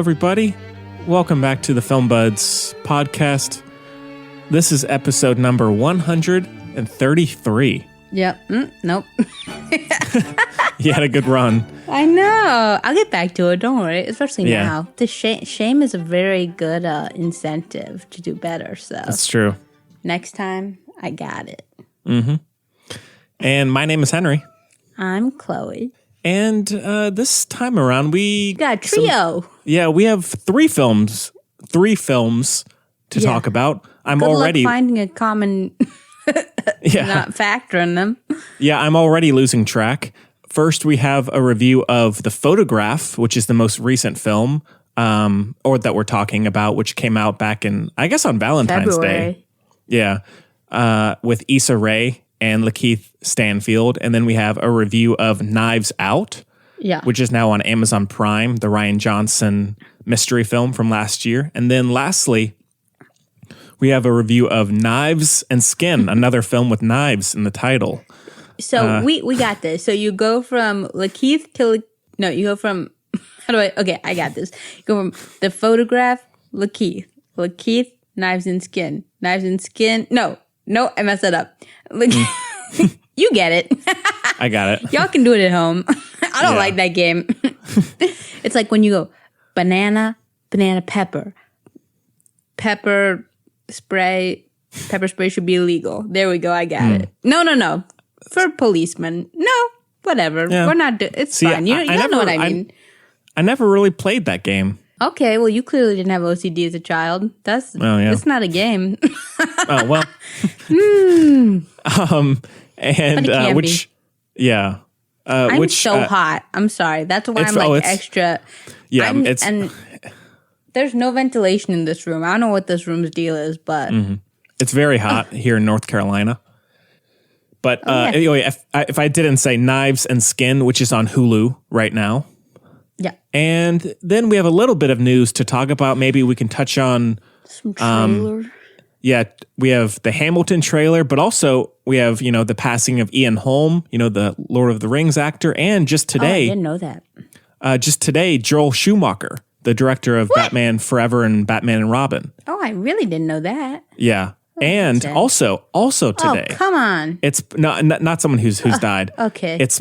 everybody. Welcome back to the Film Buds podcast. This is episode number 133. Yep. Nope. You had a good run. I know. I'll get back to it. Don't worry. Especially now. The shame is a very good incentive to do better. So that's true. Next time, I got it. Mm-hmm. And my name is Henry. I'm Chloe. And this time around, we got a trio. We have three films to talk about. I'm Good already luck finding a common not factor in them. Yeah, I'm already losing track. First, we have a review of The Photograph, which is the most recent film, or that we're talking about, which came out back in, I guess, on Valentine's February. Day. Yeah, with Issa Rae and Lakeith Stanfield. And then we have a review of Knives Out, which is now on Amazon Prime, the Rian Johnson mystery film from last year. And then lastly, we have a review of Knives and Skin, another film with knives in the title. So we got this. So you go from Lakeith to... No, you go from... Okay, I got this. You go from The Photograph, Lakeith, Knives and Skin. Knives and Skin... No, I messed that up. You get it. I got it. Y'all can do it at home. I don't like that game. It's like when you go banana, pepper spray. Pepper spray should be illegal. There we go. I got it. No. For policemen. No, whatever. Yeah. We're not it's fine. You don't know what I mean. I never really played that game. Okay, well, you clearly didn't have OCD as a child. That's not a game. Oh, well. And which, yeah. I'm so hot. I'm sorry. That's why I'm like extra. Yeah, and there's no ventilation in this room. I don't know what this room's deal is, but. Mm-hmm. It's very hot here in North Carolina. But anyway, if I didn't say Knives and Skin, which is on Hulu right now. Yeah. And then we have a little bit of news to talk about. Maybe we can touch on some trailer. We have the Hamilton trailer, but also we have, the passing of Ian Holm, the Lord of the Rings actor. And just today. I didn't know that. Just today, Joel Schumacher, the director of Batman Forever and Batman and Robin. Oh, I really didn't know that. Yeah. And also today. Oh, come on. It's not someone who's died. Okay. It's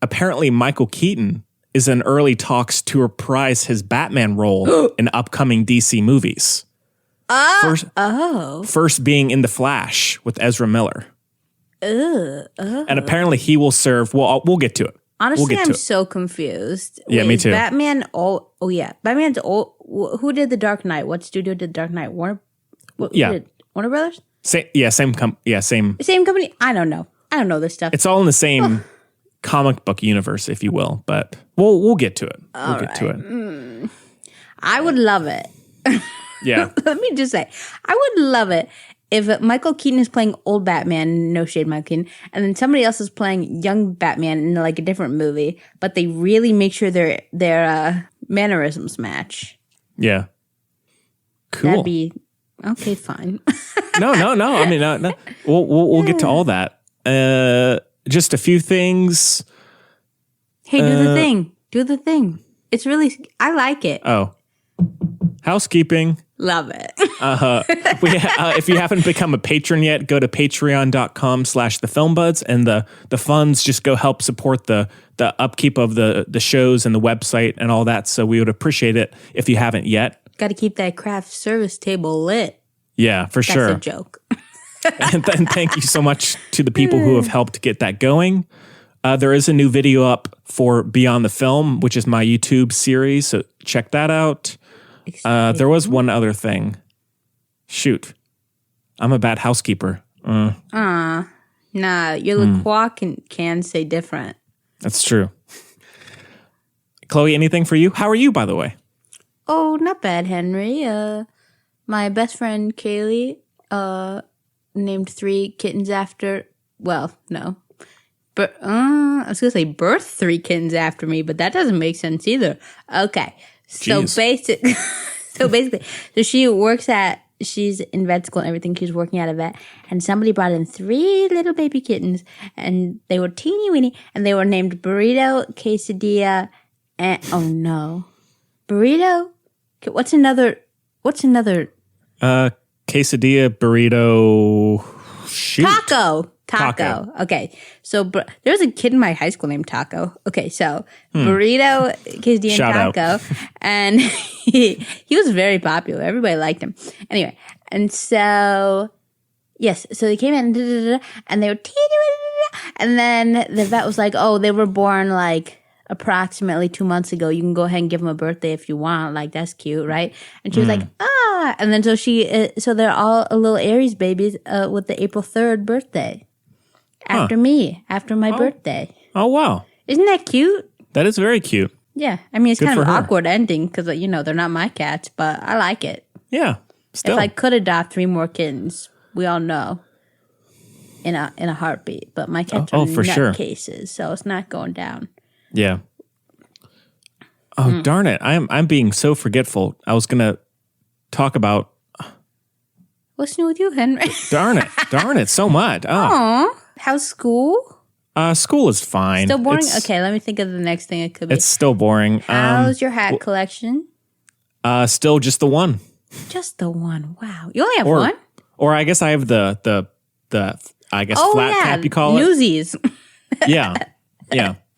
apparently Michael Keaton is in early talks to reprise his Batman role in upcoming DC movies. First being in The Flash with Ezra Miller. And apparently he will serve, we'll get to it. Honestly, I'm so confused. Yeah, me too. Batman's old. Who did The Dark Knight? What studio did Dark Knight? Warner Brothers? Same company? I don't know. I don't know this stuff. It's all in the same comic book universe, if you will, but we'll get to it. I would love it. Yeah. Let me just say, I would love it if Michael Keaton is playing old Batman, no shade Michael Keaton, and then somebody else is playing young Batman in like a different movie, but they really make sure their mannerisms match. Yeah. Cool. That'd be okay. Fine. No. I mean, no. We'll get to all that. Just a few things. Hey, do the thing. It's really, I like it. Oh, housekeeping. Love it. If you haven't become a patron yet, go to patreon.com/thefilmbuds, and the funds just go help support the upkeep of the shows and the website and all that. So we would appreciate it if you haven't yet. Got to keep that craft service table lit. Yeah, for sure. That's a joke. And thank you so much to the people who have helped get that going. There is a new video up for Beyond the Film, which is my YouTube series. So check that out. There was one other thing. Shoot. I'm a bad housekeeper. Nah, your LaCroix can say different. That's true. Chloe, anything for you? How are you, by the way? Oh, not bad, Henry. My best friend, Kaylee, named 3 kittens after... Well, no. But I was going to say birth 3 kittens after me, but that doesn't make sense either. Okay. So basically, she's in vet school and everything. She's working at a vet, and somebody brought in 3 little baby kittens, and they were teeny weeny, and they were named Burrito, Quesadilla, and oh no, Burrito? Okay, what's another? Quesadilla, burrito, shoot. Taco. Okay, so there was a kid in my high school named Taco. Okay, so burrito, quesadilla, Shout and taco. out. And he was very popular. Everybody liked him. Anyway, and so, yes, so they came in, and they were, and then the vet was like, oh, they were born like approximately 2 months ago. You can go ahead and give them a birthday if you want. Like, that's cute, right? And she was like, and then so they're all little Aries babies with the April 3rd birthday. After my birthday. Oh, wow. Isn't that cute? That is very cute. Yeah. I mean, it's Good kind of for an her. awkward ending because, they're not my cats, but I like it. Yeah. Still. If I could adopt 3 more kittens, we all know, in a heartbeat. But my cats are for sure. nutcases, so it's not going down. Yeah. Oh, darn it. I'm being so forgetful. I was going to talk about... What's new with you, Henry? Darn it so much. Aw. How's school? School is fine. Still boring? Okay, let me think of the next thing it could be. It's still boring. How's your hat collection? Still just the one. Just the one. Wow. You only have one? Or I guess I have the flat cap you call Newsies. it. Yeah.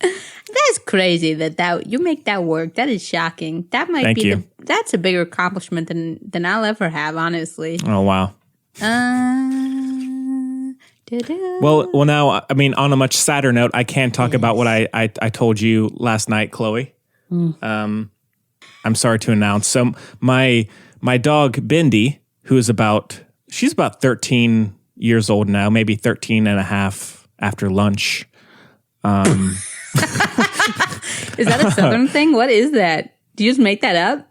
That's crazy that you make that work. That is shocking. That might that's a bigger accomplishment than I'll ever have, honestly. Oh, wow. Well, now, I mean, on a much sadder note, I can't talk about what I told you last night, Chloe. I'm sorry to announce. So my dog, Bindi, she's about 13 years old now, maybe 13 and a half after lunch. Is that a Southern thing? What is that? Do you just make that up?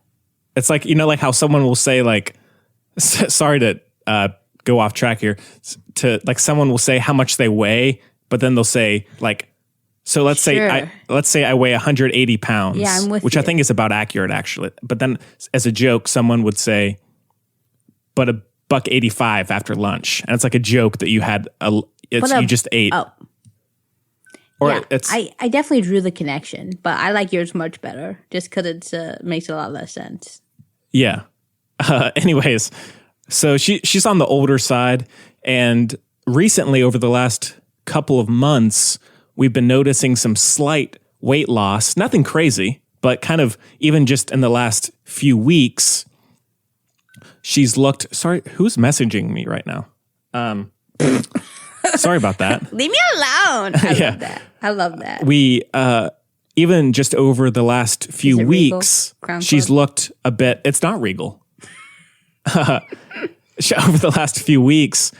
It's like, like how someone will say like, sorry to go off track here, someone will say how much they weigh, but then they'll say like, so let's say I weigh 180 pounds, yeah, I'm with which you. I think is about accurate actually. But then as a joke, someone would say, but $1.85 after lunch. And it's like a joke that you had, you just ate. Oh. Or yeah, I definitely drew the connection, but I like yours much better just because it makes a lot less sense. Yeah. Anyways, so she's on the older side, and recently over the last couple of months, we've been noticing some slight weight loss. Nothing crazy, but kind of even just in the last few weeks, she's looked... Sorry, who's messaging me right now? Sorry about that. Leave me alone. I love that. We, even just over the last few weeks, she's looked a bit... It's not Regal. Over the last few weeks,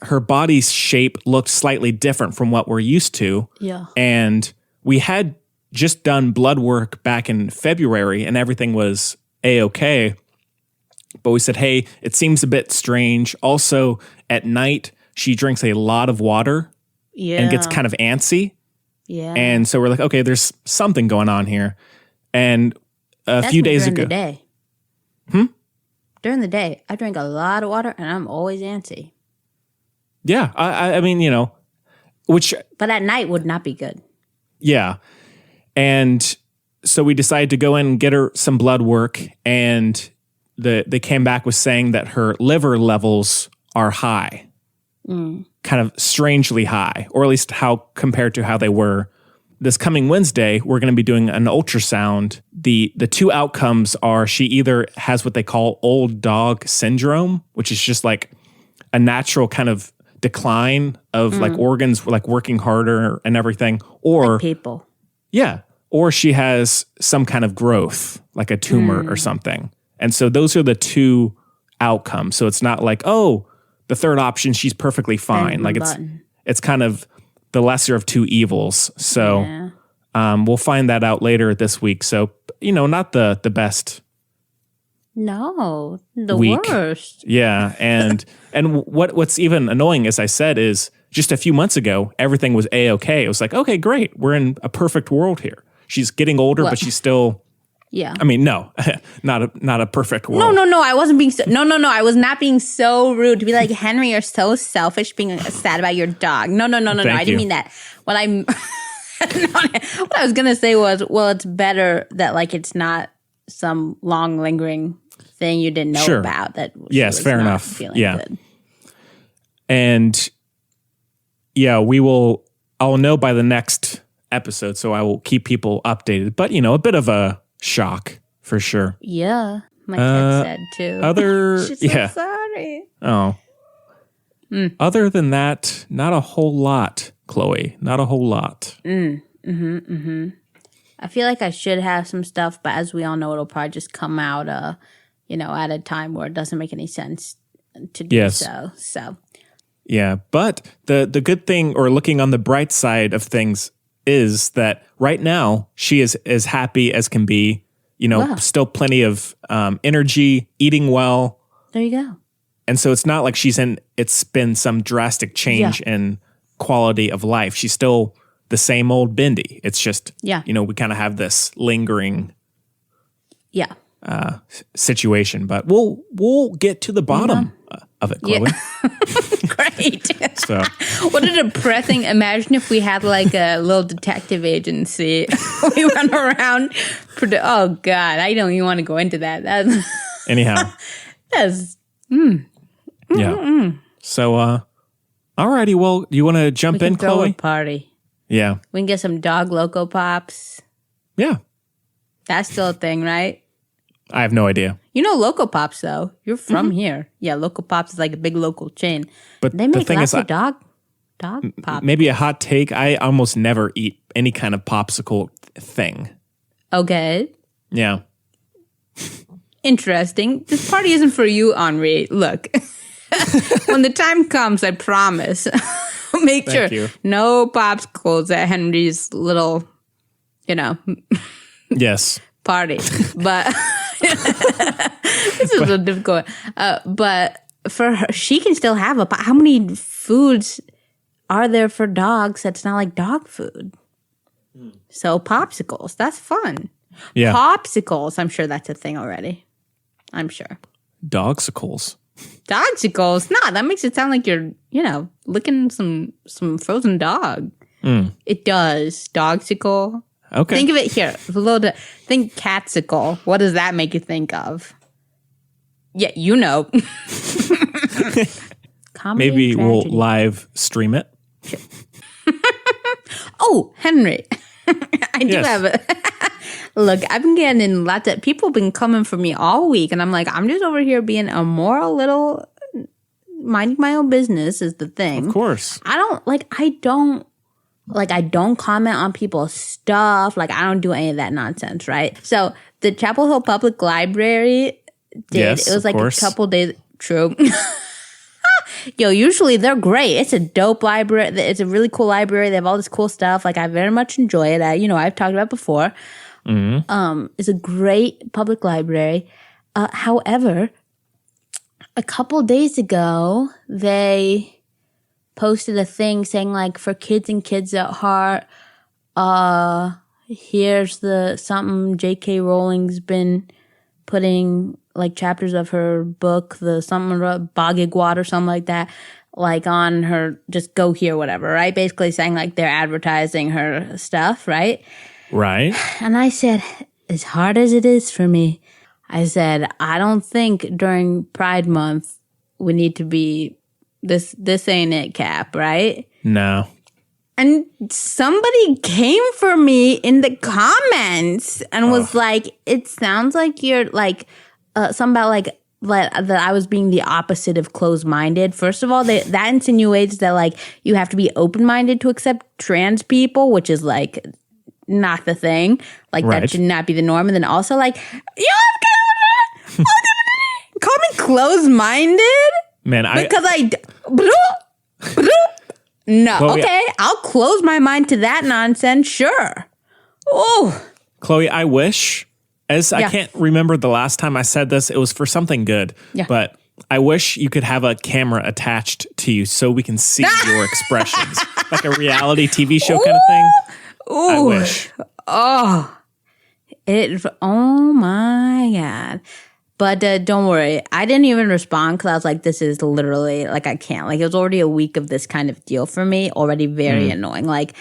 her body shape looked slightly different from what we're used to. Yeah. And we had just done blood work back in February and everything was A-okay. But we said, hey, it seems a bit strange. Also, at night, she drinks a lot of water and gets kind of antsy. Yeah. And so we're like, okay, there's something going on here. And a few days ago. During the day, I drink a lot of water and I'm always antsy. Yeah. I mean, but at night would not be good. Yeah. And so we decided to go in and get her some blood work, and they came back with saying that her liver levels are high. Kind of strangely high, or at least compared to how they were. This coming Wednesday, we're going to be doing an ultrasound. The two outcomes are she either has what they call old dog syndrome, which is just like a natural kind of decline of like organs like working harder and everything, or like people. Yeah, or she has some kind of growth, like a tumor or something. And so those are the two outcomes. So it's not like, oh, the third option, she's perfectly fine. Like it's kind of the lesser of two evils. So we'll find that out later this week. So, not the best. No, the week. Worst. Yeah. And what's even annoying, as I said, is just a few months ago, everything was A-okay. It was like, okay, great. We're in a perfect world here. She's getting older, but she's still... Yeah. I mean, no, not a perfect world. No. I wasn't being no. I was not being so rude to be like, Henry, you're so selfish being sad about your dog. No. I didn't mean that. What I'm What I was going to say was, well, it's better that like it's not some long lingering thing you didn't know about. That yes, fair enough. Yeah. Good. And yeah, I'll know by the next episode, so I will keep people updated. But, a bit of a shock for sure. Yeah. My kid said too. She's so sorry. Oh. Other than that, not a whole lot, Chloe. Not a whole lot. I feel like I should have some stuff, but as we all know, it'll probably just come out, at a time where it doesn't make any sense to do so. So. Yeah, but the good thing, or looking on the bright side of things, is that right now she is as happy as can be. Still plenty of energy, eating well. There you go. And so it's not like it's been some drastic change in quality of life. She's still the same old Bindi. It's just, we kind of have this lingering situation. But we'll get to the bottom of it, Chloe. Great. So, what a depressing. Imagine if we had like a little detective agency. We run around. Oh God, I don't even want to go into that. Anyhow, that's. Yeah. So, alrighty. Well, you want to jump in, throw Chloe? A party. Yeah. We can get some dog Loco Pops. Yeah. That's still a thing, right? I have no idea. Loco Pops, though. You're from here. Yeah, Loco Pops is like a big local chain. But they make lots of dog pops. Maybe a hot take. I almost never eat any kind of popsicle thing. Okay. Yeah. Interesting. This party isn't for you, Henri. Look. When the time comes, I promise. Make sure no popsicles at Henry's little, yes, party. But this is a difficult. But for her, she can still have a. How many foods are there for dogs that's not like dog food? So popsicles, that's fun. Yeah, popsicles. I'm sure that's a thing already. I'm sure. Dogsicles. Dogsicles? No, that makes it sound like you're, licking some frozen dog. It does. Dogsicle. Okay. Think of it here. Think catsicle. What does that make you think of? Yeah, Maybe we'll live stream it. Oh, Henry. I do have a... Look, I've been getting in lots of... People have been coming for me all week, and I'm like, I'm just over here being a moral little... Minding my own business is the thing. Of course. I don't comment on people's stuff. Like, I don't do any of that nonsense, right? So, the Chapel Hill Public Library did... Yes, it was like course. A couple days... True. Yo, usually they're great. It's a dope library. It's a really cool library. They have all this cool stuff. Like, I very much enjoy it. I've talked about it before. Mm-hmm. It's a great public library. However, a couple days ago, they posted a thing saying, like, for kids and kids at heart, here's something J.K. Rowling's been putting, like, chapters of her book, the something Bogigwad or something like that, like, on her, just go here, whatever, right? Basically saying, like, they're advertising her stuff, right? Right. And I said, as hard as it is for me, I said, I don't think during Pride Month we need to be, this ain't it, Cap, right? No. And somebody came for me in the comments and was like, it sounds like you're like, something about like that I was being the opposite of closed-minded. First of all, that insinuates that like you have to be open-minded to accept trans people, which is like not the thing. Like that should not be the norm. And then also like, call me closed-minded? Man, No, Chloe, okay, I'll close my mind to that nonsense, sure. Oh. Chloe, I wish, I can't remember the last time I said this, it was for something good, but I wish you could have a camera attached to you so we can see your expressions. Like a reality TV show kind of thing. Ooh. I wish. Oh my God. But don't worry, I didn't even respond because I was like, this is literally, like, I can't. Like, it was already a week of this kind of deal for me, already very annoying. Like,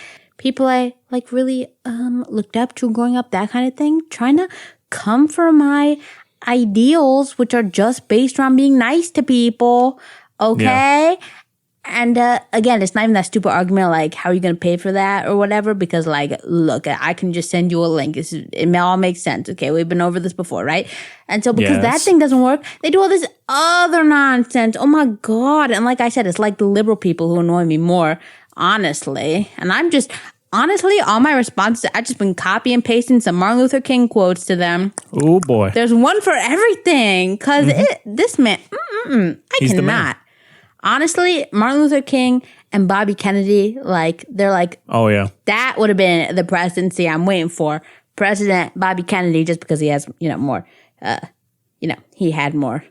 people I like really looked up to growing up, that kind of thing, trying to come for my ideals, which are just based around being nice to people. Okay. Yeah. And again, it's not even that stupid argument like, how are you going to pay for that or whatever? Because like, look, I can just send you a link. It all makes sense. Okay, we've been over this before, right? And so because that thing doesn't work, they do all this other nonsense. Oh my God. And like I said, it's like the liberal people who annoy me more, honestly. And honestly, all my responses, I've just been copy and pasting some Martin Luther King quotes to them. Oh boy. There's one for everything. Because this man, I cannot. Honestly, Martin Luther King and Bobby Kennedy, like, they're like, oh, yeah. That would have been the presidency I'm waiting for. President Bobby Kennedy, just because he has, more, he had more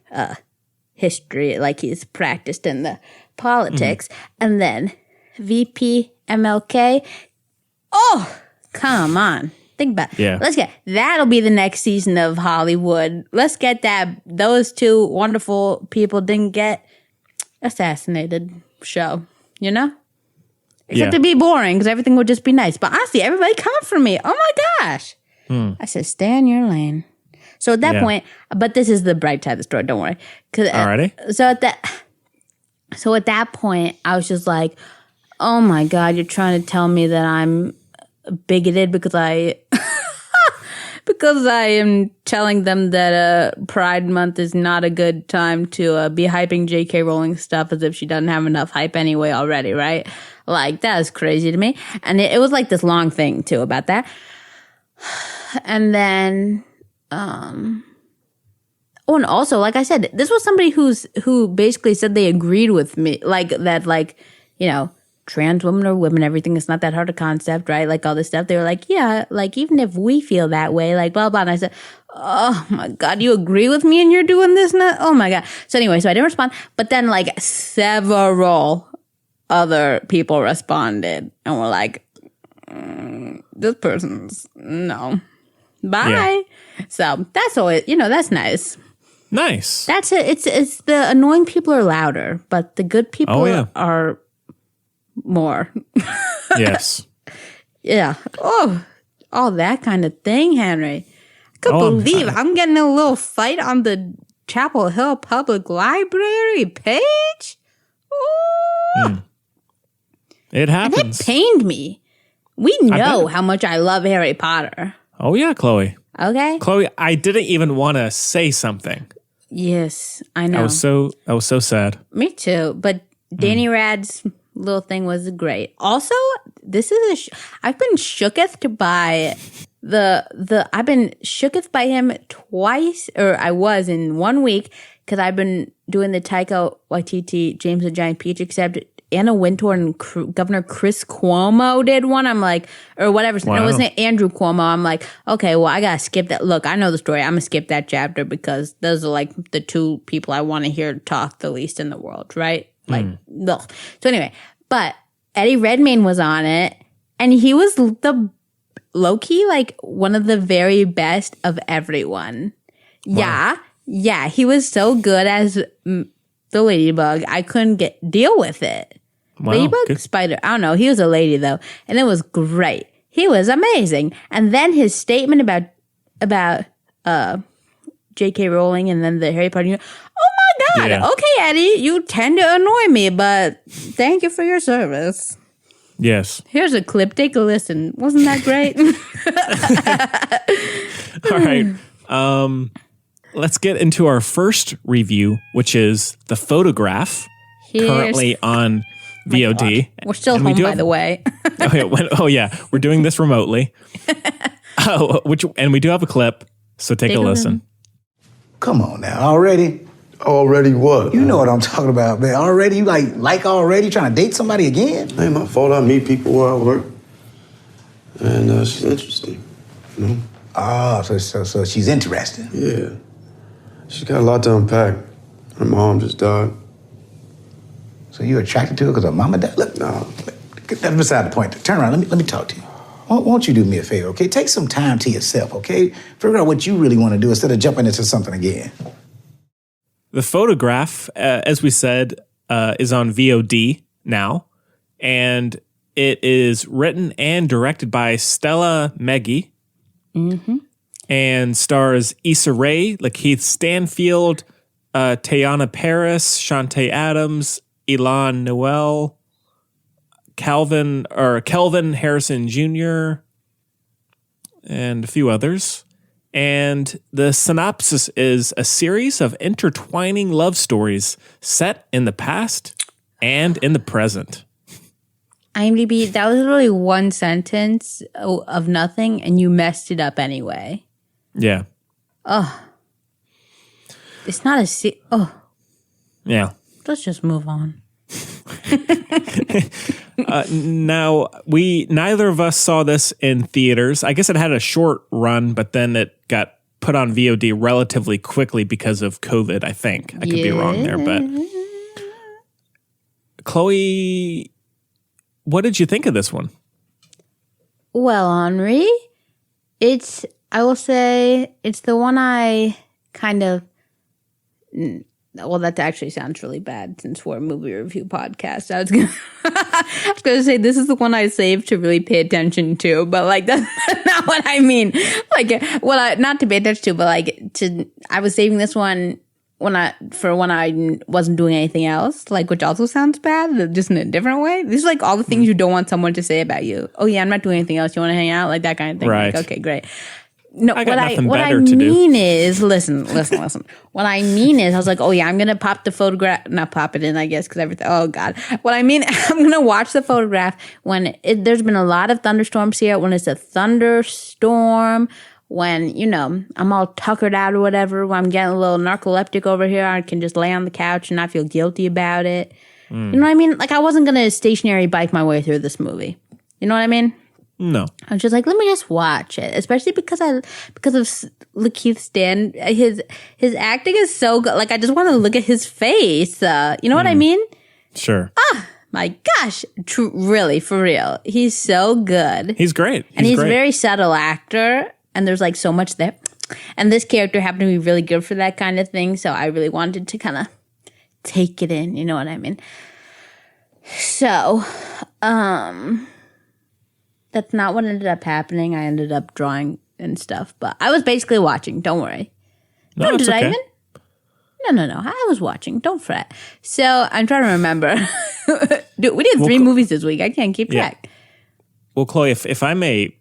history, like he's practiced in the politics. And then VP MLK. Oh, come on. Think about it. Yeah. That'll be the next season of Hollywood. Let's get that. Those two wonderful people didn't get assassinated show, except to be boring because everything would just be nice. But honestly, everybody come for me. Oh my gosh. I said, stay in your lane. So at that point, but this is the bright side of the story. Don't worry. Alrighty. So at that point, I was just like, oh my God, you're trying to tell me that I'm bigoted because I am telling them that Pride Month is not a good time to be hyping J.K. Rowling stuff as if she doesn't have enough hype anyway already, right? Like, that was crazy to me. And it was like this long thing, too, about that. And then, and also, like I said, this was somebody who basically said they agreed with me, like, that, like, trans women or women, everything is not that hard a concept, right? Like all this stuff. They were like, yeah, like even if we feel that way, like blah, blah. And I said, oh my God, you agree with me and you're doing this now? Oh my God. So anyway, so I didn't respond. But then like several other people responded and were like, this person's no. Bye. Yeah. So that's always, that's nice. Nice. That's it. It's the annoying people are louder, but the good people are more. Yes. Yeah. Oh, all that kind of thing, Henry. I can't believe I'm getting a little fight on the Chapel Hill Public Library page. Ooh. It happens. And it pained me. We know how much I love Harry Potter. Oh, yeah, Chloe. Okay. Chloe, I didn't even want to say something. Yes, I know. I was so sad. Me too. But Danny Rad's little thing was great. Also, this is I've been shooketh by I've been shooketh by him twice, or I was in 1 week, because I've been doing the Taika Waititi James the Giant Peach, except Anna Wintour and Governor Chris Cuomo did one. I'm like, or whatever. Wow. No, it wasn't Andrew Cuomo. I'm like, okay, well, I gotta skip that. Look, I know the story. I'm gonna skip that chapter because those are like the two people I want to hear talk the least in the world, right? Like, ugh. So anyway, but Eddie Redmayne was on it, and he was the low-key, like, one of the very best of everyone. Wow. Yeah, he was so good as the Ladybug. I couldn't deal with it. Wow, Ladybug? Good. Spider. I don't know. He was a lady, though, and it was great. He was amazing. And then his statement about J.K. Rowling and then the Harry Potter. Oh my God! Yeah. Okay, Eddie, you tend to annoy me, but thank you for your service. Yes. Here's a clip. Take a listen. Wasn't that great? All right. Let's get into our first review, which is The Photograph, currently on VOD. We're still home, by the way. Oh yeah, we're doing this remotely. And we do have a clip, so take a listen. Come on now, already? Already what? You know what I'm talking about, man. Already? You like already? Trying to date somebody again? Ain't my fault. I meet people where I work. And she's interesting, you know? Oh, so she's interesting. Yeah. She's got a lot to unpack. Her mom just died. So you're attracted to her because her mama died? Look, no. That's beside the point. Turn around. Let me talk to you. Won't you do me a favor, okay? Take some time to yourself, okay? Figure out what you really want to do instead of jumping into something again. The Photograph, as we said, is on VOD now. And It is written and directed by Stella Meggy. Mm-hmm. And stars Issa Rae, Lakeith Stanfield, Teyana Paris, Shantae Adams, Elan Noel, Kelvin Harrison Jr., and a few others. And the synopsis is a series of intertwining love stories set in the past and in the present. IMDb, that was literally one sentence of nothing, and you messed it up anyway. Yeah. Oh. It's not a... Yeah. Let's just move on. Now, neither of us saw this in theaters. I guess it had a short run, but then it got put on VOD relatively quickly because of COVID, I think. I could be wrong there, but... Chloe, what did you think of this one? Well, Henri, I will say, it's the one I kind of... Well, that actually sounds really bad since we're a movie review podcast. I was gonna say this is the one I saved to really pay attention to, but like that's not what I mean. Like, not to pay attention to, but I was saving this one when I wasn't doing anything else. Like, which also sounds bad, just in a different way. This is like all the things you don't want someone to say about you. Oh yeah, I'm not doing anything else. You want to hang out, like that kind of thing. Right. Like, okay, great. No, I got nothing what better I to mean do. is, listen. What I mean is, I was like, oh yeah, I'm going to pop the photograph, not pop it in, I guess, because everything, oh God. What I mean, I'm going to watch the photograph when there's been a lot of thunderstorms here, when it's a thunderstorm, when, I'm all tuckered out or whatever, when I'm getting a little narcoleptic over here, I can just lay on the couch and not feel guilty about it. You know what I mean? Like, I wasn't going to stationary bike my way through this movie. You know what I mean? No. I was just like, let me just watch it, especially because of Lakeith Stan. His acting is so good. Like, I just want to look at his face. You know what I mean? Sure. My gosh, really, for real, he's so good. He's great. He's a very subtle actor, and there's like so much there. And this character happened to be really good for that kind of thing, so I really wanted to kind of take it in. You know what I mean? So, that's not what ended up happening. I ended up drawing and stuff, but I was basically watching. Don't worry. No, it's okay. No. I was watching. Don't fret. So I'm trying to remember. Dude, we did 3 movies this week. I can't keep track. Yeah. Well, Chloe, if I may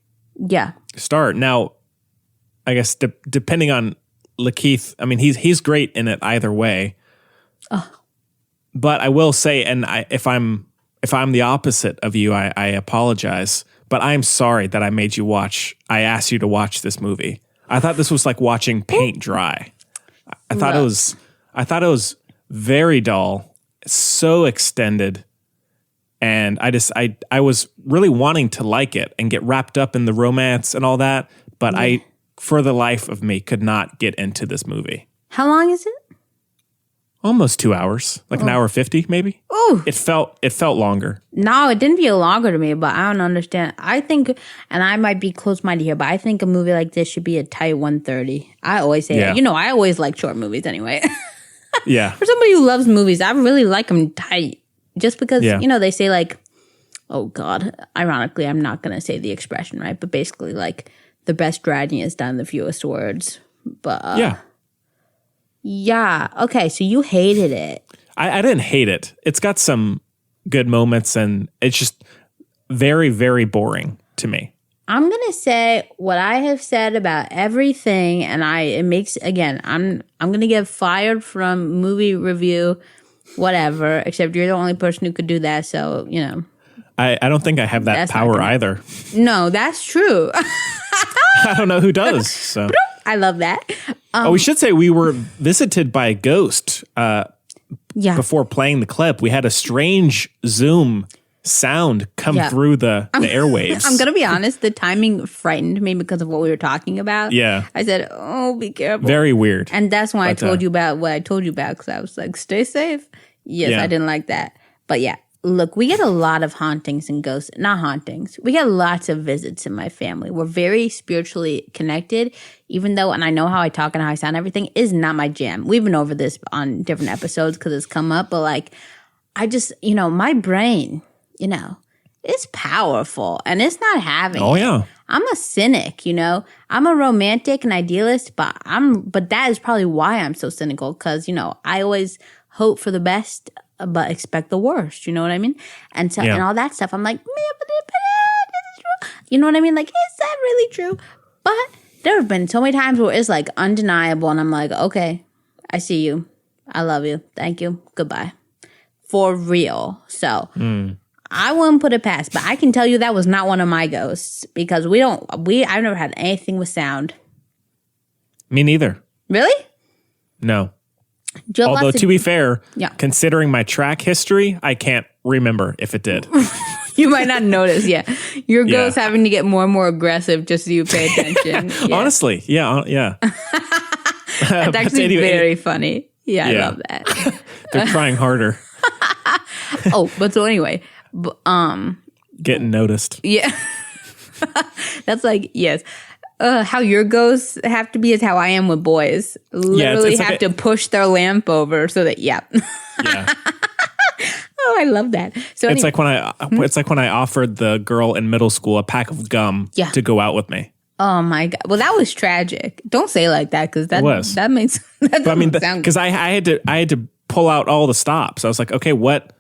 start. Now, I guess depending on Lakeith, I mean, he's great in it either way. Oh. But I will say, and if I'm the opposite of you, I apologize. But I'm sorry that I asked you to watch this movie. I thought this was like watching paint dry. I thought it was very dull, so extended. And I was really wanting to like it and get wrapped up in the romance and all that. But I, for the life of me, could not get into this movie. How long is it? Almost 2 hours, like an hour 50 maybe. Ooh. It felt longer. No, it didn't feel longer to me, but I don't understand. I think, and I might be close-minded here, but I think a movie like this should be a tight 130. I always say that. I always like short movies anyway. Yeah. For somebody who loves movies, I really like them tight. Just because, they say like, oh God, ironically, I'm not going to say the expression, right? But basically like the best writing is done in the fewest words. But yeah. Okay, so you hated it. I didn't hate it. It's got some good moments, and it's just very, very boring to me. I'm gonna say what I have said about everything, and I'm gonna get fired from movie review, whatever. Except you're the only person who could do that, so I don't think I have that power either. No, that's true. I don't know who does. So I love that. We should say we were visited by a ghost. Before playing the clip, we had a strange Zoom sound come through the airwaves. I'm gonna be honest, the timing frightened me because of what we were talking about. Yeah. I said, oh, be careful. Very weird. And that's why I told you about what I told you about, because I was like, stay safe. Yes, I didn't like that. But yeah, look, we get a lot of hauntings and ghosts. Not hauntings. We get lots of visits in my family. We're very spiritually connected, even though, and I know how I talk and how I sound, everything is not my jam. We've been over this on different episodes because it's come up, but like, I just, my brain, it's powerful, and it's not having Oh, it. yeah. I'm a cynic, you know. I'm a romantic and idealist, but that is probably why I'm so cynical, because, you know, I always hope for the best but expect the worst, you know what I mean? And so and all that stuff, I'm like, man, but this is true. You know what I mean? Like, is that really true? But there have been so many times where it's like undeniable, and I'm like, okay, I see you. I love you. Thank you. Goodbye. For real. So I wouldn't put it past, but I can tell you that was not one of my ghosts, because I've never had anything with sound. Me neither. Really? No. Although, to be fair, Yeah. considering my track history, I can't remember if it did. You might not notice, yeah. Your ghost having to get more and more aggressive just so you pay attention. Yeah. Honestly, yeah. That's actually very funny. Yeah, I love that. They're trying harder. But so anyway, Getting noticed. yeah. That's like, yes. How your ghosts have to be is how I am with boys. Literally it's like have to push their lamp over so that, Yeah. Oh, I love that. So It's like when I offered the girl in middle school a pack of gum to go out with me. oh my God. Well, that was tragic. Don't say it like that, because that makes that But I mean, sound because I had to pull out all the stops. I was like, okay, what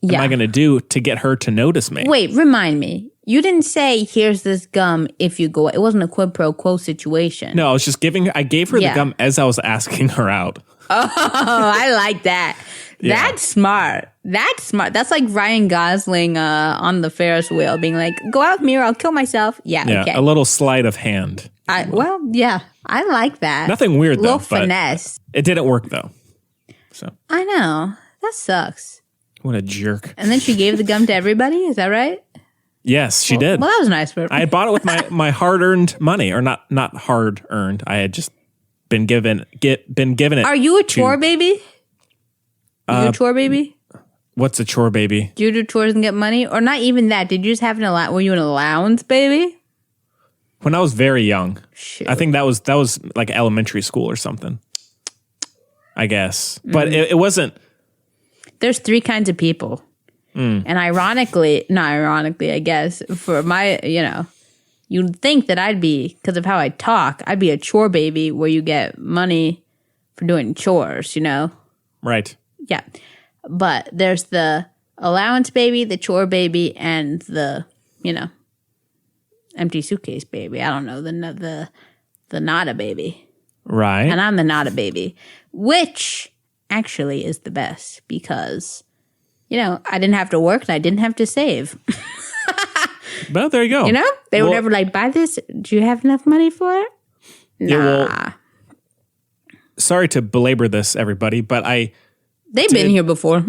am I going to do to get her to notice me? Wait, remind me. You didn't say, here's this gum if you go. It wasn't a quid pro quo situation. No, I was just I gave her the gum as I was asking her out. Oh, I like that. Yeah. That's smart. That's like Ryan Gosling on the Ferris wheel being like, go out with me or I'll kill myself. Yeah, okay. A little sleight of hand. I like that. Nothing weird, though. Little finesse. It didn't work, though. So I know. That sucks. what a jerk. And then she gave the gum to everybody? Is that right? Yes, she did. Well, that was nice for her. I had bought it with my hard-earned money, or not hard-earned. I had just been given it. Are you a chore baby? Are you a chore baby? What's a chore baby? Do you do chores and get money? Or not even that? Did you just have were you an allowance baby? When I was very young. Shoot. I think that was like elementary school or something. I guess. But it wasn't. There's 3 kinds of people. And not ironically, I guess, for my, you'd think that I'd be, because of how I talk, I'd be a chore baby where you get money for doing chores, Right. Yeah. But there's the allowance baby, the chore baby, and the, empty suitcase baby. I don't know, the nada baby. Right. And I'm the nada baby, which actually is the best because, I didn't have to work and I didn't have to save. Well, there you go. They were never like, buy this. Do you have enough money for it? Nah. Yeah, sorry to belabor this, everybody, but They've been here before.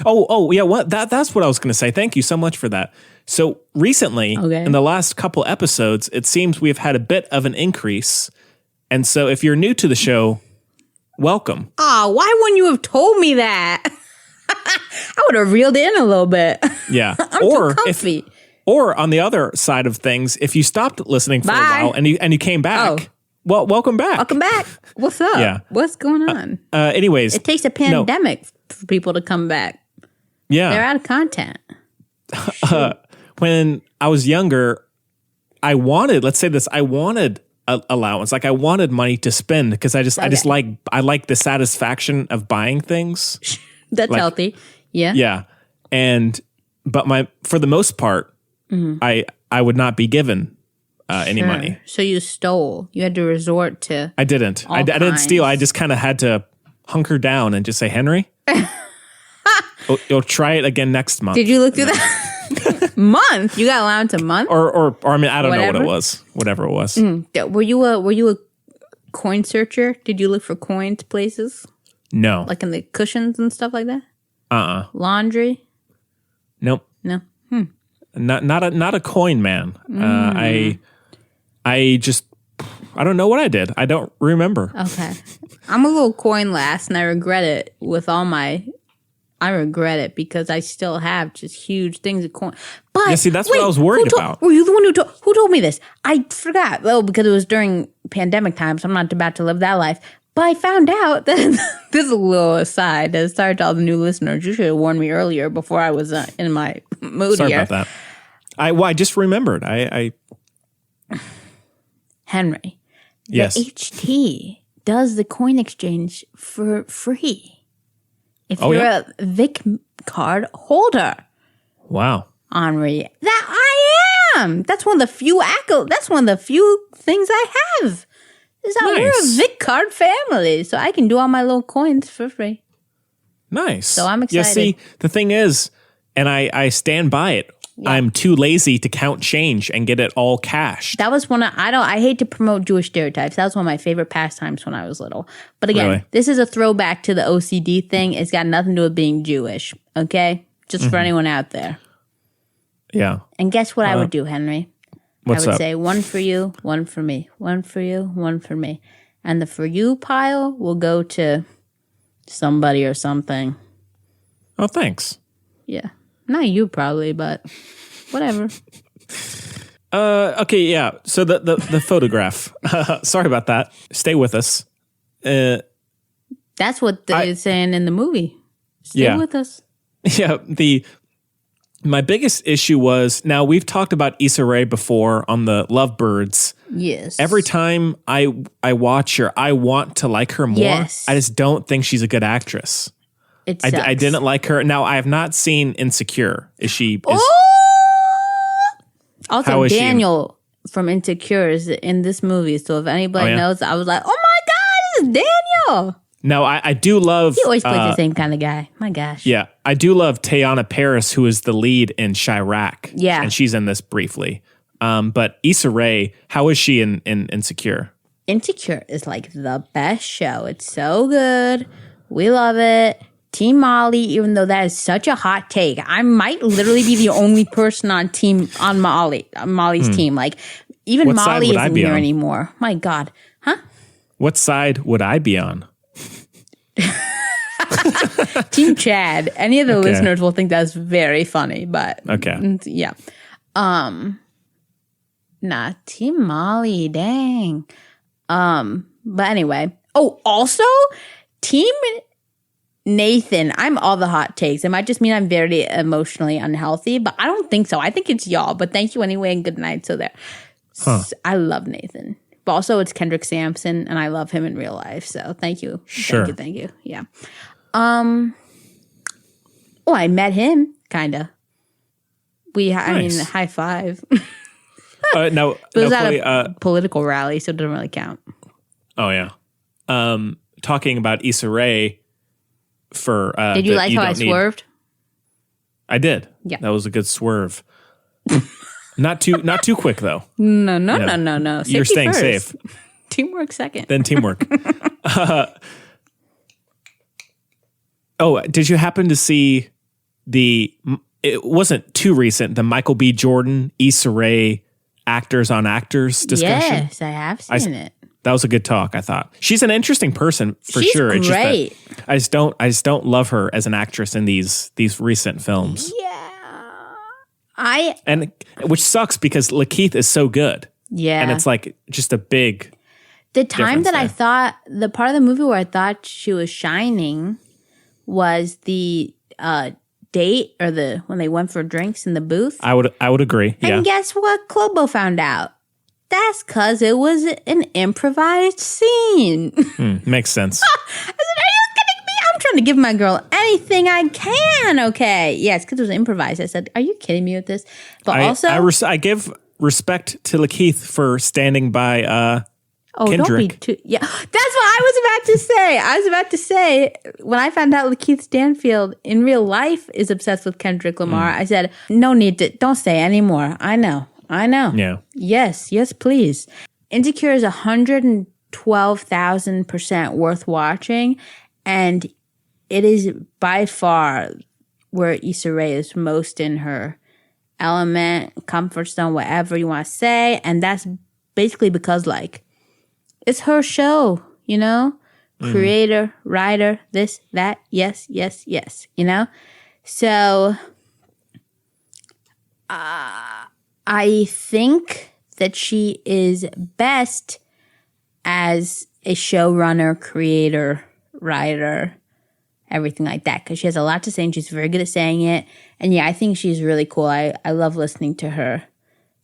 Oh, yeah. What? That's what I was going to say. Thank you so much for that. So recently, in the last couple episodes, it seems we've had a bit of an increase. And so if you're new to the show, welcome. Oh, why wouldn't you have told me that? I would have reeled in a little bit. Yeah. I'm too comfy. Or on the other side of things, if you stopped listening for a while and you came back, well, welcome back. Welcome back. What's up? Yeah. What's going on? Anyways. It takes a pandemic for people to come back. Yeah. They're out of content. When I was younger, I wanted allowance. Like I wanted money to spend because I like the satisfaction of buying things. That's healthy. Yeah. Yeah. But for the most part, I would not be given any money. So you stole. You had to resort to. I didn't. I didn't steal. I just kind of had to hunker down and just say, Henry, you'll try it again next month. Did you look through that month? You got allowance a month, or I mean, I don't know what it was. Whatever it was. Were you a coin searcher? Did you look for coins places? No. Like in the cushions and stuff like that? Laundry? Nope. No. Not a coin man. I don't know what I did. I don't remember. Okay. I'm a little coin lass and I regret it I regret it because I still have just huge things of coin. But yeah, see, that's what I was worried about. Were you the one who told me this? I forgot. Well, because it was during pandemic time, so I'm not about to live that life. But I found out that this is a little aside. Sorry to all the new listeners. You should have warned me earlier before I was in my mood Sorry here. about that. I just remembered. Henry. Yes. The HT does the coin exchange for free. If you're a Vic card holder. Wow. Henri. That I am. That's one of the few That's one of the few things I have. We're a Vic card family, so I can do all my little coins for free. Nice. So I'm excited. Yeah, see, the thing is, and I stand by it, I'm too lazy to count change and get it all cashed. That was one of, I hate to promote Jewish stereotypes. That was one of my favorite pastimes when I was little. But again, This is a throwback to the OCD thing. It's got nothing to do with being Jewish, okay? Just for anyone out there. Yeah. And guess what I would do, Henry? What's I would up? say one for you, one for me, one for you, one for me. And the for you pile will go to somebody or something. Oh, thanks. Yeah. Not you probably, but whatever. Okay, yeah. So the photograph. Sorry about that. Stay with us. That's what they're saying in the movie. Stay with us. Yeah, my biggest issue was, now we've talked about Issa Rae before on the Lovebirds. Yes. Every time I watch her, I want to like her more. Yes. I just don't think she's a good actress. It sucks. I didn't like her. Now, I have not seen Insecure. Is she... Also, how is Daniel from Insecure is in this movie. So if anybody knows, I was like, oh my God, it's Daniel. No, I do love... He always plays the same kind of guy. My gosh. Yeah, I do love Teyana Paris, who is the lead in Chirac. Yeah. And she's in this briefly. But Issa Rae, how is she in Insecure? Insecure is like the best show. It's so good. We love it. Team Molly, even though that is such a hot take, I might literally be the only person on Molly's team. Like, even What Molly side would I isn't be here on? anymore. My God. Huh? What side would I be on? Team Chad. Any of the listeners will think that's very funny, but yeah. Nah, Team Molly, dang. But anyway. Oh, also, Team Nathan. I'm all the hot takes. It might just mean I'm very emotionally unhealthy, but I don't think so. I think it's y'all, but thank you anyway and good night. So there. I love Nathan. But also it's Kendrick Sampson and I love him in real life. So thank you. Sure. Thank you. Yeah. I met him, kind of. I mean, high five. No, it was at a political rally, so it doesn't really count. Oh, yeah. Talking about Issa Rae for... did you like how I swerved? I did. Yeah. That was a good swerve. Not too quick, though. No. Safety You're staying first. safe. Teamwork second. Then teamwork. Did you happen to see it wasn't too recent, the Michael B. Jordan, Issa Rae Actors on Actors discussion? Yes, I have seen it. That was a good talk, I thought. She's an interesting person for She's sure. It's great. just that I just don't love her as an actress in these recent films. Yeah. And which sucks because Lakeith is so good. Yeah. And it's like just a big The time that there. I thought, the part of the movie where I thought she was shining was the date or when they went for drinks in the booth. I would agree. And guess what Clobo found out? That's because it was an improvised scene. Makes sense. I said, are you kidding me? I'm trying to give my girl anything I can, okay? Yes, because it was improvised. I said, are you kidding me with this? But I give respect to Lakeith for standing by Kendrick. Don't be too... Yeah, that's what I was about to say. I was about to say, when I found out Lakeith Stanfield in real life is obsessed with Kendrick Lamar, I said, no need to... Don't say anymore. I know. Yeah. Yes, please. Insecure is 112,000% worth watching, and it is by far where Issa Rae is most in her element, comfort zone, whatever you want to say, and that's basically because, like, it's her show, you know? Creator, writer, this, that, yes, you know? So, I think that she is best as a showrunner, creator, writer, everything like that, because she has a lot to say and she's very good at saying it. And yeah, I think she's really cool. I love listening to her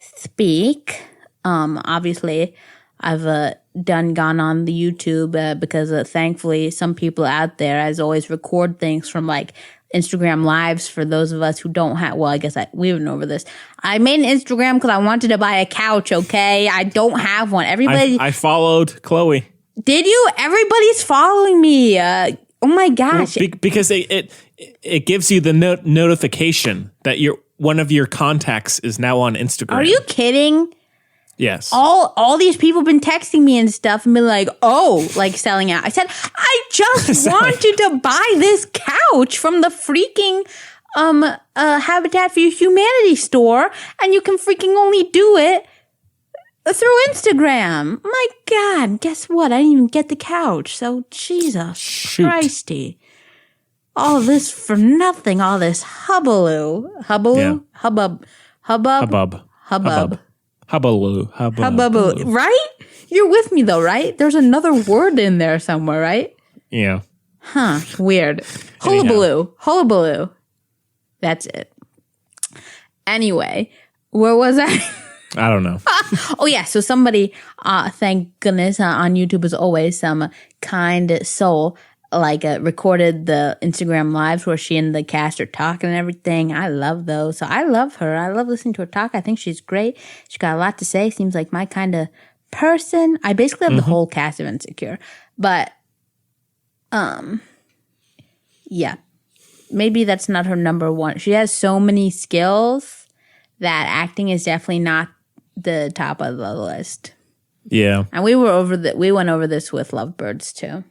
speak. Obviously, I've gone on the YouTube because thankfully some people out there, as always, record things from like Instagram lives for those of us who don't have, well, I guess we went over this. I made an Instagram because I wanted to buy a couch, okay? I don't have one. Everybody. I followed Chloe. Did you? Everybody's following me. Oh my gosh. Well, because it gives you the notification that one of your contacts is now on Instagram. Are you kidding? Yes. All these people have been texting me and stuff and been like, oh, like selling out. I said, I just want you to buy this couch from the freaking Habitat for Humanity store, and you can freaking only do it through Instagram. My God, guess what? I didn't even get the couch. So, Jesus Christy. All this for nothing. All this hubbub. Hubbaloo. Right? You're with me though, right? There's another word in there somewhere, right? Yeah. Huh. Weird. Hullabaloo. That's it. Anyway, where was I? I don't know. Oh yeah. So somebody, thank goodness, on YouTube as always, some kind soul recorded the Instagram lives where she and the cast are talking and everything. I love those. So I love her. I love listening to her talk. I think she's great. She's got a lot to say. Seems like my kind of person. I basically have the whole cast of Insecure. But, yeah. Maybe that's not her number one. She has so many skills that acting is definitely not the top of the list. Yeah. And we went over this with Lovebirds too.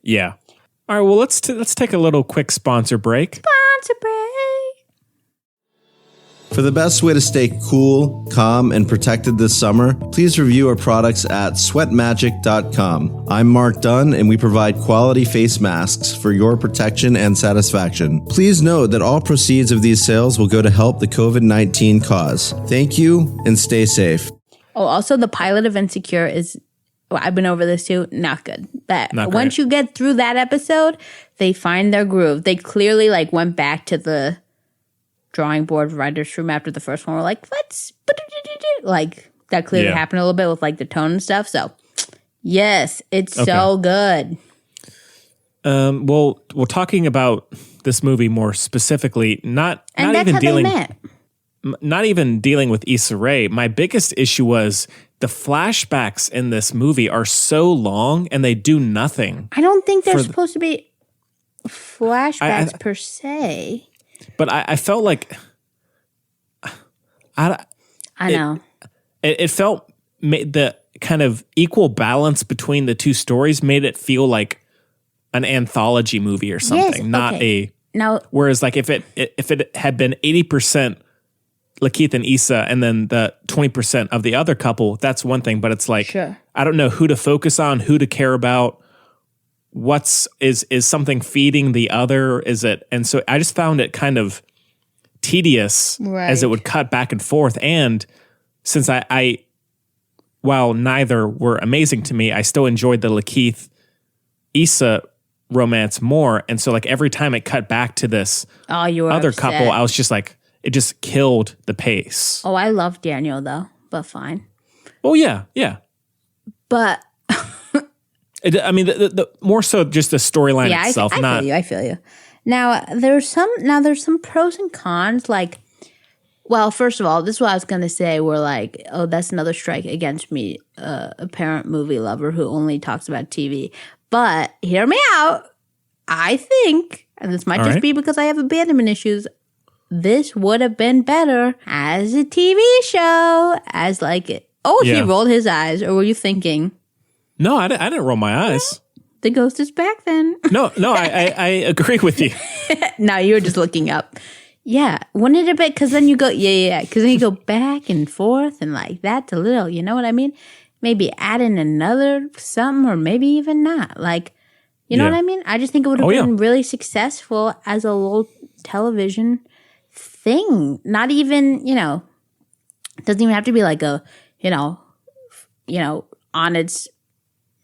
Yeah. All right, well, let's take a little quick sponsor break. For the best way to stay cool, calm, and protected this summer, please review our products at sweatmagic.com. I'm Mark Dunn, and we provide quality face masks for your protection and satisfaction. Please note that all proceeds of these sales will go to help the COVID-19 cause. Thank you, and stay safe. Oh, also the pilot of Insecure is... Well, I've been over this too. Not good. But once you get through that episode, they find their groove. They clearly went back to the drawing board writer's room after the first one. We're like, let's that clearly happened a little bit with the tone and stuff. So yes, it's so good. Well, talking about this movie more specifically, not even dealing with Issa Rae. My biggest issue was the flashbacks in this movie are so long and they do nothing. I don't think they're supposed to be flashbacks per se. But I felt like I know. It felt the kind of equal balance between the two stories made it feel like an anthology movie or something, whereas if it had been 80% Lakeith and Issa, and then the 20% of the other couple, that's one thing. But it's I don't know who to focus on, who to care about. Is something feeding the other? Is it? And so I just found it kind of tedious as it would cut back and forth. And since I while neither were amazing to me, I still enjoyed the Lakeith Issa romance more. And so every time it cut back to this other couple, I was just it just killed the pace. Oh, I love Daniel, though, but fine. Oh, yeah. But... the more so just the storyline itself. I feel you. Now, there's some pros and cons. Well, first of all, this is what I was going to say. We're oh, that's another strike against me, a parent movie lover who only talks about TV. But hear me out. I think, and this might just be because I have abandonment issues, this would have been better as a TV show. As he rolled his eyes. Or were you thinking? No, I didn't roll my eyes. The ghost is back then. No, I agree with you. No, you were just looking up. Yeah, wouldn't it have been? Because then you go, because then you go back and forth and that's a little, you know what I mean? Maybe add in another something or maybe even not. You know what I mean? I just think it would have been really successful as a little television thing. Not even, it doesn't even have to be on its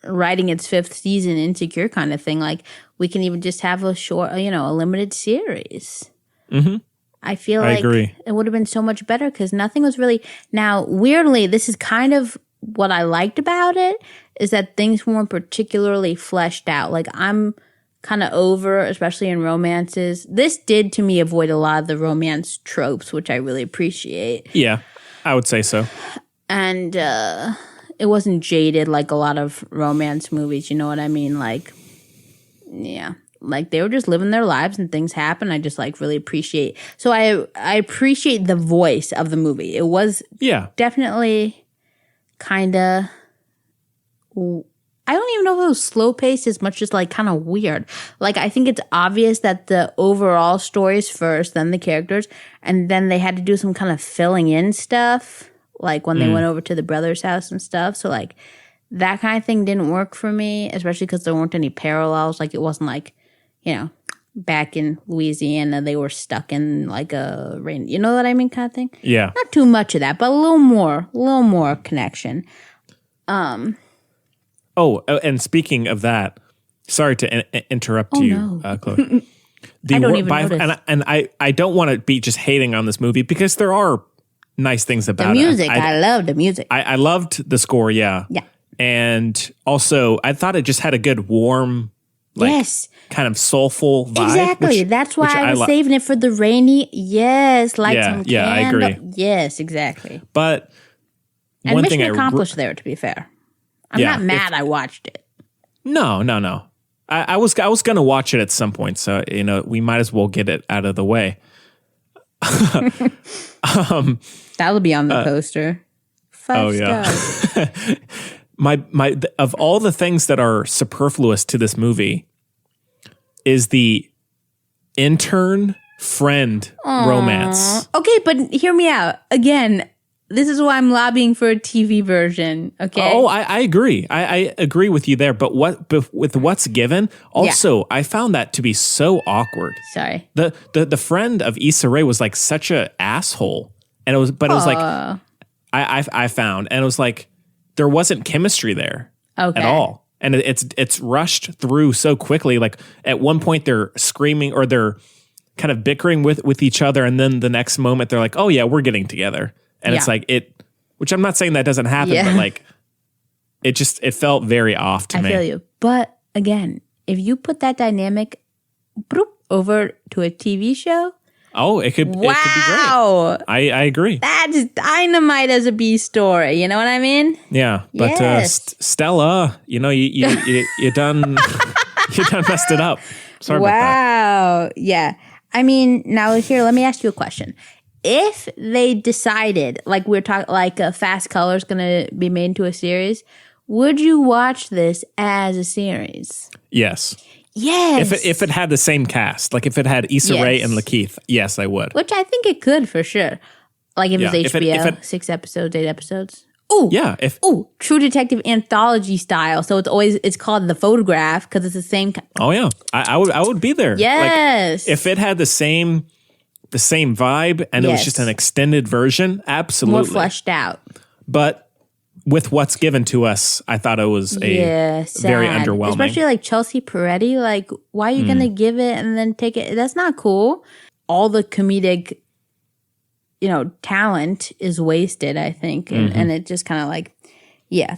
writing its 5th season, Insecure kind of thing. Like, we can even just have a short, a limited series. Mm-hmm. I feel like agree. It would have been so much better because nothing was really. Now, weirdly, this is kind of what I liked about it, is that things weren't particularly fleshed out. Like, I'm kind of over, especially in romances. This did, to me, avoid a lot of the romance tropes, which I really appreciate. Yeah, I would say so. And it wasn't jaded like a lot of romance movies, you know what I mean? Like, yeah. Like, they were just living their lives and things happen. I just, like, really appreciate. So I appreciate the voice of the movie. It was definitely kind of, I don't even know if it was slow paced as much as, like, kind of weird. Like, I think it's obvious that the overall story's first, then the characters, and then they had to do some kind of filling in stuff, like when they went over to the brother's house and stuff. So, like, that kind of thing didn't work for me, especially because there weren't any parallels. Like, it wasn't like, back in Louisiana, they were stuck in like a rain, you know what I mean, kind of thing. Yeah. Not too much of that, but a little more connection. Oh, and speaking of that, sorry to interrupt you, Chloe. I don't even notice. And I don't want to be just hating on this movie because there are nice things about the music. I love the music. I loved the score, yeah. Yeah. And also, I thought it just had a good, warm, kind of soulful vibe. Exactly. That's why I was saving it for the rainy. Yes, some candle. Yeah, I agree. Yes, exactly. But and one mission thing accomplished there, to be fair. I'm not mad I watched it. No. I was going to watch it at some point, so we might as well get it out of the way. That'll be on the poster. 5 stars. My of all the things that are superfluous to this movie is the intern friend romance. Okay, but hear me out. Again, this is why I'm lobbying for a TV version. Okay. Oh, I agree. I agree with you there. But with what's given, also I found that to be so awkward. Sorry. The friend of Issa Rae was like such a asshole, and it was like I found, and it was like there wasn't chemistry there at all, and it's rushed through so quickly. Like at one point they're screaming or they're kind of bickering with each other, and then the next moment they're like, "Oh yeah, we're getting together." And it's like which I'm not saying that doesn't happen, but like it felt very off to me. I feel you. But again, if you put that dynamic over to a TV show, it could be great. I agree. That's dynamite as a B story. You know what I mean? Yeah. But Stella, you done you done messed it up. Sorry about that. Wow. Yeah. I mean, now here, let me ask you a question. If they decided, like we're talking, like Fast Color is going to be made into a series, would you watch this as a series? Yes. Yes. If it had the same cast, like if it had Issa Rae and Lakeith, yes, I would. Which I think it could for sure. Like if it's HBO, if it, 6 episodes, 8 episodes. Ooh. Yeah. True Detective anthology style. So it's called The Photograph because it's the same. Oh yeah, I would be there. Yes. Like, if it had the same vibe and it was just an extended version, absolutely. More fleshed out. But with what's given to us, I thought it was very underwhelming. Especially like Chelsea Peretti. Like, why are you going to give it and then take it? That's not cool. All the comedic, talent is wasted, I think. And it just kind of like,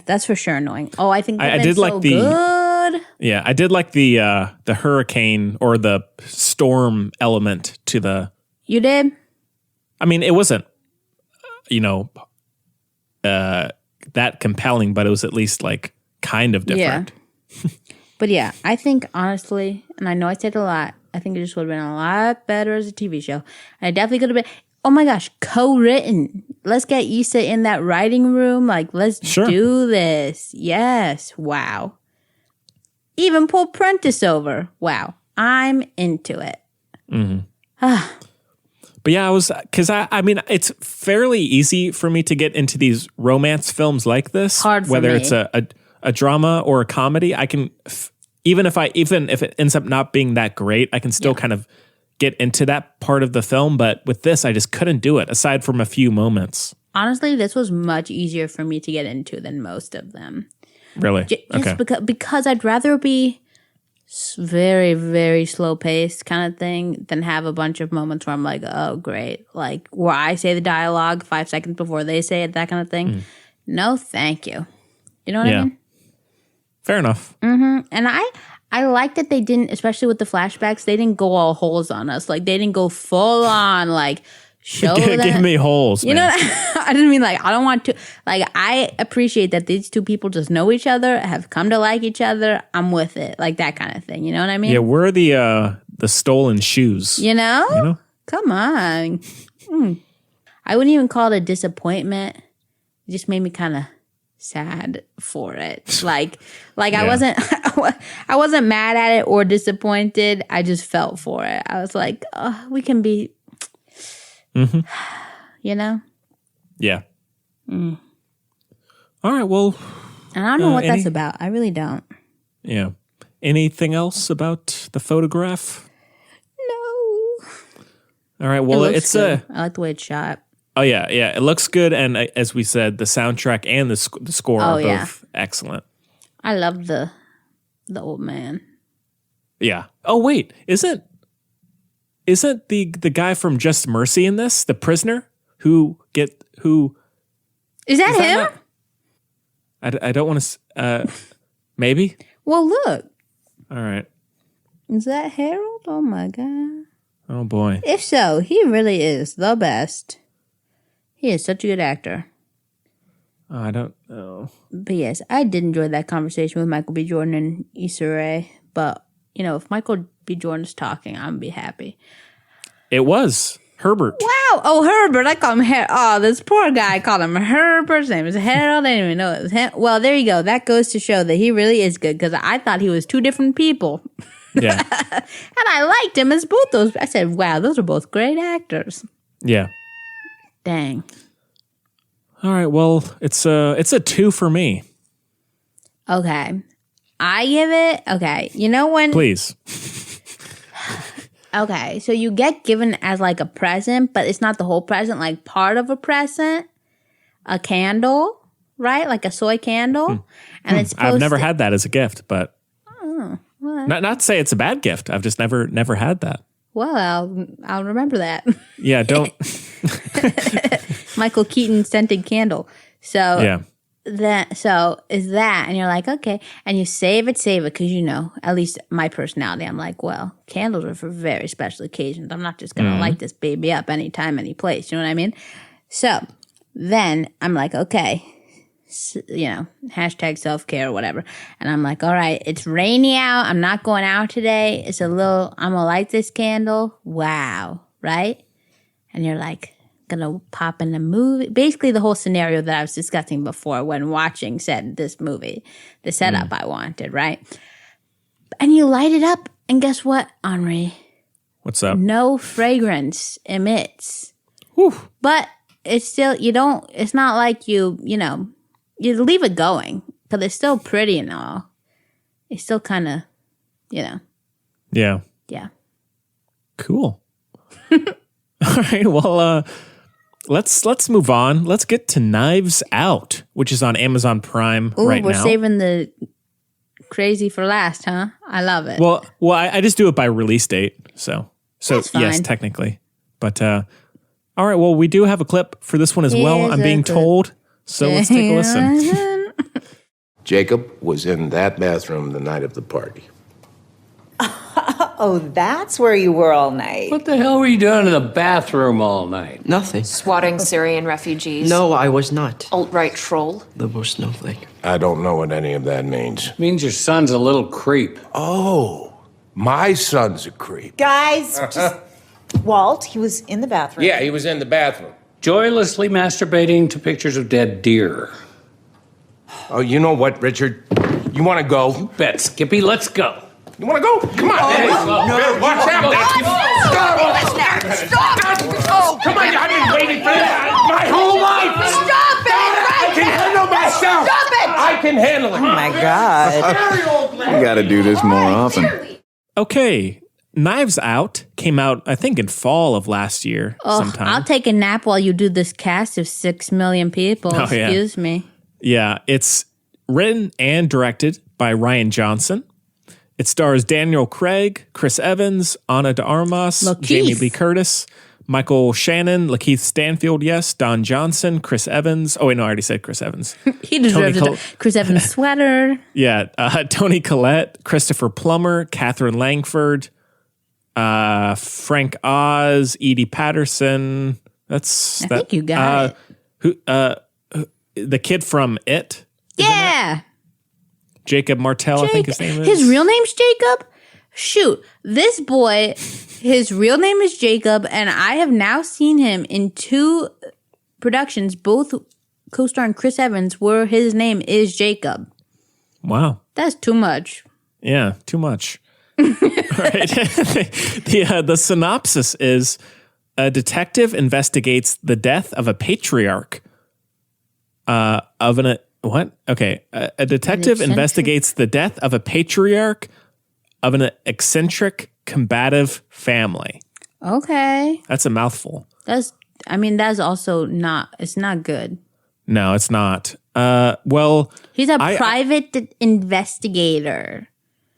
that's for sure annoying. Oh, I think I did like good. Yeah, I did like the hurricane or the storm element to the... You did? I mean, it wasn't, that compelling, but it was at least like kind of different. Yeah. But yeah, I think honestly, and I know I said a lot, I think it just would have been a lot better as a TV show. And it definitely could have been, oh my gosh, co-written. Let's get Issa in that writing room. Like, let's do this. Yes. Wow. Even pull Prentice over. Wow. I'm into it. Mm-hmm. But yeah, I mean, it's fairly easy for me to get into these romance films like this. Hard for whether me. It's a drama or a comedy. I can, even if it ends up not being that great, I can still kind of get into that part of the film. But with this, I just couldn't do it, aside from a few moments. Honestly, this was much easier for me to get into than most of them. Really? Just because I'd rather be very, very slow paced kind of thing than have a bunch of moments where I'm like, oh, great. Like where I say the dialogue 5 seconds before they say it, that kind of thing. No, thank you. You know what I mean? Fair enough. And I like that they didn't, especially with the flashbacks, they didn't go all holes on us. Like they didn't go full on like show that. Give me holes, you know what I didn't mean like I don't want to. Like I appreciate that these two people just know each other, have come to like each other. I'm with it. Like that kind of thing. You know what I mean? Yeah, we're the stolen shoes. You know? Come on. I wouldn't even call it a disappointment. It just made me kind of sad for it. Like I wasn't mad at it or disappointed. I just felt for it. I was like, oh, we can be, you know? Yeah. All right, well. And I don't know what that's about. I really don't. Yeah. Anything else about the photograph? No. All right, well, I like the way it's shot. Oh, yeah. It looks good. And as we said, the soundtrack and the score are both excellent. I love the old man. Yeah. Oh, wait. Isn't the guy from Just Mercy in this, the prisoner who... Is that him? I don't want to... maybe? Well, look. All right. Is that Harold? Oh, my God. Oh, boy. If so, he really is the best. He is such a good actor. Oh, I don't know. But yes, I did enjoy that conversation with Michael B. Jordan and Issa Rae. But, if Michael B. Jordan's talking, I'm going to be happy. It was Herbert. Wow. Oh, Herbert. I call him Oh, this poor guy called him Herbert. His name is Harold. I didn't even know it was him. Well, there you go. That goes to show that he really is good because I thought he was two different people. Yeah. And I liked him as both those. I said, wow, those are both great actors. Yeah. Dang. All right. Well, it's a 2 for me. Okay. I give it. Okay. You know when? Please. Okay. So you get given as like a present, but it's not the whole present. Like part of a present, a candle, right? Like a soy candle, and it's. I've never had that as a gift, but. Oh, well, not to say it's a bad gift. I've just never had that. Well, I'll remember that. Yeah, don't. Michael Keaton scented candle. So yeah. So is that, and you're like, okay, and you save it, because at least my personality, I'm like, well, candles are for very special occasions. I'm not just gonna light this baby up anytime, any place. You know what I mean? So then I'm like, okay. Hashtag self-care or whatever. And I'm like, all right, it's rainy out. I'm not going out today. I'm going to light this candle. Wow. Right? And you're like, going to pop in a movie. Basically the whole scenario that I was discussing before when watching this movie, the setup I wanted, right? And you light it up and guess what, Henri? What's up? No fragrance emits. Whew. But it's still, it's not like you leave it going because it's still pretty and all. It's still kind of, Yeah. Yeah. Cool. All right. Well, let's move on. Let's get to Knives Out, which is on Amazon Prime right now. We're saving the crazy for last, huh? I love it. Well, I just do it by release date. So yes, technically. But all right. Well, we do have a clip for this one as well. I'm being told. So let's take a listen. Jacob was in that bathroom the night of the party. Oh, that's where you were all night. What the hell were you doing in the bathroom all night? Nothing. Swatting Syrian refugees. No, I was not. Alt-right troll. Liberal snowflake. I don't know what any of that means. It means your son's a little creep. Oh, my son's a creep. Guys, just... Walt, he was in the bathroom. Yeah, he was in the bathroom. Joylessly masturbating to pictures of dead deer. Oh, you know what, Richard? You want to go? Bet, Skippy, let's go. You want to go? Come on, Daddy. No, watch out. Stop! Oh, come on, I've been waiting for this my whole life. Stop it! I can handle myself. Stop it! I can handle it. Oh, my God. You got to do this more often. Okay. Knives Out came out, I think, in fall of last year sometime. I'll take a nap while you do this cast of 6 million people. Oh, yeah. Excuse me. Yeah, it's written and directed by Rian Johnson. It stars Daniel Craig, Chris Evans, Ana de Armas, Jamie Lee Curtis, Michael Shannon, Lakeith Stanfield, yes, Don Johnson, Chris Evans. Oh, wait, no, I already said Chris Evans. He deserves it. Chris Evans sweater. Yeah, Toni Collette, Christopher Plummer, Catherine Langford, Frank Oz, Edie Patterson. I think you got it. The kid from It. Yeah. Jacob Martell, I think his name is. His real name's Jacob? Shoot, this boy, his real name is Jacob, and I have now seen him in 2 productions, both co-starring Chris Evans, where his name is Jacob. Wow. That's too much. Yeah, too much. Right. The synopsis is a detective investigates the death of a patriarch a detective investigates the death of a patriarch of an eccentric, combative family. Okay. That's a mouthful. That's also not, it's not good. No, it's not. Well, he's a private investigator.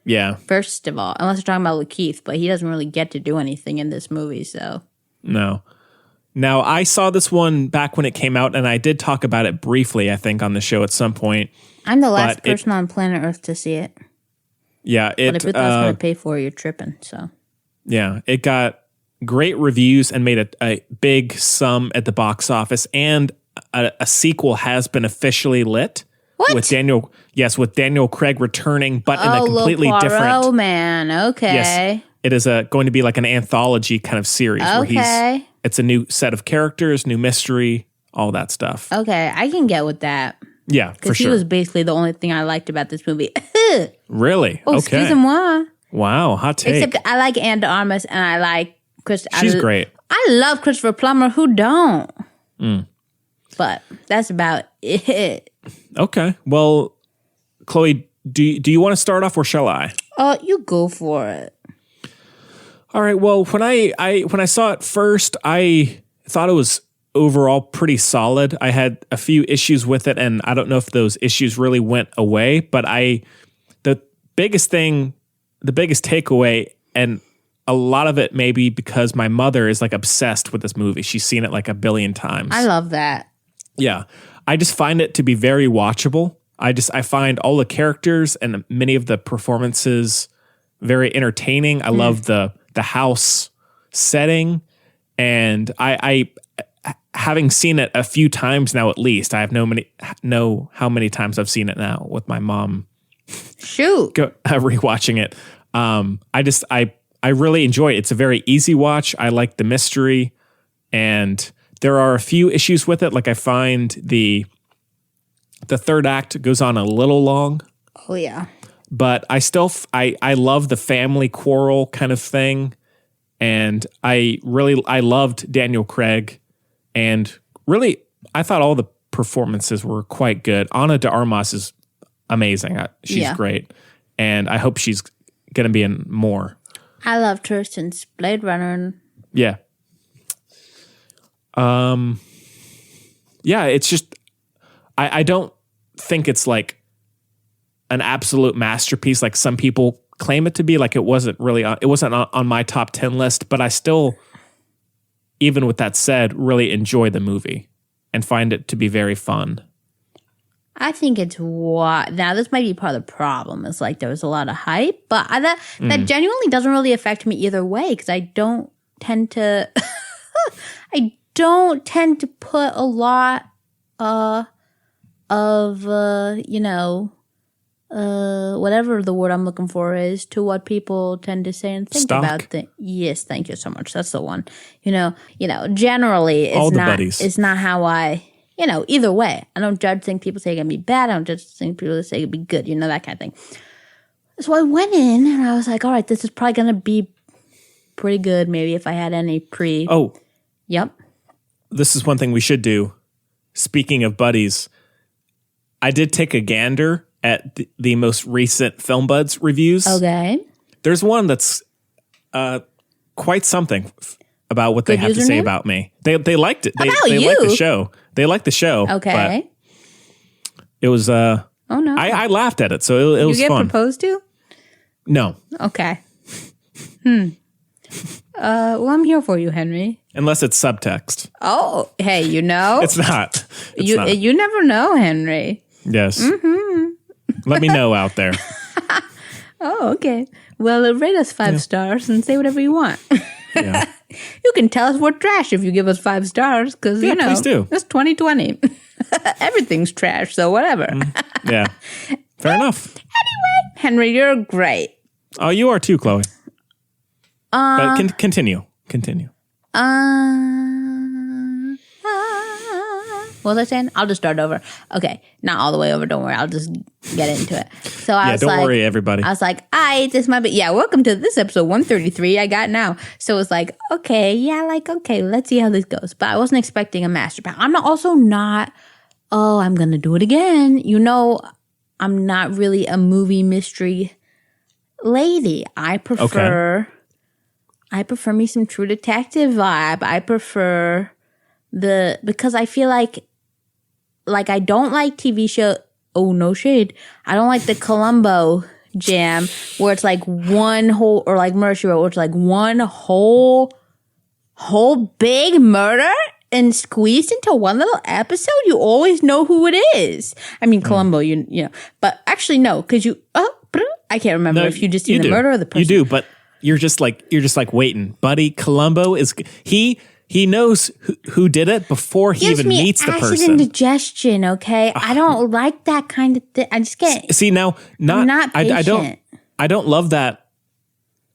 Yeah. First of all, unless you're talking about Lakeith, but he doesn't really get to do anything in this movie, so. No. Now, I saw this one back when it came out, and I did talk about it briefly, I think, on the show at some point. I'm the last person on planet Earth to see it. Yeah. But if it's not going to pay for it, you're tripping, so. Yeah. It got great reviews and made a big sum at the box office, and a sequel has been officially lit. What? With Daniel Craig returning, but in a completely different. Oh man, okay. Yes, it is going to be like an anthology kind of series. Okay. Where it's a new set of characters, new mystery, all that stuff. Okay, I can get with that. Yeah, for sure. Because he was basically the only thing I liked about this movie. Really? Oh, okay. Excuse-moi. Wow, hot take. Except I like Ana de Armas and I like Chris. She's great. I love Christopher Plummer. Who don't? Mm. But that's about it. Okay. Well, Chloe, do you want to start off or shall I? You go for it. All right. Well, when I saw it first, I thought it was overall pretty solid. I had a few issues with it, and I don't know if those issues really went away, but the biggest takeaway, and a lot of it maybe because my mother is like obsessed with this movie. She's seen it like 1 billion times. I love that. Yeah. I just find it to be very watchable. I find all the characters and many of the performances very entertaining. I love the house setting, and I having seen it a few times now at least. I have know how many times I've seen it now with my mom. Shoot. Rewatching it. I really enjoy it. It's a very easy watch. I like the mystery, and there are a few issues with it. Like I find the third act goes on a little long. Oh yeah. But I still I love the family quarrel kind of thing, and I loved Daniel Craig, and really I thought all the performances were quite good. Ana de Armas is amazing. She's great, and I hope she's gonna be in more. I loved her since Blade Runner. Yeah. Yeah, it's just I don't think it's like an absolute masterpiece like some people claim it to be. Like it wasn't on my top 10 list, but I still, even with that said, really enjoy the movie and find it to be very fun. I think it's now this might be part of the problem. It's like there was a lot of hype, but that genuinely doesn't really affect me either way because I don't tend to put a lot of whatever the word I'm looking for is to what people tend to say and think about things. Yes, thank you so much. That's the one. Generally it's not how I, either way. I don't judge things people say it can be bad. I don't judge things people say it can be good, that kind of thing. So I went in and I was like, all right, this is probably going to be pretty good. Maybe if I had any Yep. This is one thing we should do. Speaking of buddies, I did take a gander at the most recent Film Buds reviews. Okay. There's one that's quite something about what they have to say about me. They liked it. They liked the show. They liked the show. Okay. It was Oh, no. I laughed at it, so it was fun. You get proposed to? No. Okay. Well, I'm here for you, Henry. Unless it's subtext. Oh, hey, you know. It's not. You never know, Henry. Yes. Let me know out there. Oh, okay. Well, rate us 5 stars and say whatever you want. Yeah. You can tell us we're trash if you give us 5 stars, because, please do. It's 2020. Everything's trash, so whatever. Yeah. Fair enough. Anyway, Henry, you're great. Oh, you are too, Chloe. But continue. What was I saying? I'll just start over. Okay, not all the way over. Don't worry. I'll just get into it. So I was don't worry, everybody. I was like, this might be. Yeah, welcome to this episode 133. I got now. So it's like, okay, let's see how this goes. But I wasn't expecting a master plan. I'm not. Oh, I'm gonna do it again. I'm not really a movie mystery lady. I prefer me some True Detective vibe. I prefer because I feel like I don't like TV show. Oh, no shade. I don't like the Columbo jam where it's like one whole, or like Murder, She Wrote, where it's like one whole big murder and squeezed into one little episode. You always know who it is. I mean, Columbo, you know, but actually no, because I can't remember if you just see the murder or the person. You do, but you're just like waiting, buddy. Columbo is he knows who did it before he even meets the person. Acid indigestion, okay? I don't like that kind of thing. I just get I'm not patient. I don't love that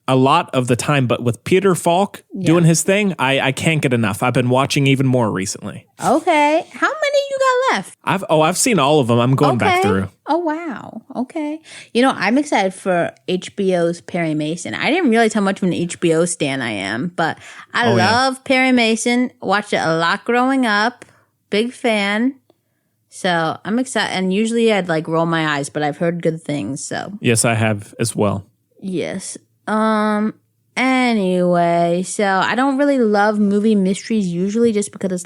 a lot of the time, but with Peter Falk doing his thing, I can't get enough. I've been watching even more recently. Okay. How many you got left? I've seen all of them. I'm going back through. Oh, wow. Okay. I'm excited for HBO's Perry Mason. I didn't realize how much of an HBO stan I am, but I love Perry Mason. Watched it a lot growing up. Big fan. So I'm excited. And usually I'd roll my eyes, but I've heard good things. So yes, I have as well. Yes. Anyway, so I don't really love movie mysteries usually just because it's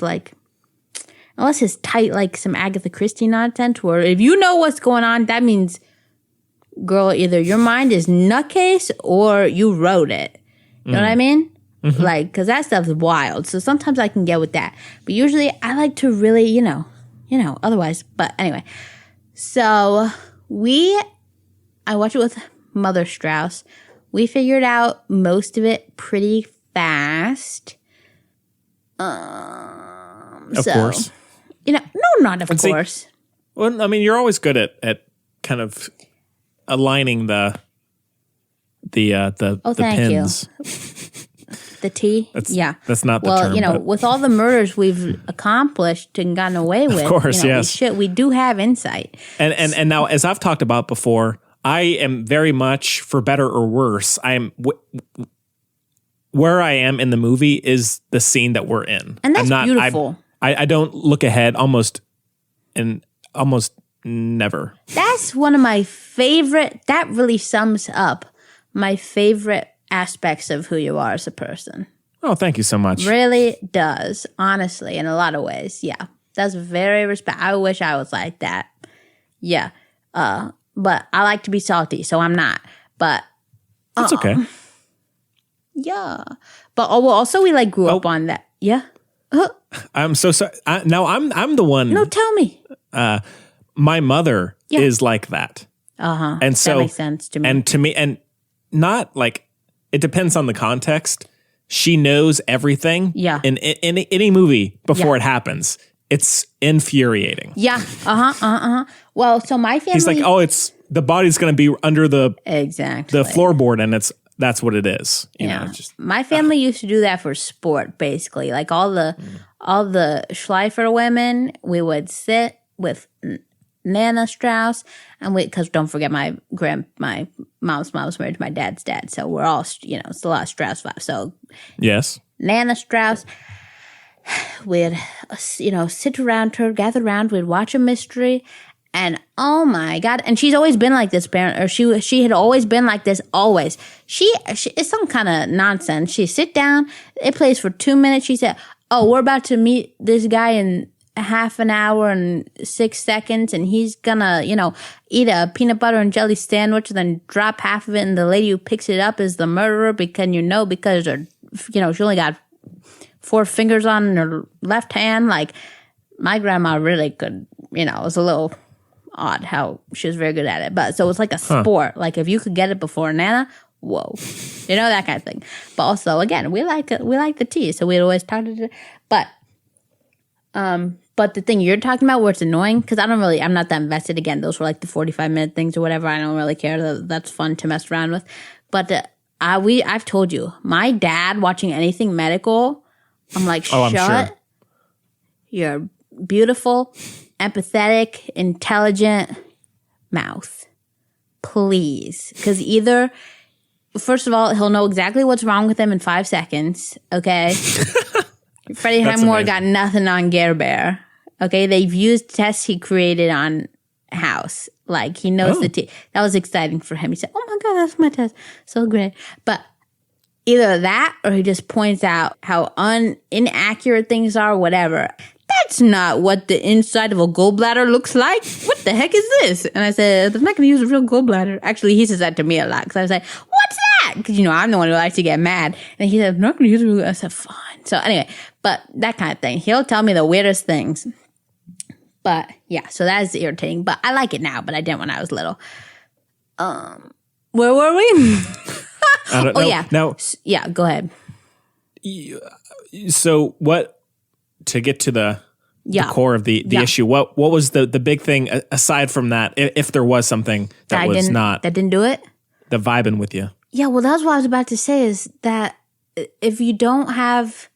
unless it's tight some Agatha Christie nonsense where if you know what's going on, that means, girl, either your mind is nutcase or you wrote it. You know what I mean? Mm-hmm. Because that stuff's wild. So sometimes I can get with that. But usually I like to really, otherwise. But anyway, so I watched it with Mother Strauss. We figured out most of it pretty fast. Of course. No, not of course. Well, I mean, you're always good at kind of aligning the pins. The T? That's not the term. Well, with all the murders we've accomplished and gotten away with, of course, yes. We do have insight. And now, as I've talked about before, I am very much, for better or worse, where I am in the movie is the scene that we're in. And that's beautiful. I don't look ahead almost never. That's one of my favorite, that really sums up my favorite aspects of who you are as a person. Oh, thank you so much. Really does, honestly, in a lot of ways. Yeah. That's very respect. I wish I was like that. Yeah. But I like to be salty, so I'm not. But that's okay. Yeah. But also we grew up on that. Yeah. I'm so sorry. Now I'm the one. No, tell me. My mother is like that. And so that makes sense to me. And to me, and not it depends on the context. She knows everything. Yeah. In any movie before it happens. It's infuriating. Yeah. Well, so my family. He's like, it's the body's going to be under the floorboard, and that's what it is. You know, my family used to do that for sport, basically. All the Schleifer women, we would sit with Nana Strauss, and because don't forget my mom's mom was married to my dad's dad, so we're all it's a lot of Strauss vibes. So yes, Nana Strauss. We'd, sit around her, gather around, we'd watch a mystery, and oh my God. And she's always been like this, parent, or she had always been like this, always. She it's some kind of nonsense. She sit down, it plays for 2 minutes, she said, oh, we're about to meet this guy in a half an hour and 6 seconds, and he's gonna, eat a peanut butter and jelly sandwich and then drop half of it, and the lady who picks it up is the murderer because she only got 4 fingers on her left hand. Like, my grandma really could, it was a little odd how she was very good at it. But so it's like a sport. Like, if you could get it before Nana, whoa, that kind of thing. But also, again, we like the tea, so we'd always talk to it. But the thing you're talking about where it's annoying, because I'm not that invested. Again, those were like the 45-minute things or whatever. I don't really care. That's fun to mess around with. But I've told you, my dad watching anything medical, I'm like, shut your beautiful, empathetic, intelligent mouth, please. Because either, first of all, he'll know exactly what's wrong with him in 5 seconds, okay? Freddie Highmore got nothing on Gare Bear. Okay, they've used tests he created on House. Like, he knows the tea. That was exciting for him. He said, oh my God, that's my test. So great. But either that or he just points out how inaccurate things are, whatever. That's not what the inside of a gallbladder looks like. What the heck is this? And I said, I'm not going to use a real gallbladder. Actually, he says that to me a lot. Because I was like, what's that? Because, I'm the one who likes to get mad. And he said, I'm not going to use a real. I said, fine. So anyway, but that kind of thing. He'll tell me the weirdest things. But yeah, so that is irritating. But I like it now, but I didn't when I was little. Where were we? I don't know. Yeah. Now, yeah, go ahead. So what, to get to the core of the issue, what was the big thing aside from that, if there was something that didn't do it? The vibing with you? Yeah, well, that's what I was about to say is that if you don't have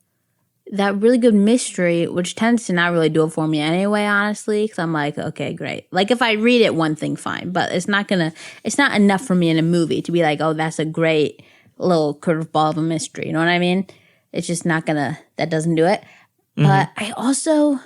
that really good mystery, which tends to not really do it for me anyway, honestly, because I'm like, okay, great. Like, if I read it, one thing, fine. But it's not enough for me in a movie to be like, oh, that's a great little curveball of a mystery. You know what I mean? It's just not that doesn't do it. Mm-hmm. But I also,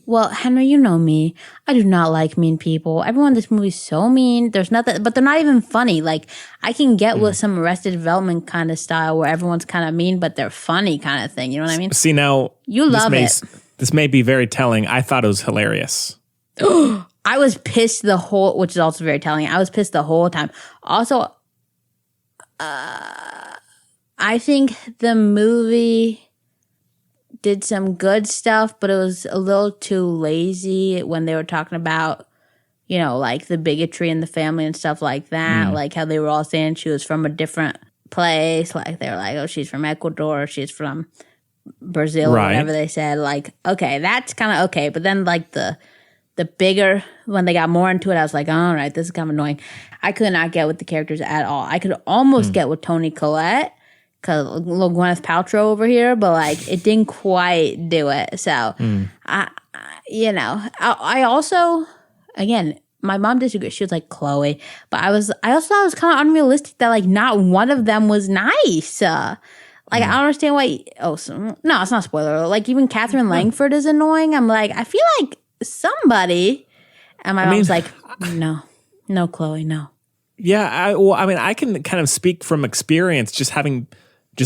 well, Henry, you know me. I do not like mean people. Everyone in this movie is so mean. There's nothing, but they're not even funny. Like, I can get with some Arrested Development kind of style where everyone's kind of mean, but they're funny kind of thing. You know what I mean? See, now, you love it. This may be very telling. I thought it was hilarious. I was pissed which is also very telling. I was pissed the whole time. Also, I think the movie did some good stuff, but it was a little too lazy when they were talking about, like the bigotry in the family and stuff like that. Like how they were all saying she was from a different place. Like they were like, oh, she's from Ecuador, she's from Brazil, or whatever they said. Like, okay, that's kind of okay. But then like the bigger, when they got more into it, I was like, all right, this is kind of annoying. I could not get with the characters at all. I could almost get with Toni Collette, because little Gwyneth Paltrow over here, but like it didn't quite do it. So, I also, again, my mom disagreed. She was like, Chloe, but I also thought it was kind of unrealistic that like not one of them was nice. I don't understand why. No, it's not a spoiler. Like even Catherine Langford is annoying. I'm like, I feel like somebody, and my mom's like, no, Chloe, no. Yeah, I can kind of speak from experience, just having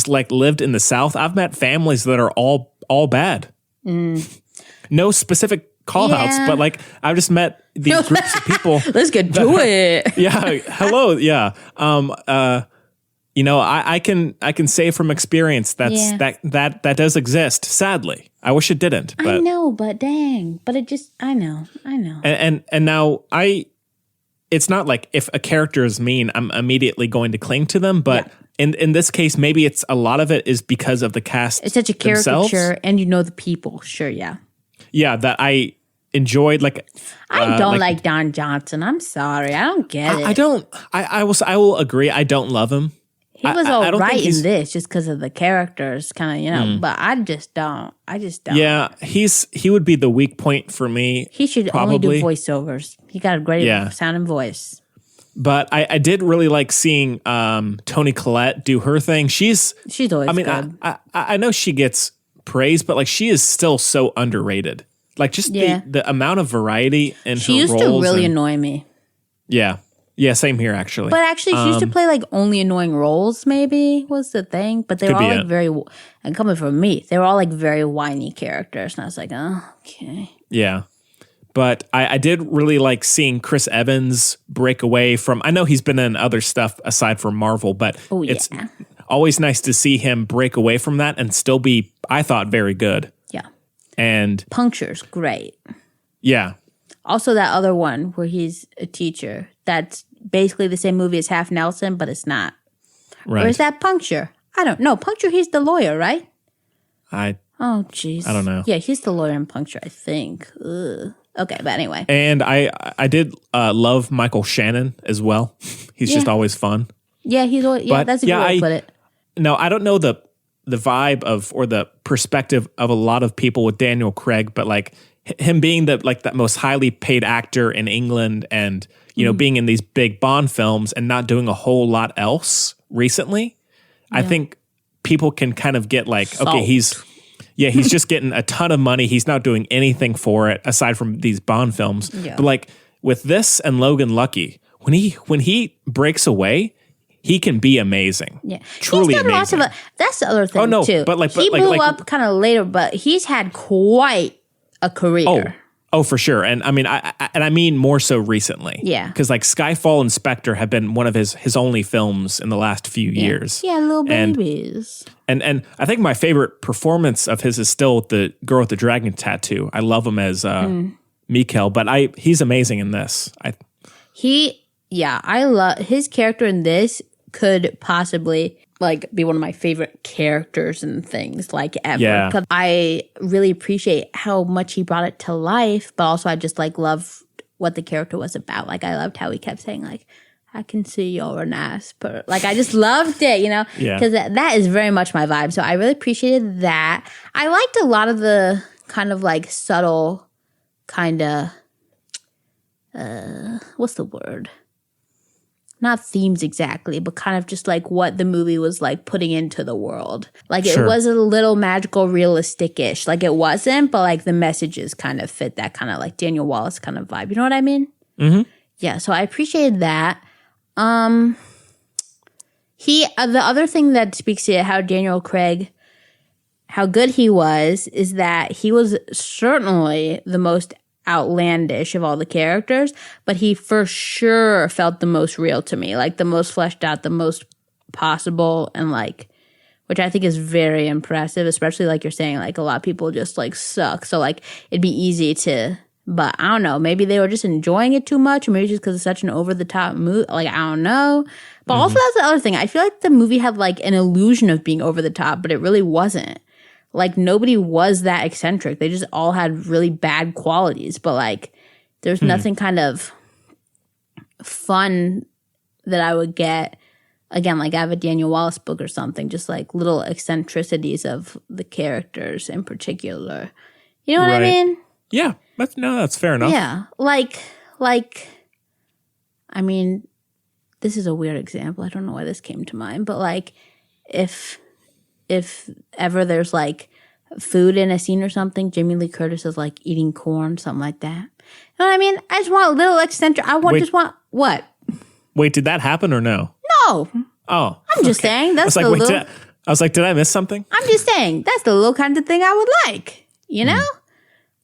like lived in the South. I've met families that are all bad. No specific call outs, but like I've just met these groups of people. Let's get to it. Yeah. Hello. Yeah. I can say from experience that does exist. Sadly, I wish it didn't. But, I know, but dang, but it just I know. And now it's not like if a character is mean, I'm immediately going to cling to them, but. Yeah. In this case, maybe it's a lot of it is because of the cast. It's such a caricature, and the people. Sure, yeah. Yeah, that I enjoyed. Like I don't like Don Johnson. I'm sorry, I don't get it. I don't. I will agree. I don't love him. He was all right in this, just because of the characters, kind of, But I just don't. Yeah, he would be the weak point for me. He should only do voiceovers. He got a great sounding voice. But I did really like seeing Toni Collette do her thing. She's always good. I know she gets praise, but like she is still so underrated. Like just the amount of variety in her roles. She used to really annoy me. Yeah. Yeah, same here, actually. But actually, she used to play like only annoying roles, maybe, was the thing. But they were all like very, and coming from me, they were all like very whiny characters. And I was like, oh, okay. Yeah. But I did really like seeing Chris Evans break away from, I know he's been in other stuff aside from Marvel, but it's always nice to see him break away from that and still be, I thought, very good. Yeah. And Puncture's great. Yeah. Also, that other one where he's a teacher, that's basically the same movie as Half Nelson, but it's not. Right. Or is that Puncture? I don't know. Puncture, he's the lawyer, right? Oh, jeez. I don't know. Yeah, he's the lawyer in Puncture, I think. Ugh. Okay, but anyway. And I did love Michael Shannon as well. He's just always fun. Yeah, that's a good way to put it. No, I don't know the vibe of or the perspective of a lot of people with Daniel Craig, but like him being that most highly paid actor in England and being in these big Bond films and not doing a whole lot else recently, I think people can kind of get like, okay, he's just getting a ton of money. He's not doing anything for it aside from these Bond films. Yeah. But like with this and Logan Lucky, when he breaks away, he can be amazing. Yeah, truly amazing. That's the other thing too. But he blew up kind of later, but he's had quite a career. Oh, for sure. And I mean, I mean more so recently. Yeah. Because like Skyfall and Spectre have been one of his only films in the last few years. Yeah, little babies. And I think my favorite performance of his is still the girl with the dragon tattoo. I love him as Mikkel, but he's amazing in this. I love his character in this. Could possibly like be one of my favorite characters and things like ever. Yeah. Because I really appreciate how much he brought it to life, but also I just like love what the character was about. Like I loved how he kept saying like, I can see you're an ass. But like I just loved it, because that is very much my vibe. So I really appreciated that. I liked a lot of the kind of like subtle kind of, what's the word? Not themes exactly, but kind of just like what the movie was like putting into the world. Like it was a little magical, realistic-ish. Like it wasn't, but like the messages kind of fit that kind of like Daniel Wallace kind of vibe. You know what I mean? Mm-hmm. Yeah, so I appreciated that. The other thing that speaks to how Daniel Craig, how good he was, is that he was certainly the most outlandish of all the characters, but he for sure felt the most real to me, like the most fleshed out, the most possible, and like, which I think is very impressive, especially like you're saying, like a lot of people just like suck. So like it'd be easy to, but I don't know, maybe they were just enjoying it too much, or maybe just because it's such an over the top movie. Like I don't know. But also that's the other thing. I feel like the movie had like an illusion of being over the top, but it really wasn't. Like, nobody was that eccentric. They just all had really bad qualities. But, like, there's nothing kind of fun that I would get. Again, like, I have a Daniel Wallace book or something. Just, like, little eccentricities of the characters in particular. You know what I mean? Yeah. That's fair enough. Yeah. Like, I mean, this is a weird example. I don't know why this came to mind. But, like, if ever there's like food in a scene or something, Jamie Lee Curtis is like eating corn, something like that. You know what I mean? I just want a little eccentric. What? Wait, did that happen or no? No. Oh. I'm just saying. That's I was like, did I miss something? I'm just saying. That's the little kind of thing I would like. You know?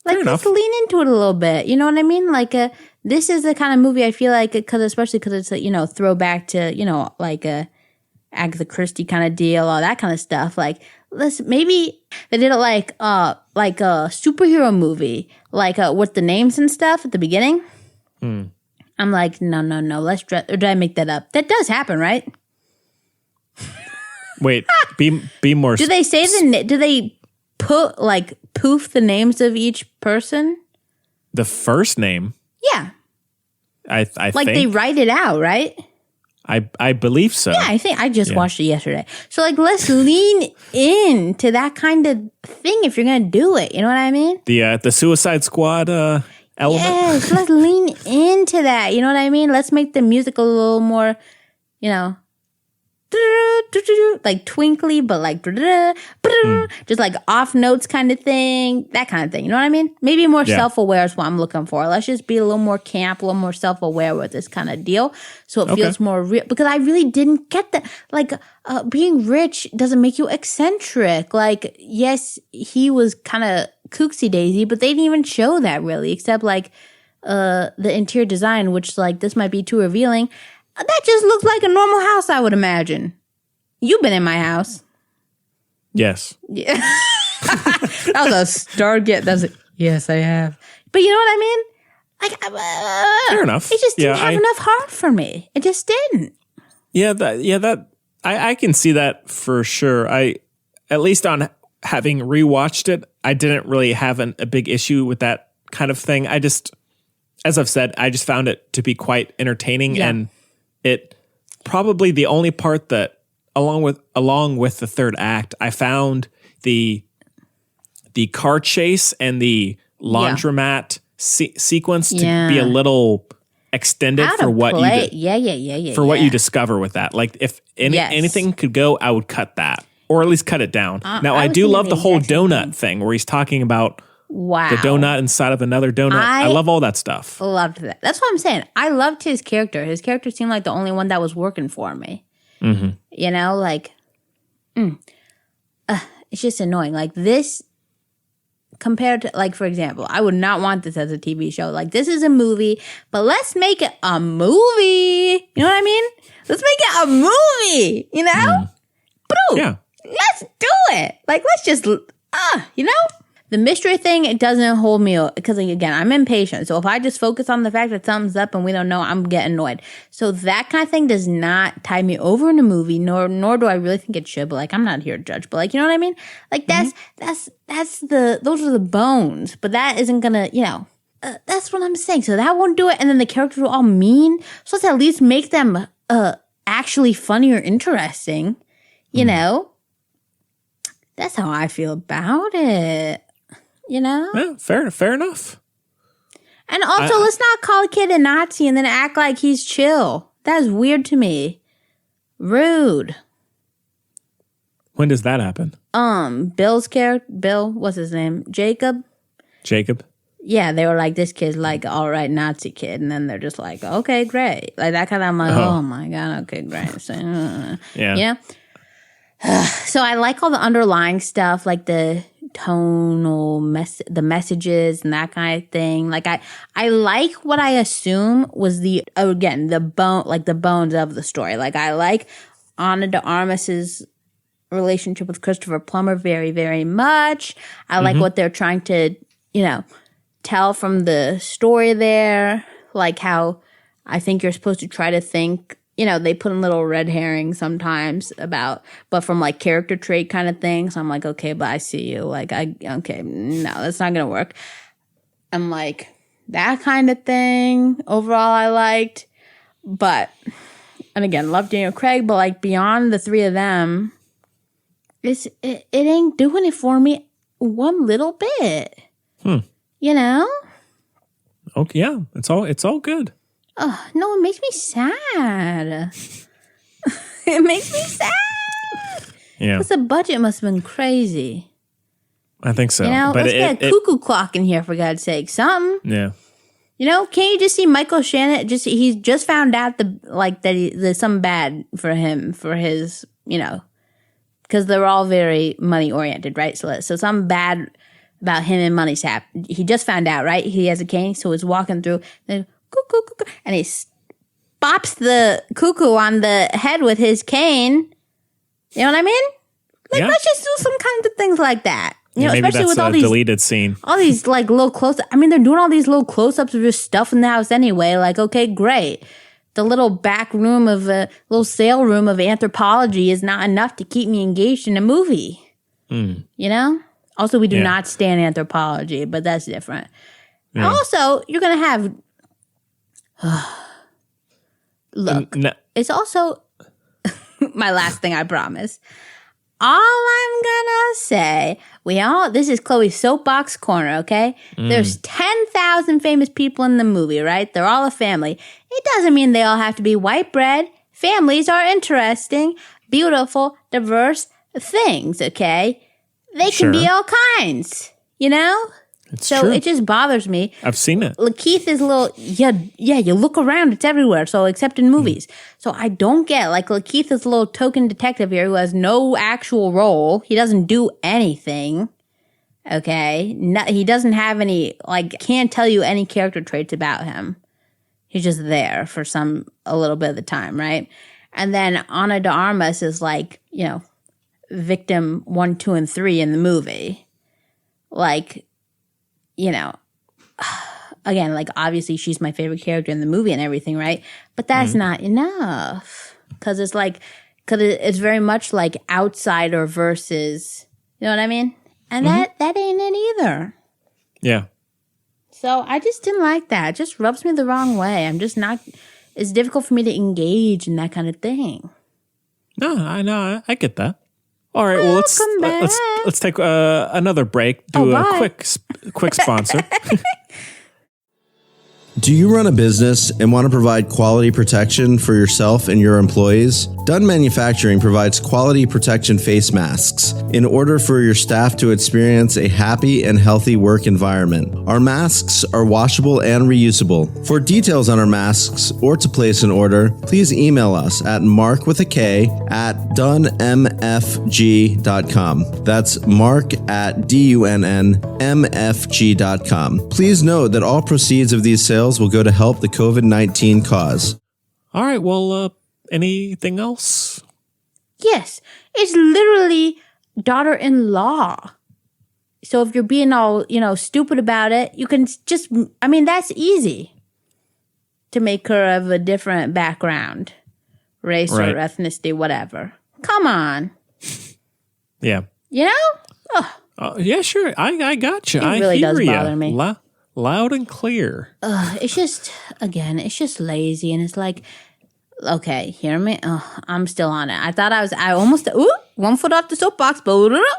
Like, just lean into it a little bit. You know what I mean? Like, this is the kind of movie I feel like, especially because it's a, throwback to, like a Agatha Christie kind of deal, all that kind of stuff. Like, maybe they did it like a superhero movie, like with the names and stuff at the beginning. I'm like, no. Let's or did I make that up? That does happen, right? Wait, be more. Do they say do they put like poof the names of each person? The first name? Yeah. I like think they write it out, right? I believe so. Yeah, I think I just watched it yesterday. So like, let's lean into that kind of thing if you're gonna do it. You know what I mean? The Suicide Squad element. Yes, let's lean into that. You know what I mean? Let's make the music a little more, like twinkly, but like just like off notes kind of thing, that kind of thing. You know what I mean? Maybe more self-aware is what I'm looking for. Let's just be a little more camp, a little more self-aware with this kind of deal, so it feels more real. Because I really didn't get that. Like, being rich doesn't make you eccentric. Like, yes, he was kind of kooksy daisy, but they didn't even show that really, except like the interior design, which like this might be too revealing. That just looks like a normal house, I would imagine. You've been in my house. Yes. Yeah. That was a start get. That's it. Yes, I have. But you know what I mean? Like, fair enough. It just didn't have enough heart for me. It just didn't. I can see that for sure. At least on having rewatched it, I didn't really have a big issue with that kind of thing. I just, as I've said, I just found it to be quite entertaining, and it probably the only part that, along with the third act, I found the car chase and the laundromat sequence to be a little extended for what for what you discover with that. Like, if anything could go, I would cut that, or at least cut it down. Now, I do love the whole donut thing where he's talking about the donut inside of another donut. I love all that stuff. Loved that. That's what I'm saying. I loved his character. His character seemed like the only one that was working for me. Mm-hmm. You know, like, it's just annoying. Like, this, compared to, like, for example, I would not want this as a TV show. Like, this is a movie, but let's make it a movie. You know what I mean? Let's make it a movie, you know? Bro, let's do it. Like, let's just, you know? The mystery thing, it doesn't hold me, because, again, I'm impatient. So if I just focus on the fact that something's up and we don't know, I'm getting annoyed. So that kind of thing does not tie me over in a movie, nor do I really think it should. But, like, I'm not here to judge. But, like, you know what I mean? Like, those are the bones. But that isn't gonna, you know, that's what I'm saying. So that won't do it. And then the characters are all mean. So let's at least make them actually funny or interesting. You know? That's how I feel about it. You know? Yeah, fair enough. And also, let's not call a kid a Nazi and then act like he's chill. That's weird to me. Rude. When does that happen? Bill's character, what's his name? Jacob? Yeah, they were like, this kid's like, all right, Nazi kid. And then they're just like, okay, great. Like, that kind of, I'm like, oh my God, okay, great. So, yeah. You know? So I like all the underlying stuff, like the tonal the messages and that kind of thing. Like, I like what I assume was the bones of the story. Like, I like Ana de Armas's relationship with Christopher Plummer very, very much. I like what they're trying to, you know, tell from the story there. Like, how I think you're supposed to try to think. You know, they put in little red herrings sometimes but from like character trait kind of things. I'm like, okay, but I see you. Like, no, that's not going to work. I'm like, that kind of thing. Overall, I liked. But, and again, love Daniel Craig, but like beyond the three of them, it ain't doing it for me one little bit. You know? Okay, yeah, it's all good. Oh, no, it makes me sad. It makes me sad. Yeah. Because the budget must have been crazy. I think so. You know, let's get a cuckoo clock in here, for God's sake. Something. Yeah. You know, can't you just see Michael Shannon? He's just found out there's something bad for him, for his, you know, because they're all very money oriented, right? So something bad about him and money's happened. He just found out, right? He has a cane, so he's walking through, and cuckoo, cuckoo, and he bops the cuckoo on the head with his cane. You know what I mean? Like, let's just do some kinds of things like that. You know, maybe especially that's with all these deleted scene. All these like little close-ups. I mean, they're doing all these little close-ups of just stuff in the house anyway. Like, okay, great. The little back room of a little sale room of anthropology is not enough to keep me engaged in a movie. You know? Also, we do not stand anthropology, but that's different. Yeah. Also, you're going to have... Look, it's also my last thing, I promise. All I'm gonna say, this is Chloe's soapbox corner, okay? There's 10,000 famous people in the movie, right? They're all a family. It doesn't mean they all have to be white bread. Families are interesting, beautiful, diverse things, okay? They can be all kinds, you know? It's so true. It just bothers me. I've seen it. Lakeith is a little, you look around, it's everywhere, so except in movies. So I don't get, like, Lakeith is a little token detective here who has no actual role. He doesn't do anything, okay? He doesn't have any, like, can't tell you any character traits about him. He's just there for a little bit of the time, right? And then Ana de Armas is like, you know, victim 1, 2, and 3 in the movie. Like, you know, again, like, obviously she's my favorite character in the movie and everything, right? But that's not enough. Because it's very much like outsider versus, you know what I mean? And that ain't it either. Yeah. So I just didn't like that. It just rubs me the wrong way. I'm just not, it's difficult for me to engage in that kind of thing. No, I know. I get that. All right, well, let's take another break. Do a quick sponsor. Do you run a business and want to provide quality protection for yourself and your employees? Dunn Manufacturing provides quality protection face masks in order for your staff to experience a happy and healthy work environment. Our masks are washable and reusable. For details on our masks or to place an order, please email us at mark@dunnmfg.com. That's mark@dunnmfg.com. Please note that all proceeds of these sales will go to help the COVID-19 cause. All right, well, anything else? Yes, it's literally daughter-in-law. So if you're being all, you know, stupid about it, you can just, I mean, that's easy to make her of a different background, race or ethnicity, whatever. Come on. Yeah. You know? Yeah, sure. I got you. It really does bother me. Loud and clear. It's just, again, it's just lazy. And it's like, okay, hear me? I'm still on it. I almost, one foot off the soapbox, but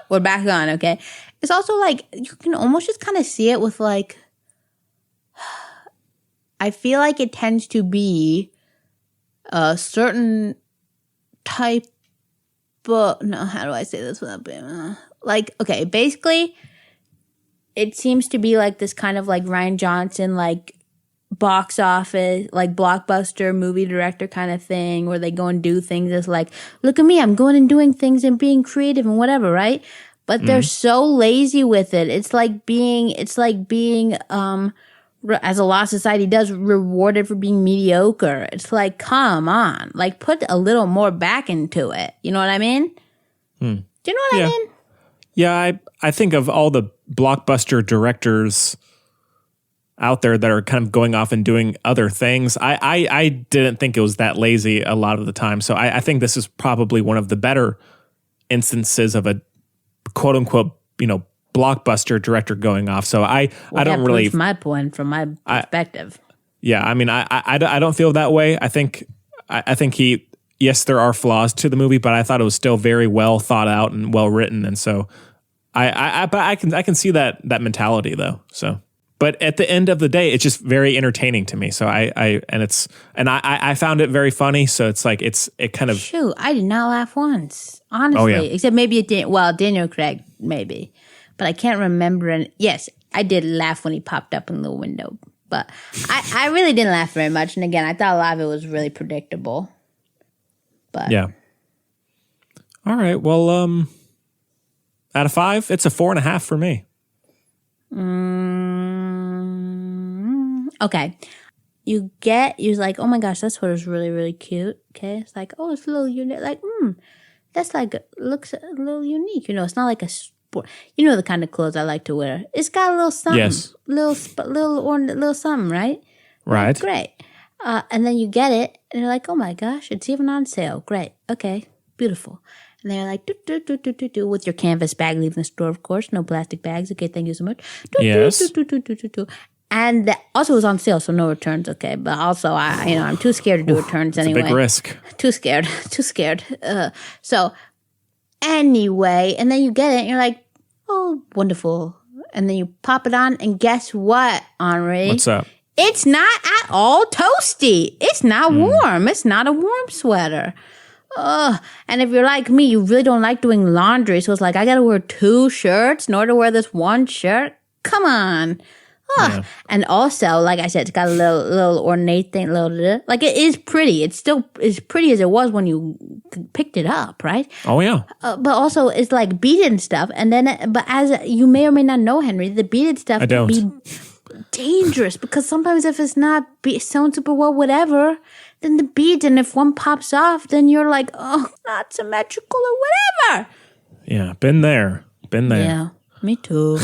we're back on, okay? It's also like, you can almost just kind of see it with like, I feel like it tends to be a certain type of, no, how do I say this without being, like, okay, basically, it seems to be like this kind of like Rian Johnson, like box office, like blockbuster movie director kind of thing where they go and do things as like, look at me, I'm going and doing things and being creative and whatever, right? But they're so lazy with it. It's like being, as a lot of society does, rewarded for being mediocre. It's like, come on, like put a little more back into it. You know what I mean? Do you know what I mean? Yeah, I think of all the blockbuster directors out there that are kind of going off and doing other things. I didn't think it was that lazy a lot of the time. So I think this is probably one of the better instances of a quote unquote, you know, blockbuster director going off. So I don't really. That's my point from my perspective. I mean, I don't feel that way. I think he. Yes, there are flaws to the movie, but I thought it was still very well thought out and well written, and so I can see that mentality though. So, but at the end of the day, it's just very entertaining to me. So I found it very funny. So it's like it kind of. Shoot, I did not laugh once, honestly, except maybe it didn't. Well, Daniel Craig maybe, but I can't remember. And yes, I did laugh when he popped up in the window, but I really didn't laugh very much. And again, I thought a lot of it was really predictable. But. Yeah. All right. Well, out of 5, it's a 4.5 for me. Okay. You're like, oh my gosh, that sweater's really, really cute. Okay. It's like, oh, it's a little unique. Like, that's like, looks a little unique. You know, it's not like a sport. You know the kind of clothes I like to wear. It's got a little something. Yes. Little something, right? Right. That's great. And then you get it, and you're like, oh my gosh, it's even on sale. Great. Okay. Beautiful. And they're like, do, with your canvas bag leaving the store, of course. No plastic bags. Okay, thank you so much. Yes. And that also was on sale, so no returns. Okay. But also, I'm too scared to do returns anyway. It's a big risk. Too scared. So anyway, and then you get it, and you're like, oh, wonderful. And then you pop it on, and guess what, Henri? What's up? It's not at all toasty. It's not warm. It's not a warm sweater. And if you're like me, you really don't like doing laundry. So it's like, I got to wear 2 shirts in order to wear this 1 shirt. Come on. Yeah. And also, like I said, it's got a little ornate thing, like it is pretty. It's still as pretty as it was when you picked it up, right? Oh yeah. But also, it's like beaded stuff. And then, but as you may or may not know, Henry, the beaded stuff can be dangerous because sometimes if it's not sewn super well, whatever, then the beads, and if one pops off, then you're like, oh, not symmetrical or whatever. Yeah, been there. Yeah, me too.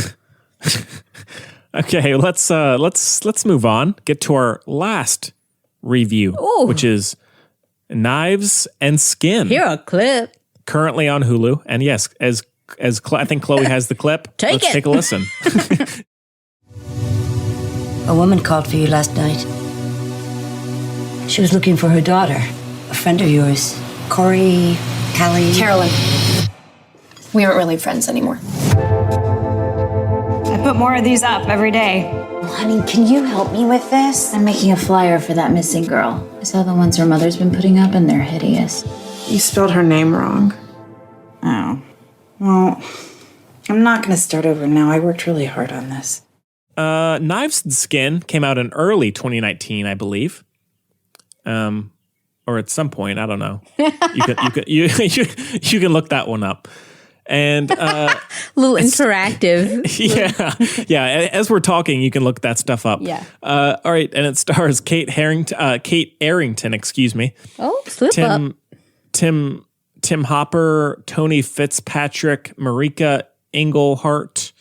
Okay, let's move on. Get to our last review, which is Knives and Skin. Here a clip. Currently on Hulu, and yes, as I think Chloe has the clip. Let's take a listen. A woman called for you last night. She was looking for her daughter, a friend of yours, Corey, Callie, Carolyn. We aren't really friends anymore. I put more of these up every day. Well, honey, can you help me with this? I'm making a flyer for that missing girl. I saw the ones her mother's been putting up, and they're hideous. You spelled her name wrong. Oh. Well, I'm not going to start over now. I worked really hard on this. Knives and Skin came out in early 2019, I believe. Or at some point, I don't know. You can look that one up. And little interactive. Yeah. As we're talking, you can look that stuff up. Yeah. All right, and it stars Kate Arrington, excuse me. Oh, slip up. Tim Hopper, Tony Fitzpatrick, Marika Engelhart,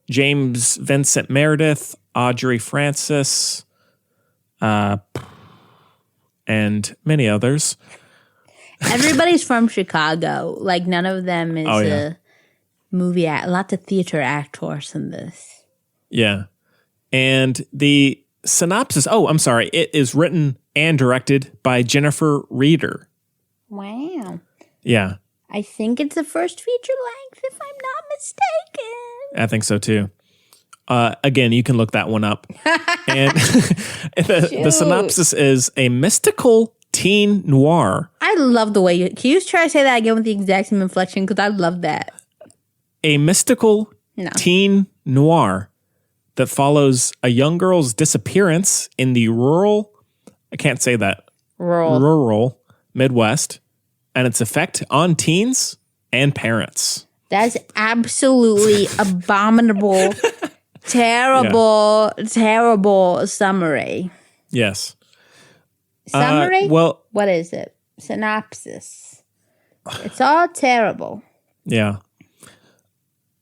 James Vincent Meredith, Audrey Francis, and many others. Everybody's from Chicago. Like, none of them is a movie act. Lots of theater actors in this. Yeah. And the synopsis, I'm sorry, it is written and directed by Jennifer Reeder. Wow. Yeah. I think it's the first feature length, if I'm not mistaken. I think so, too. Again, you can look that one up. And the synopsis is a mystical teen noir. I love the way can you try to say that again with the exact same inflection? Because I love that. A mystical teen noir that follows a young girl's disappearance in the rural Midwest and its effect on teens and parents. That's absolutely abominable, terrible summary. Yes. Summary? Well, what is it? Synopsis. It's all terrible. Yeah.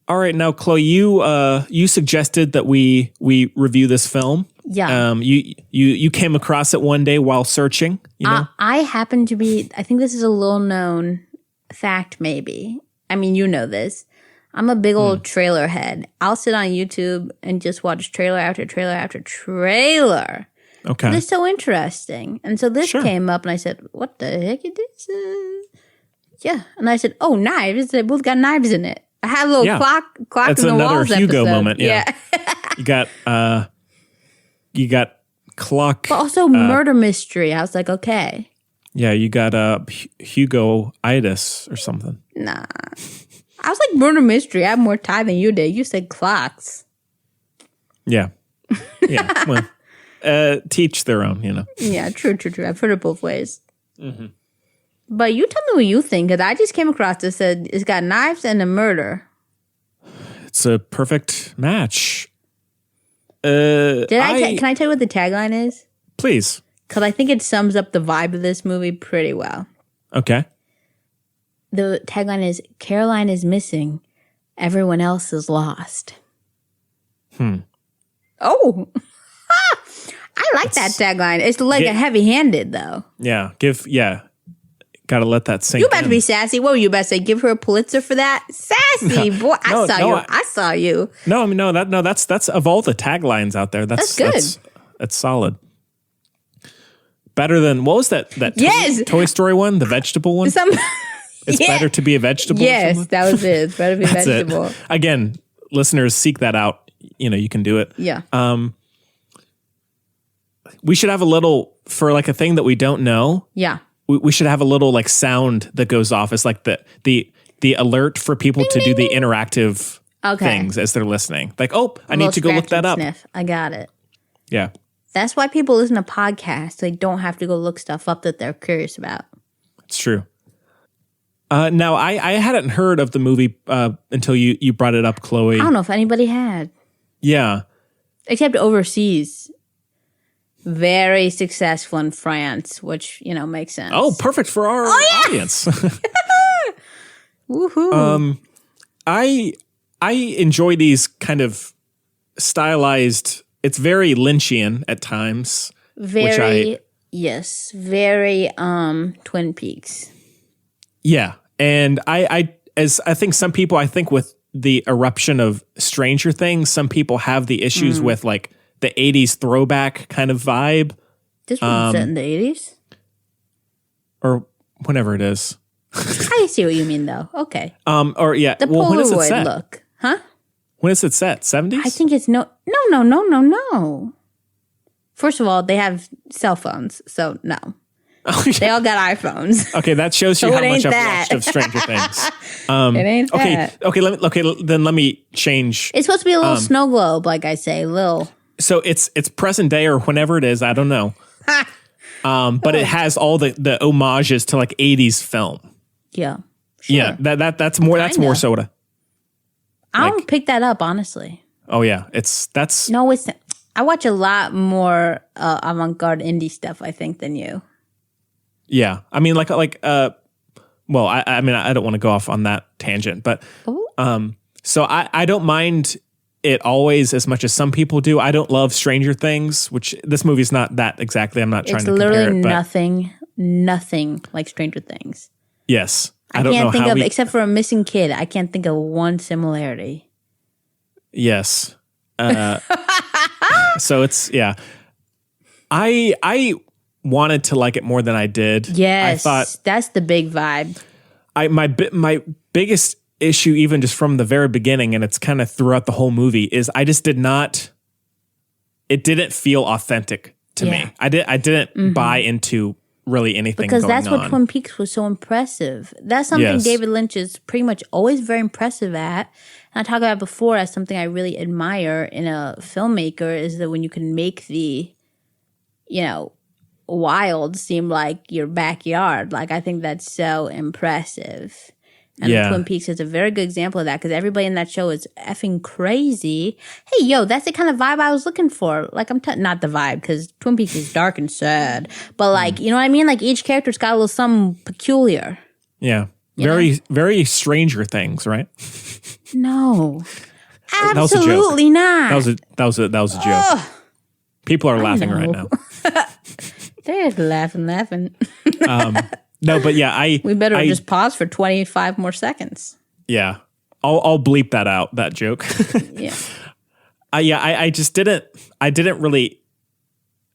All right, now Chloe, you suggested that we review this film. Yeah. You came across it one day while searching. You know? I happen to be. I think this is a little known fact. Maybe. I mean, you know this. I'm a big old trailer head. I'll sit on YouTube and just watch trailer after trailer after trailer. Okay. It's so interesting. And so this came up and I said, what the heck is this? Yeah. And I said, oh, knives. They both got knives in it. I had a little clock That's in the another walls Hugo episode. moment. Yeah. you got clock. But also murder mystery. I was like, okay. Yeah, you got Hugo-itis or something. Nah. I was like murder mystery. I have more time than you did. You said clocks. Yeah. Yeah. Well. Teach their own, you know. Yeah, true. I've heard it both ways. Mm-hmm. But you tell me what you think, because I just came across this. Said it's got knives and a murder. It's a perfect match. Can I tell you what the tagline is? Please. Because I think it sums up the vibe of this movie pretty well. Okay. The tagline is, Caroline is missing. Everyone else is lost. Oh. I like that tagline. It's like a heavy-handed, though. Yeah. Got to let that sink in. You about to be sassy. What were you about to say? Give her a Pulitzer for that? Sassy, boy. I saw you. No, I mean, that's of all the taglines out there. That's good. That's solid. Better than, what was that Toy Story one? The vegetable one? It's better to be a vegetable? Yes, that was it. It's better to be a vegetable. It. Again, listeners, seek that out. You know, you can do it. Yeah. We should have a little, for like a thing that we don't know. Yeah. we should have a little like sound that goes off. It's like the alert for people to do the interactive things as they're listening. Like, I need to go look that up. Sniff. I got it. Yeah. That's why people listen to podcasts. They don't have to go look stuff up that they're curious about. It's true. Now, I hadn't heard of the movie until you brought it up, Chloe. I don't know if anybody had. Yeah. Except overseas. Very successful in France, which, makes sense. Oh, perfect for our audience. Woohoo. I enjoy these kind of stylized, it's very Lynchian at times. Very Twin Peaks. Yeah. And I think some people, with the eruption of Stranger Things, some people have the issues with like the 80s throwback kind of vibe. This was set in the 80s? Or whenever it is. I see what you mean, though. Okay. The Polaroid when is it set? look. Huh? When is it set? 70s? I think it's no. First of all, they have cell phones, so no. They all got iPhones. Okay, that shows you So how it much ain't I've that. watched of Stranger Things. It ain't that. Okay. Then let me change. It's supposed to be a little snow globe, like I say, little. So it's present day or whenever it is. I don't know. But it has all the homages to like 80s film. Yeah. Sure. Yeah. That's more. That's more soda. I don't pick that up, honestly. Oh yeah, No, it's. I watch a lot more avant-garde indie stuff, I think, than you. Yeah, I mean, well, I mean, I don't want to go off on that tangent, but so I don't mind it always as much as some people do. I don't love Stranger Things, which this movie's not that exactly. I'm not trying to compare it. It's literally nothing like Stranger Things. Yes, I can't think of, except for a missing kid, I can't think of one similarity. Yes. So it's I wanted to like it more than I did. Yes, I thought that's the big vibe. My biggest issue, even just from the very beginning, and it's kind of throughout the whole movie, is I just did not. It didn't feel authentic to me. I didn't buy into really anything because going that's on. what Twin Peaks was so impressive. That's something David Lynch is pretty much always very impressive at. And I talked about it before as something I really admire in a filmmaker is that when you can make the, wild seem like your backyard. Like, I think that's so impressive. And Twin Peaks is a very good example of that because everybody in that show is effing crazy. Hey, yo, that's the kind of vibe I was looking for. Like, not the vibe because Twin Peaks is dark and sad. But, like, you know what I mean? Like, each character's got a little something peculiar. Yeah. Very Stranger Things, right? No. Absolutely not. That was a joke. Ugh. People are laughing right now. They're laughing. No, but yeah, we better just pause for 25 more seconds. Yeah. I'll bleep that out, that joke. Yeah. I just didn't really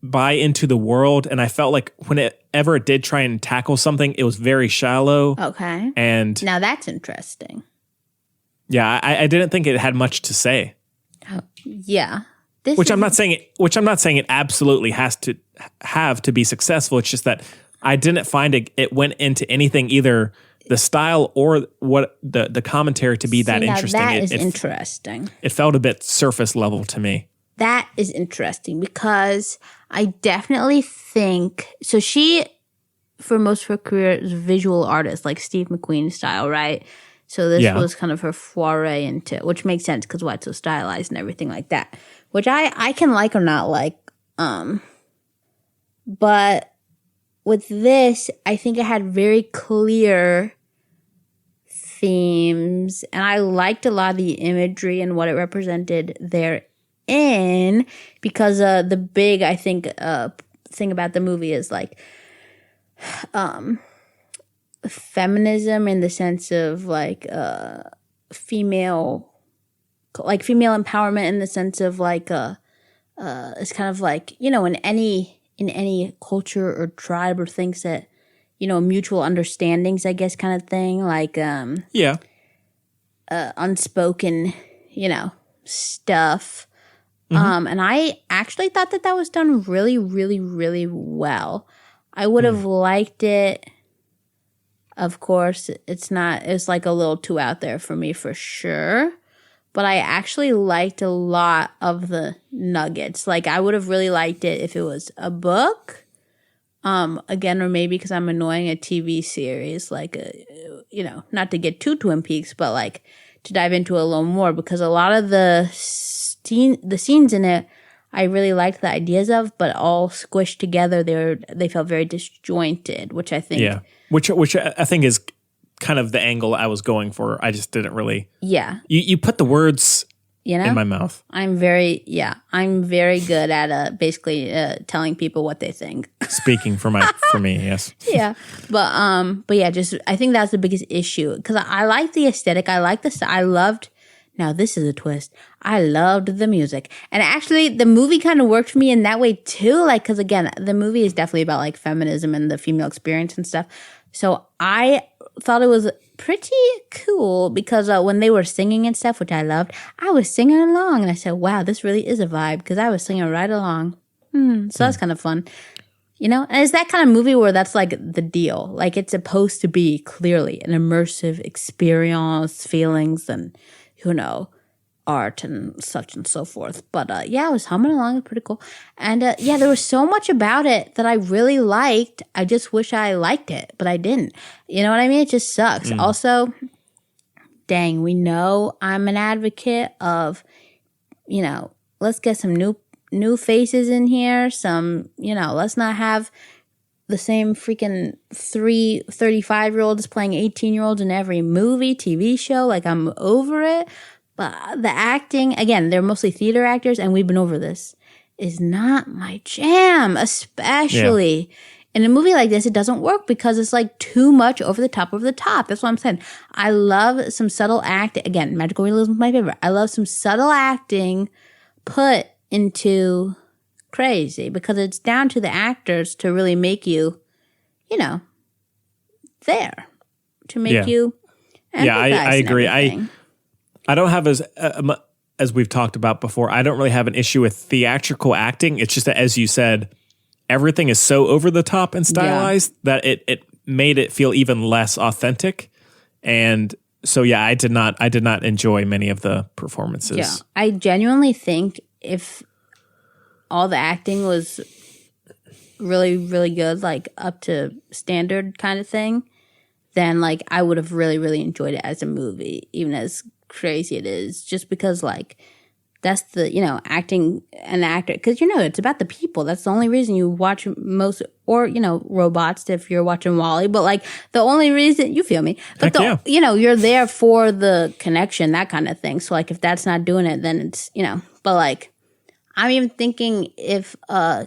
buy into the world, and I felt like whenever it did try and tackle something, it was very shallow. Okay. And now that's interesting. Yeah, I didn't think it had much to say. Yeah. I'm not saying it absolutely has to have to be successful. It's just that I didn't find it went into anything, either the style or what the commentary to be that interesting. That is interesting. It felt a bit surface level to me. That is interesting because I definitely think so. She, for most of her career, is a visual artist, like Steve McQueen style, right? So this was kind of her foray into, which makes sense because it's so stylized and everything like that, which I can like or not like. But with this, I think it had very clear themes, and I liked a lot of the imagery and what it represented therein, because the big, I think, thing about the movie is like feminism in the sense of like female empowerment in the sense of like it's kind of like, in any culture or tribe or things that, mutual understandings, I guess, kind of thing, like unspoken, stuff. And I actually thought that was done really, really, really well. I would have liked it. Of course, it's like a little too out there for me for sure. But I actually liked a lot of the nuggets. Like, I would have really liked it if it was a book. Again, or maybe because I'm annoying, a TV series, like, not to get too Twin Peaks, but like to dive into a little more, because a lot of the scenes in it, I really liked the ideas of, but all squished together, they felt very disjointed, which I think... Yeah, which I think is kind of the angle I was going for. I just didn't really... Yeah. You put the words in my mouth. I'm very good at basically telling people what they think. Speaking for me, yes. Yeah. But yeah, just I think that's the biggest issue, because I like the aesthetic. I like now this is a twist. I loved the music. And actually the movie kind of worked for me in that way too. Like, because again, the movie is definitely about like feminism and the female experience and stuff. So I thought it was pretty cool because when they were singing and stuff, which I loved, I was singing along and I said, wow, this really is a vibe, because I was singing right along. So that's kind of fun. And it's that kind of movie where that's like the deal. Like, it's supposed to be clearly an immersive experience, feelings, and art and such and so forth. But yeah, I was humming along. It was pretty cool. And yeah, there was so much about it that I really liked. I just wish I liked it, but I didn't. You know what I mean? It just sucks. Also, dang, we know I'm an advocate of, let's get some new faces in here. Some, let's not have the same freaking 35-year-olds playing 18-year-olds in every movie, TV show. Like, I'm over it. But the acting, again, they're mostly theater actors, and we've been over this, is not my jam, especially in a movie like this. It doesn't work because it's like too much over the top. That's what I'm saying. I love some subtle acting. Again, magical realism is my favorite. I love some subtle acting put into crazy, because it's down to the actors to really make you, there, to make you empathize. Yeah, I agree. I don't have as we've talked about before, I don't really have an issue with theatrical acting. It's just that, as you said, everything is so over the top and stylized that it made it feel even less authentic. And so, yeah, I did not enjoy many of the performances. Yeah, I genuinely think if all the acting was really, really good, like up to standard kind of thing, then like I would have really, really enjoyed it as a movie, even as crazy it is, just because like that's the acting an actor, because it's about the people. That's the only reason you watch most, or robots if you're watching WALL-E, but like the only reason, you feel me, but you're there for the connection, that kind of thing. So like if that's not doing it, then it's but like I'm even thinking if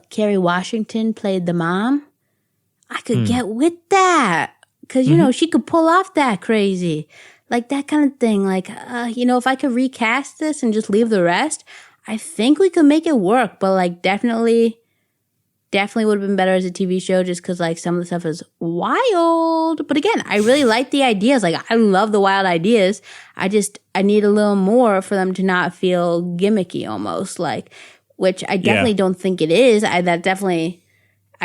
Kerry Washington played the mom, I could get with that, because she could pull off that crazy. Like that kind of thing. Like, if I could recast this and just leave the rest, I think we could make it work. But like, definitely would have been better as a TV show, just because like some of the stuff is wild. But again, I really like the ideas. Like, I love the wild ideas. I need a little more for them to not feel gimmicky almost, like, which I definitely don't think it is. I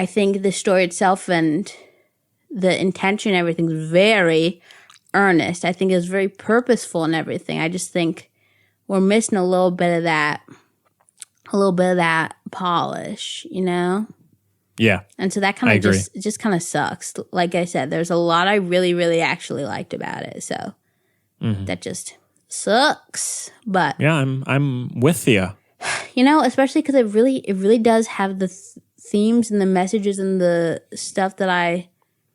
think the story itself and the intention, everything's very earnest. I think it's very purposeful and everything. I just think we're missing a little bit of that polish, Yeah. And so that kind of just kind of sucks. Like I said, there's a lot I really, really actually liked about it. So that just sucks. But yeah, I'm with you. Especially because it really does have the themes and the messages and the stuff that I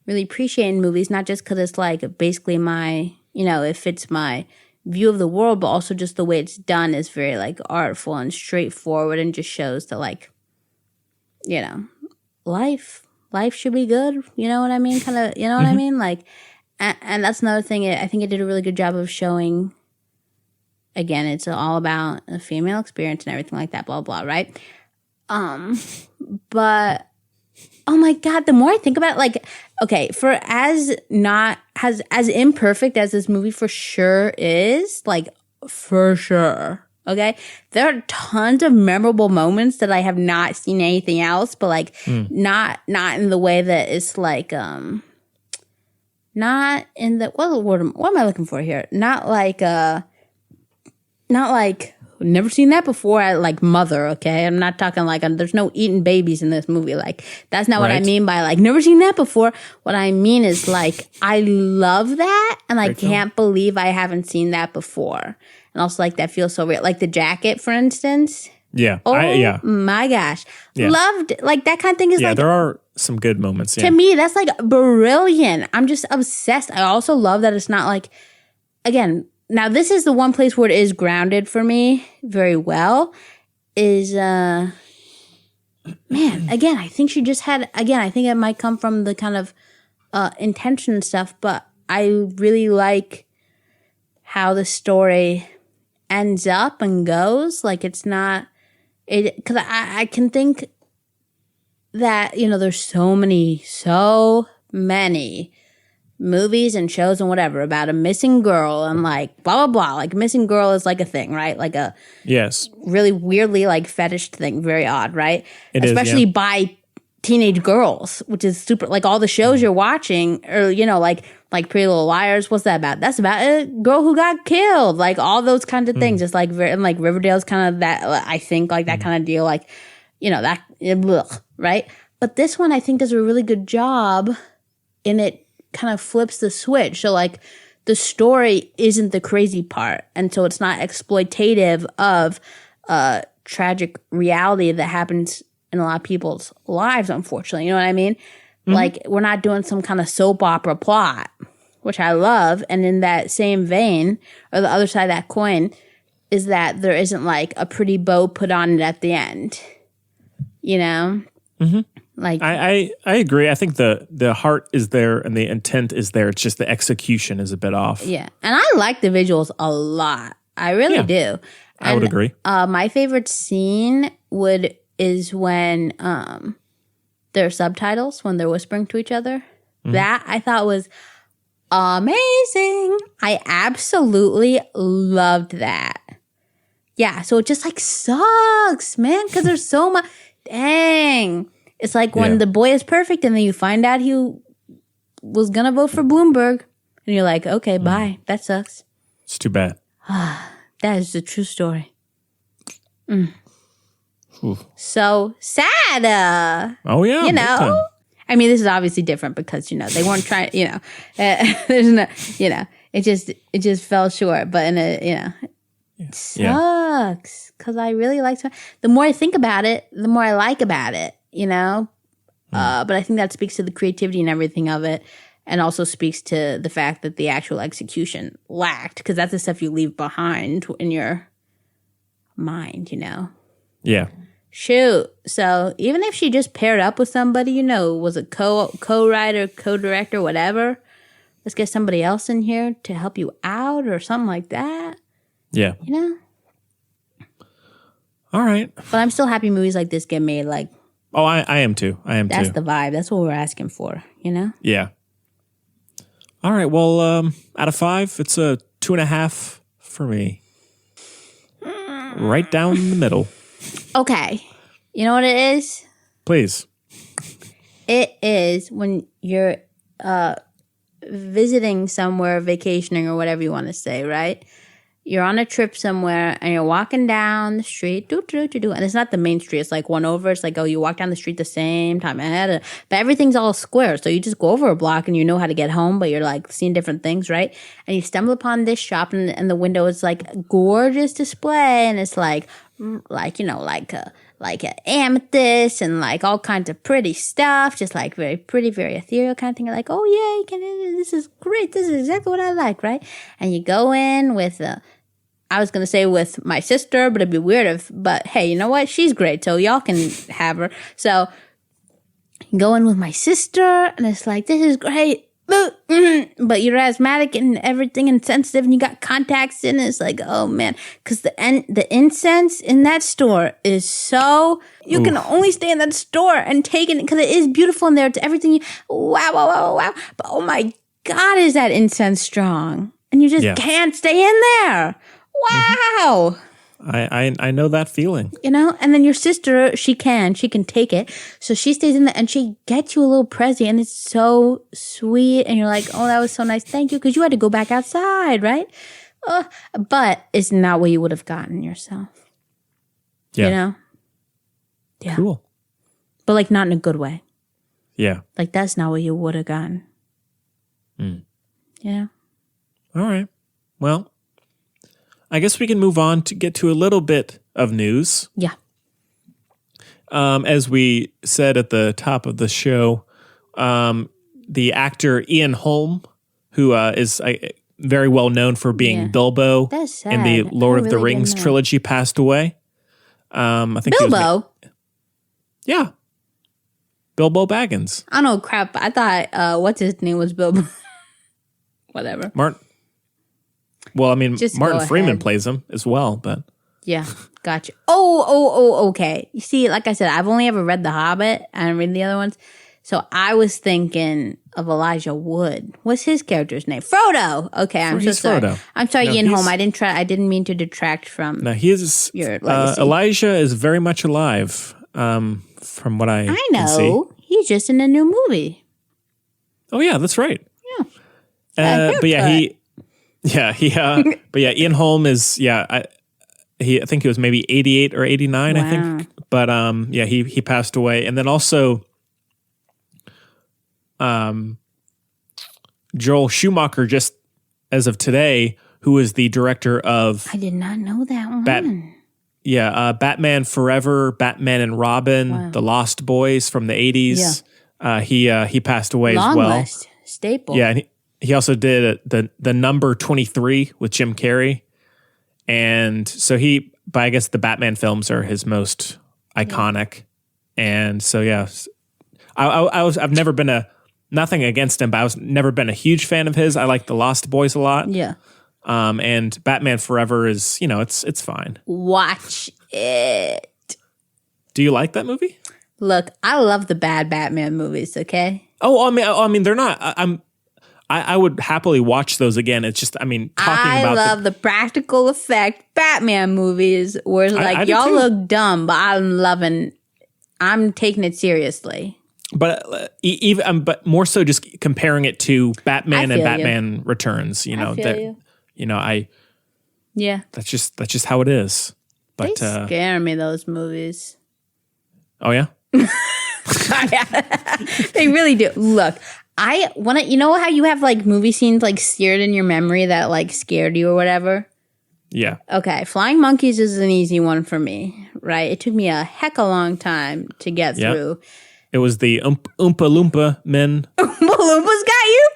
really appreciate in movies, not just because it's like basically my, it fits my view of the world, but also just the way it's done is very like artful and straightforward, and just shows that like, life should be good. You know what I mean? Kind of, what I mean? Like, and that's another thing. I think it did a really good job of showing, again, it's all about a female experience and everything like that, blah, blah, right? But oh my God, the more I think about it, like, okay, for as imperfect as this movie for sure is, like, for sure, Okay, there are tons of memorable moments that I have not seen anything else, but like not in the way that it's like not in the what am I looking for here? Not like never seen that before. Like Mother, okay? I'm not talking like there's no eating babies in this movie. Like that's not what I mean by like never seen that before. What I mean is like I love that, and I can't believe I haven't seen that before. And also, like, that feels so real. Like, The Jacket, for instance. Yeah. Oh, my gosh. Yeah. Loved, like, that kind of thing is like... Yeah, there are some good moments. To me, that's, like, brilliant. I'm just obsessed. I also love that it's not, like... Again, now this is the one place where it is grounded for me very well. Is, man, again, I think she just had... Again, I think it might come from the kind of intention and stuff, but I really like how the story... ends up and goes. Like, it's not it because I can think that, you know, there's so many movies and shows and whatever about a missing girl and like blah blah blah. Like, missing girl is like a thing, right? Like a really weirdly like fetish thing, very odd, right? Especially by teenage girls, which is super. Like, all the shows you're watching, or you know, like Pretty Little Liars. What's that about? That's about a girl who got killed. Like, all those kinds of things. Just like, and like Riverdale's kind of that. I think like that kind of deal. Like, you know, that right. But this one, I think, does a really good job, and it kind of flips the switch. So like, the story isn't the crazy part, and so it's not exploitative of tragic reality that happens in a lot of people's lives, unfortunately. You know what I mean? Like, we're not doing some kind of soap opera plot, which I love. And in that same vein, or the other side of that coin, is that there isn't like a pretty bow put on it at the end. You know? Mm-hmm. Like, I agree. I think the heart is there and the intent is there. It's just the execution is a bit off. Yeah. And I like the visuals a lot. I really do. I would agree. My favorite scene is when their subtitles, when they're whispering to each other. That I thought was amazing. I absolutely loved that. Yeah, so it just like sucks, man, because there's so much. Dang. It's like when the boy is perfect and then you find out he was going to vote for Bloomberg. And you're like, okay, bye. That sucks. It's too bad. That is the true story. So sad. Oh, yeah. You know? I mean, this is obviously different because, you know, they weren't trying, you know, there's no, you know, it just fell short. But, in a, you know, it sucks because I really like it. The more I think about it, the more I like about it, you know? But I think that speaks to the creativity and everything of it. And also speaks to the fact that the actual execution lacked, because that's the stuff you leave behind in your mind, you know? Yeah. Shoot. So even if she just paired up with somebody, you know, was a co-writer, co-director, whatever, let's get somebody else in here to help you out or something like that. Yeah. You know? All right. But I'm still happy movies like this get made. Like, oh, I am too. That's the vibe. That's what we're asking for, you know? Yeah. All right. Well, out of 5, it's a 2.5 for me. Right down the middle. Okay. You know what it is? Please. It is when you're visiting somewhere, vacationing or whatever you want to say, right? You're on a trip somewhere and you're walking down the street, and it's not the main street. It's like one over. It's like, oh, you walk down the street the same time. But everything's all square. So you just go over a block and you know how to get home, but you're like seeing different things, right? And you stumble upon this shop and the window is like a gorgeous display. And it's like, you know, like an amethyst and like all kinds of pretty stuff, just like very pretty, very ethereal kind of thing. You're like, oh yeah, this is great. This is exactly what I like, right? And you go in with I was going to say with my sister, but it'd be weird but hey, you know what? She's great, so y'all can have her. So you go in with my sister, and it's like, this is great. But you're asthmatic and everything and sensitive, and you got contacts in. It's like, oh man, because the incense in that store is so you can only stay in that store and take it because it is beautiful in there. It's everything. Wow. But oh my God, is that incense strong? And you just can't stay in there. Wow. I know that feeling. You know, and then your sister, she can take it. So she stays in there and she gets you a little present and it's so sweet. And you're like, oh, that was so nice. Thank you. Because you had to go back outside, right? But it's not what you would have gotten yourself. Yeah. You know? Yeah. Cool. But like not in a good way. Yeah. Like that's not what you would have gotten. Yeah. All right. Well, I guess we can move on to get to a little bit of news. Yeah. As we said at the top of the show, the actor Ian Holm, who is very well known for being Bilbo in the Lord of the Rings trilogy, passed away. I think Bilbo? Yeah. Bilbo Baggins. I know crap. I thought what's his name was Bilbo. Whatever. Martin. Well, I mean, Just Martin go Freeman ahead. plays him as well, but Yeah, gotcha. Oh, okay. You see, like I said, I've only ever read The Hobbit. I didn't read the other ones. So I was thinking of Elijah Wood. What's his character's name? Frodo. Okay, I'm so He's sorry. Frodo. I'm sorry, No, Ian he's- Holm. I didn't mean to detract from. now he is Your legacy. Elijah is very much alive. From what I can see. know. He's just in a new movie. Oh yeah, that's right. Yeah. But yeah, Ian Holm is I think he was maybe 88 or 89, I think. But he passed away, and then also Joel Schumacher, just as of today, who is the director of I did not know that one. Batman Forever, Batman and Robin, The Lost Boys from the 80s. He passed away Long as well. list. Staple. Yeah, and he also did the number 23 with Jim Carrey. And so but I guess the Batman films are his most iconic. And so I've never been nothing against him, but I was never been a huge fan of his. I like The Lost Boys a lot. Yeah. And Batman Forever is, it's fine. Watch it. Do you like that movie? Look, I love the bad Batman movies, okay? Oh, I mean, they're not. I would happily watch those again. It's just, talking I about love the practical effect Batman movies where it's like, I do y'all too. look dumb, but I'm taking it seriously. But but more so just comparing it to Batman and feel Batman Returns. I feel you. Yeah. That's just how it is. But They scare me, those movies. oh yeah. They really do. Look, I want to, you know how you have like movie scenes like seared in your memory that like scared you or whatever? Yeah. Okay, Flying Monkeys is an easy one for me, right? It took me a heck of a long time to get through. It was the Oompa Loompa men. Oompa Loompas got you?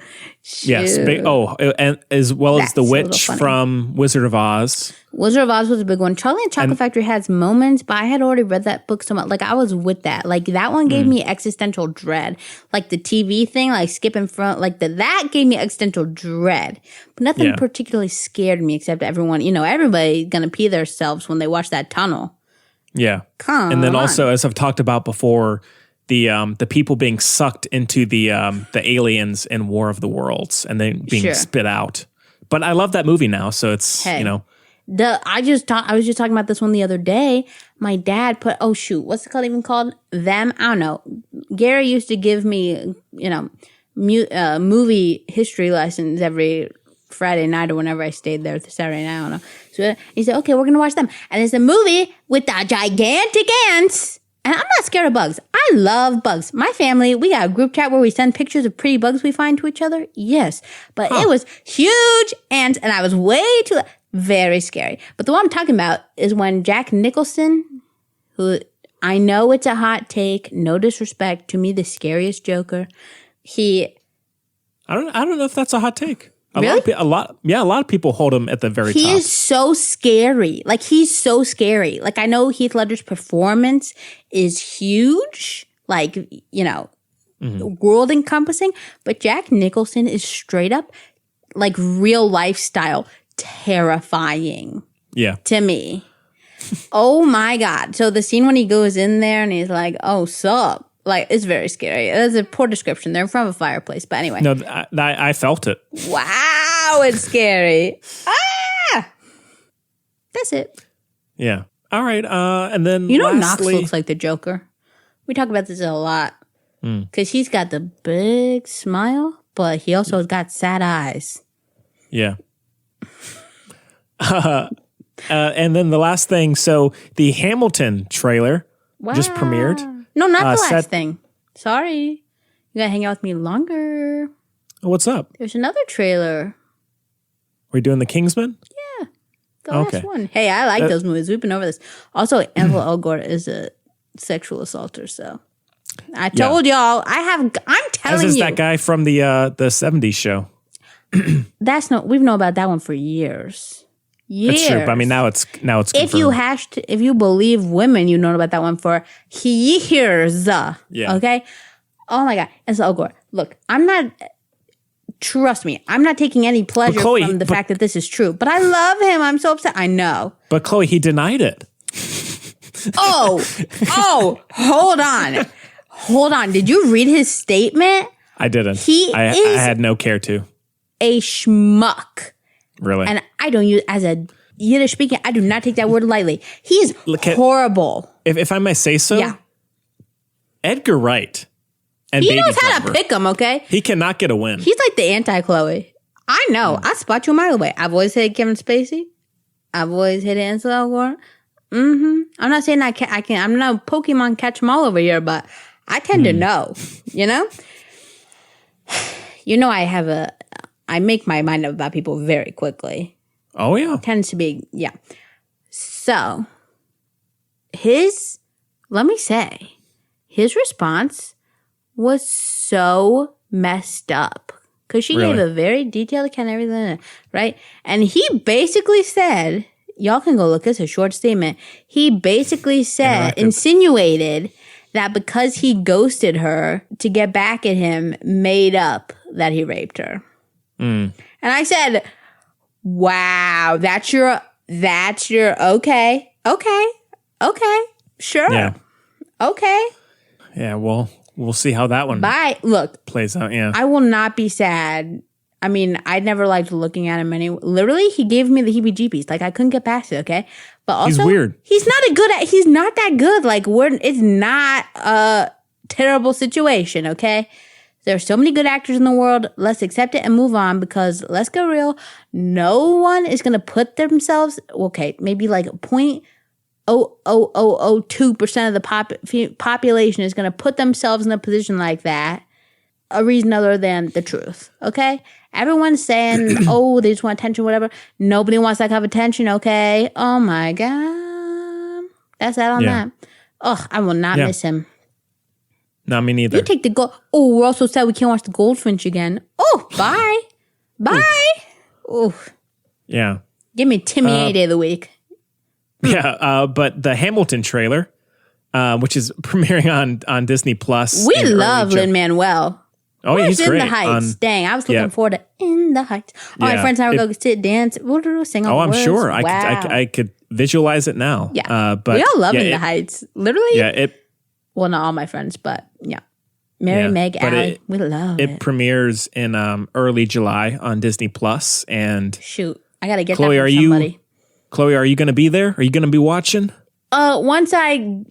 Yes. Shoot. And as well as the That's a little witch funny. from Wizard of Oz. Wizard of Oz was a big one. Charlie and the Chocolate Factory has moments, but I had already read that book so much. Like, I was with that. Like, that one gave me existential dread. Like, the TV thing, like, skipping front, like, that gave me existential dread. But nothing particularly scared me except everyone, everybody gonna pee themselves when they watch that tunnel. Yeah. Come And then on. also, as I've talked about before, the people being sucked into the aliens in War of the Worlds and then being spit out. But I love that movie now, so it's I was just talking about this one the other day. My dad put what's it even called? Them? I don't know. Gary used to give me movie history lessons every Friday night or whenever I stayed there, Saturday night, I don't know. So he said, okay, we're gonna watch them. And it's a movie with the gigantic ants. And I'm not scared of bugs. I love bugs. My family, we got a group chat where we send pictures of pretty bugs we find to each other. Yes. But it was huge ants, and I was way too... Very scary. But the one I'm talking about is when Jack Nicholson, who I know it's a hot take, no disrespect, to me the scariest Joker, I don't know if that's a hot take. Really? A lot of people hold him at the very top. He is so scary. Like, he's so scary. Like, I know Heath Ledger's performance is huge. Like, world encompassing. But Jack Nicholson is straight up, like, real lifestyle terrifying. Yeah. To me. Oh my God. So the scene when he goes in there and he's like, oh, sup? Like, it's very scary. That's a poor description. They're in front of a fireplace. But anyway. No, I felt it. Wow, it's scary. Ah! That's it. Yeah. All right. And then Knox lastly, looks like the Joker. We talk about this a lot because he's got the big smile, but he also has got sad eyes. Yeah. And then the last thing. So the Hamilton trailer just premiered. No, not the last thing. Sorry. You got to hang out with me longer. What's up? There's another trailer. Are we doing the Kingsman? Yeah. The last one. Hey, I like those movies. We've been over this. Also, Ansel Elgort is a sexual assaulter, so I told y'all. I'm telling you. As is that guy from the 70s show. We've known about that one for years. That's true, but I mean now it's confirmed. If you believe women, you've known about that one for years. Yeah. Okay? Oh my God. Ansel Elgort. Look, trust me, I'm not taking any pleasure from the fact that this is true, but I love him. I'm so upset. I know. But Chloe, he denied it. Oh, hold on. Hold on. Did you read his statement? I didn't. I had no care to. A schmuck. Really? And I don't use, as a Yiddish speaking, I do not take that word lightly. He's horrible. If I may say so, Edgar Wright and he Baby knows how Driver, to pick him, okay? He cannot get a win. He's like the anti-Chloe. I know. I spot you a mile away. I've always hated Kevin Spacey. I've always hated Ansel Elgort. I'm not saying I can. I'm not Pokemon catch 'em all over here, but I tend to know. You know. I make my mind up about people very quickly. Oh yeah, tends to be So let me say, his response was so messed up because she gave a very detailed account of everything, right? And he basically said, y'all can go look, it's a short statement. He basically insinuated that because he ghosted her to get back at him, made up that he raped her. And I said, wow, that's your okay, sure. Yeah. Okay. Yeah, well, we'll see how that one plays out. Yeah. I will not be sad. I mean, I never liked looking at him literally, he gave me the heebie-jeebies. Like, I couldn't get past it, okay? But also, he's weird. He's not that good. Like, it's not a terrible situation, okay? There's so many good actors in the world. Let's accept it and move on because let's go real. No one is going to put themselves, maybe like 0.00002% of the population is going to put themselves in a position like that. A reason other than the truth, okay? Everyone's saying, they just want attention, whatever. Nobody wants that kind of attention, okay? Oh my God. That's that on that. Oh, I will not miss him. No, me neither. You take the gold. Oh, we're also sad we can't watch the Goldfinch again. Oh, bye. Bye. Oh. Yeah. Give me Timmy A Day of the week. Yeah, but the Hamilton trailer, which is premiering on Disney Plus. We love Lin-Manuel. Oh, yeah, he's great. In the Heights. Dang, I was looking forward to In the Heights. All my friends and I would go sit, dance, sing all the words. I'm sure. Wow. I could visualize it now. Yeah. But we all love In the Heights. Literally. Yeah, well, not all my friends, but yeah. Mary, Meg, Allie, we love it. It premieres in early July on Disney Plus, and shoot, I gotta get Chloe, that from somebody. Chloe, are you going to be there? Are you going to be watching? Once I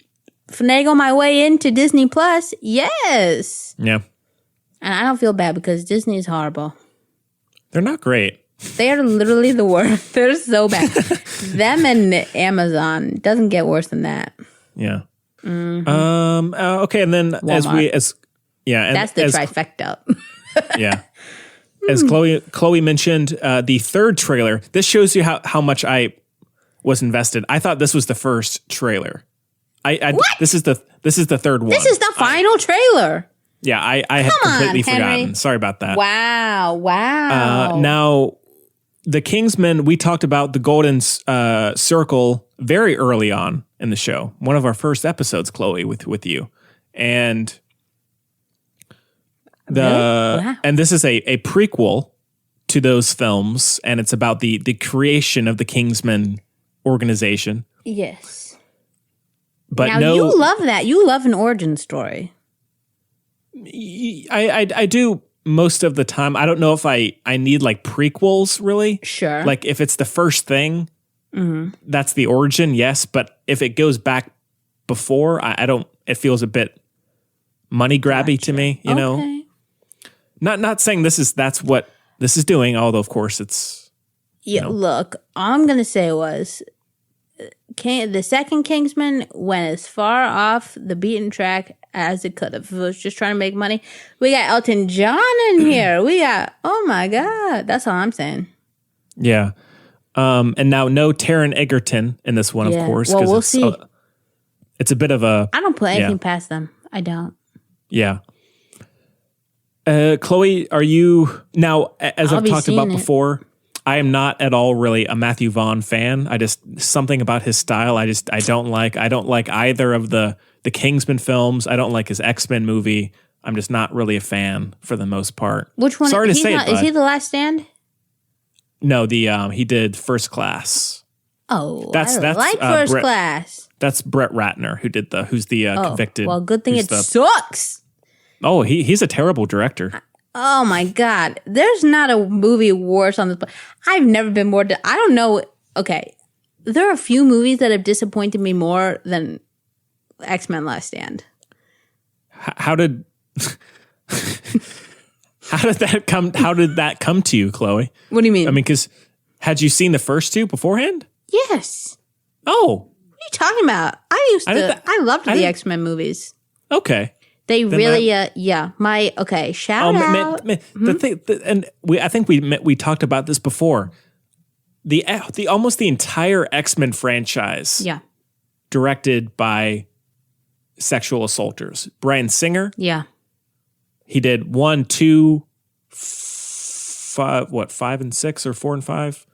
finagle my way into Disney Plus, yes. Yeah. And I don't feel bad because Disney is horrible. They're not great. They are literally the worst. They're so bad. Them and Amazon doesn't get worse than that. Yeah. Mm-hmm. Okay, and then Walmart. that's the trifecta. Yeah. As Chloe mentioned, the third trailer. This shows you how much I was invested. I thought this was the first trailer. What? This is the third one. This is the final trailer. Yeah, I had completely forgotten. Sorry about that. Wow. Now, the Kingsman, we talked about the Golden Circle very early on in the show. One of our first episodes, Chloe, with you. And and this is a prequel to those films, and it's about the creation of the Kingsman organization. Yes. But now, you love that. You love an origin story. I do most of the time. I don't know if I need like prequels really. Sure. Like if it's the first thing, that's the origin, yes. But if it goes back before, I don't. It feels a bit money grabby to me. You know, not saying that's what this is doing. Although of course it's. Yeah. Look, all I'm gonna say was, the second Kingsman went as far off the beaten track as it could have. If it was just trying to make money. We got Elton John in here. We got, oh my God. That's all I'm saying. Yeah. And now no Taron Egerton in this one, of course. Well, we'll see. It's a bit of a... I don't put anything past them. I don't. Yeah. Chloe, are you... Now, as I've talked about before, I am not at all really a Matthew Vaughn fan. Something about his style I don't like. I don't like either of the Kingsman films. I don't like his X-Men movie. I'm just not really a fan for the most part. Which one? Sorry to say it, is he The Last Stand? No, he did First Class. Oh, that's like First Class. That's Brett Ratner who's the convicted. Well, good thing it sucks. Oh, he's a terrible director. Oh my God. There's not a movie worse on this. I've never been more. I don't know. Okay. There are a few movies that have disappointed me more than X-Men Last Stand. How did that come to you, Chloe? What do you mean? I mean, because had you seen the first two beforehand? Yes. Oh. What are you talking about? I loved the X-Men movies. Okay. They really, shout out. The thing, I think we talked about this before. The almost the entire X-Men franchise, directed by sexual assaulters. Bryan Singer, he did 1, 2, 5, 5 and 6 or 4 and 5.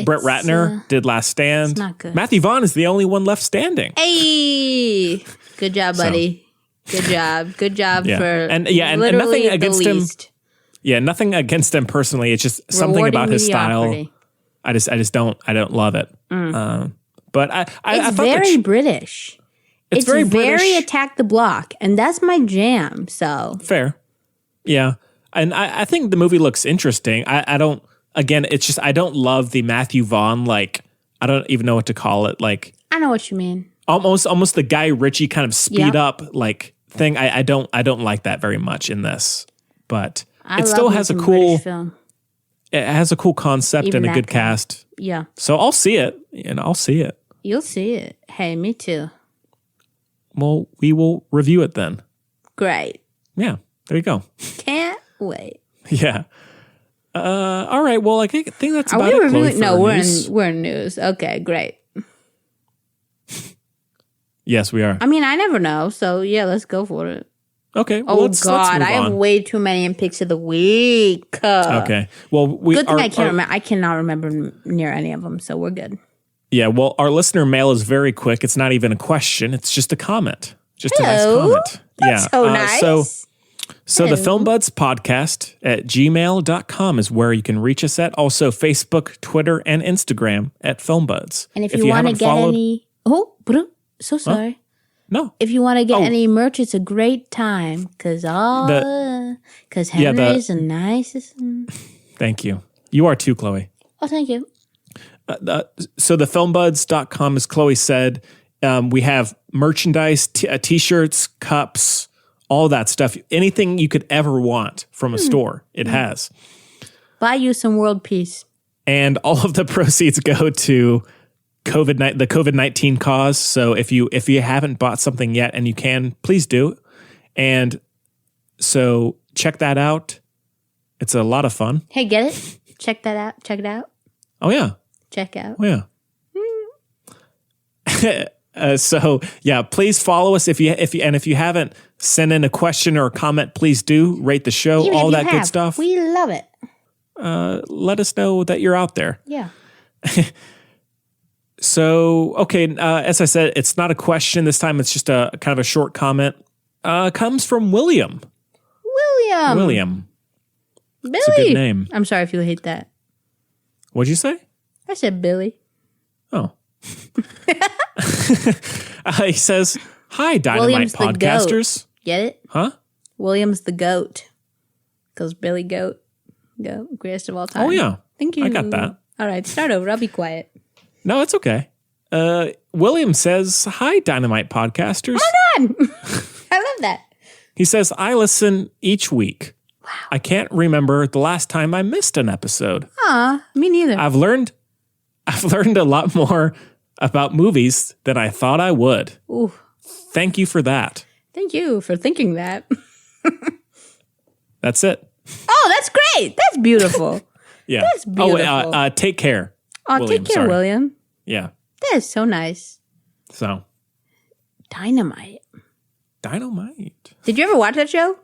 Brett Ratner did Last Stand. It's not good. Matthew Vaughn is the only one left standing. Hey, good job, buddy. Good job for and literally nothing against the him. least. Yeah, nothing against him personally. It's just something about his style. I just don't love it. But I it's thought very British. It's very British. attack the block, and that's my jam. So fair, yeah. And I think the movie looks interesting. I don't. Again, it's just I don't love the Matthew Vaughn. Like I don't even know what to call it. Like I know what you mean. Almost the Guy Ritchie kind of speed up like thing. I don't like that very much in this, but it still has a cool film. It has a cool concept and a good cast. Yeah. So I'll see it, and I'll see it. You'll see it. Hey, me too. Well, we will review it then. Great. Yeah. There you go. Can't wait. Yeah. All right. Well, I think that's Are about we it. Reviewing? No, we're in news. Okay, great. Yes, we are. I mean, I never know. So yeah, let's go for it. Okay. Well, let's I have way too many in picks of the week. Okay. Well, good thing I can't remember. I cannot remember near any of them, so we're good. Yeah. Well, our listener mail is very quick. It's not even a question. It's just a comment. Just a nice comment. That's so nice. So the Film Buds podcast at gmail.com is where you can reach us at. Also Facebook, Twitter, and Instagram at Film Buds. And if you want to get any... so sorry. Huh? No. If you want to get any merch, it's a great time because Henry's the nicest. Thank you. You are too, Chloe. Oh, thank you. So the filmbuds.com, as Chloe said, we have merchandise, t-shirts, cups, all that stuff. Anything you could ever want from a store, it has. Buy you some world peace. And all of the proceeds go to the COVID-19 cause. So if you haven't bought something yet and you can, please do. And so check that out. It's a lot of fun. Hey, get it? Check that out. Check it out. Oh yeah. Check out. Oh yeah. So yeah, please follow us if you haven't sent in a question or a comment, please do rate the show, even all if that good stuff. We love it. Let us know that you're out there. Yeah. So, okay, as I said, it's not a question this time. It's just a kind of a short comment. Comes from William. Billy. It's a good name. I'm sorry if you hate that. What'd you say? I said Billy. Oh. He says, "Hi, Dynamite William's podcasters." Get it? Huh? William's the goat. Because Billy Goat, greatest of all time. Oh, yeah. Thank you. I got that. All right, start over. I'll be quiet. No, it's okay. William says, "Hi, Dynamite podcasters." Oh my God. I love that. He says, "I listen each week. Wow. I can't remember the last time I missed an episode. Me neither. I've learned a lot more about movies than I thought I would. Ooh. Thank you for that." Thank you for thinking that. That's it. Oh, that's great. That's beautiful. Yeah. That's beautiful. Oh, take care. Oh, William, take care, William. Yeah. That is so nice. So. Dynamite. Did you ever watch that show?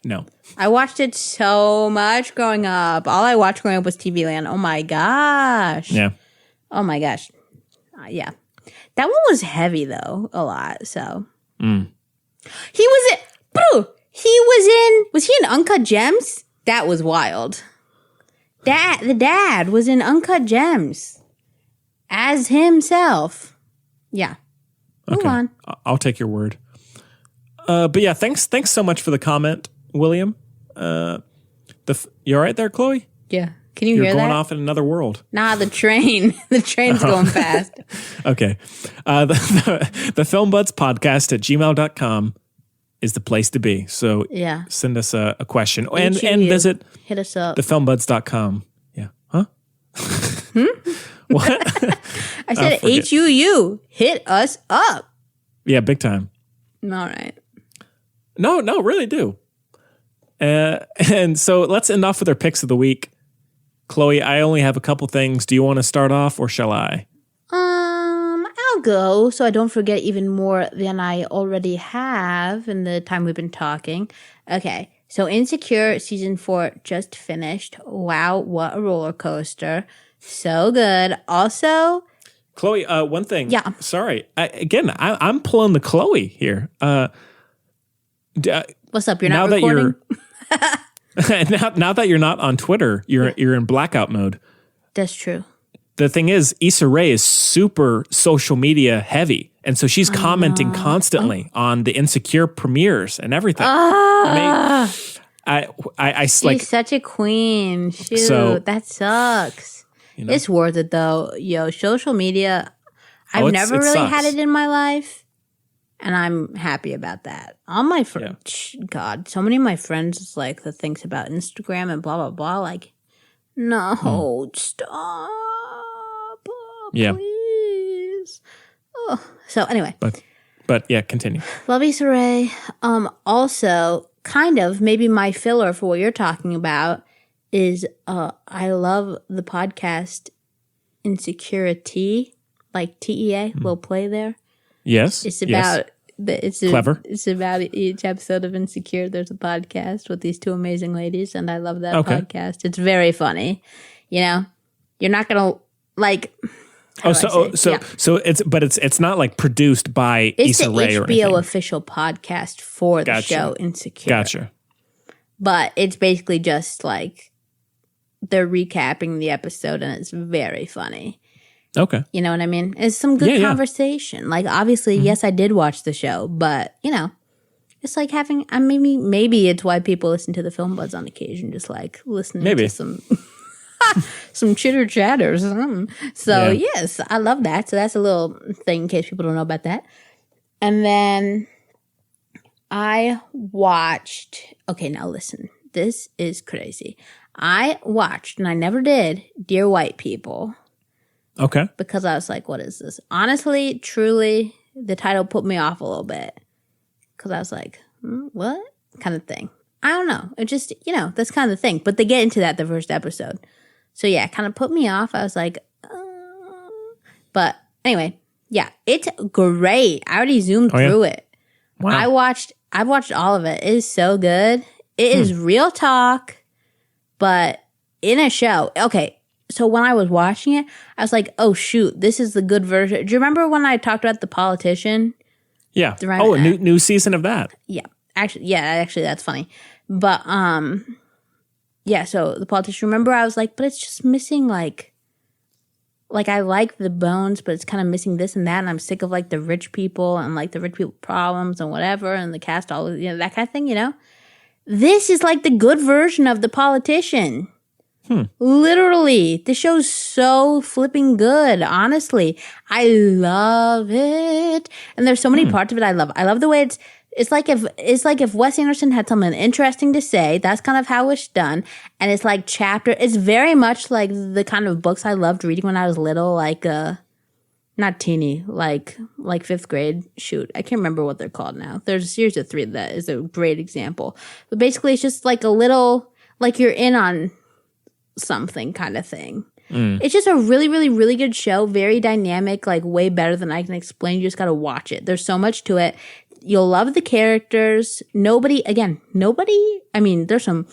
No. I watched it so much growing up. All I watched growing up was TV Land. Oh my gosh. Yeah. Oh my gosh. Yeah. That one was heavy though, a lot. So. He was in Uncut Gems? That was wild. The dad was in Uncut Gems as himself. Yeah. Move on. I'll take your word. But yeah, thanks so much for the comment, William. You all right there, Chloe? Yeah. Can you You're hear that? You're going off in another world. Nah, the train. The train's going fast. Okay. The Film Buds Podcast at gmail.com is the place to be. So yeah, send us a question and visit hit us up. thefilmbuds.com. Yeah. Huh? What? I said HUU. Hit us up. Yeah, big time. All right. No, really do. And so let's end off with our picks of the week. Chloe, I only have a couple things. Do you want to start off or shall I? I'll go so I don't forget even more than I already have in the time we've been talking. Okay, so Insecure Season 4 just finished. Wow, what a roller coaster. So good. Also... Chloe, one thing. Yeah. Sorry. I'm pulling the Chloe here. What's up? You're not recording? Now that you're not on Twitter, you're in blackout mode. That's true. The thing is, Issa Rae is super social media heavy, and so she's commenting constantly on the Insecure premieres and everything. She's such a queen. Shoot, so, that sucks. You know? It's worth it though. Yo, social media. I've never really had it in my life, and I'm happy about that. All my friends, God, so many of my friends is like the things about Instagram and blah blah blah. Like, no, stop. Please. Oh. So anyway. But yeah, continue. Love Issa Rae. Also, kind of, maybe my filler for what you're talking about is I love the podcast Insecuritea, like TEA, little play there. Yes. It's about clever. It's about each episode of Insecure. There's a podcast with these two amazing ladies, and I love that podcast. It's very funny. You know, you're not gonna like. So it's not like produced by Issa Rae or anything. It's the HBO official podcast for the show Insecure. Gotcha. But it's basically just like they're recapping the episode, and it's very funny. Okay. You know what I mean? It's some good conversation. Yeah. Like, obviously, yes, I did watch the show, but, you know, it's like having, maybe it's why people listen to the Film Buds on occasion, just like listening to some some chitter chatter or something. So, yes, I love that. So that's a little thing in case people don't know about that. And then I watched, okay, now listen, this is crazy. I watched, and I never did, Dear White People. Okay. Because I was like, what is this? Honestly, truly, the title put me off a little bit. Because I was like, what? Kind of thing. I don't know. It just, you know, that's kind of the thing. But they get into that the first episode. So yeah, it kind of put me off. I was like, but anyway, yeah, it's great. I already zoomed through it. Wow. I've watched all of it. It is so good. It is real talk, but in a show. Okay. So when I was watching it, I was like, oh, shoot, this is the good version. Do you remember when I talked about The Politician? Yeah. A new season of that. Yeah. Actually, that's funny. But, yeah, so The Politician, remember I was like, but it's just missing, like I like the bones, but it's kind of missing this and that, and I'm sick of, like, the rich people and, like, the rich people problems and whatever, and the cast, all, you know, that kind of thing, you know? This is, like, the good version of The Politician. Literally, the show's so flipping good. Honestly, I love it, and there's so many parts of it I love. I love the way it's like if Wes Anderson had something interesting to say. That's kind of how it's done, and it's like It's very much like the kind of books I loved reading when I was little, like not teeny, like 5th grade. Shoot, I can't remember what they're called now. There's a series of 3 that is a great example. But basically, it's just like a little, like you're in on something kind of thing. It's just a really, really, really good show. Very dynamic, like way better than I can explain. You just got to watch it. There's so much to it. You'll love the characters. Nobody, I mean, there's some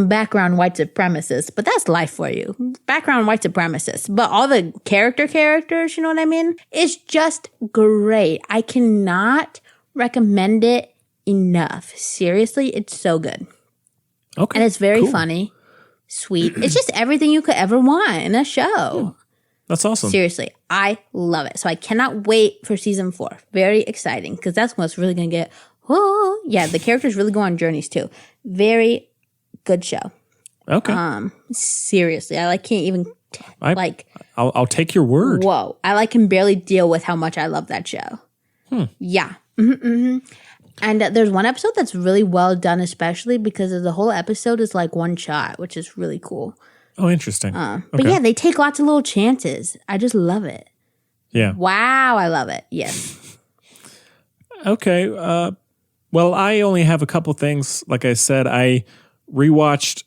background white supremacists, but that's life for you. Background white supremacists. But all the characters, you know what I mean? It's just great. I cannot recommend it enough. Seriously, it's so good. Okay. And it's very funny, sweet. It's just everything you could ever want in a show. That's awesome. Seriously, I love it. So I cannot wait for season 4. Very exciting, because that's what's really going to get, the characters really go on journeys too. Very good show. Okay. Seriously, I can't even I'll take your word. Whoa, I can barely deal with how much I love that show. Yeah. And there's one episode that's really well done, especially because the whole episode is like one shot, which is really cool. Oh, interesting. But yeah, they take lots of little chances. I just love it. Yeah. Wow, I love it. Yes. Okay. Well, I only have a couple things. Like I said, I rewatched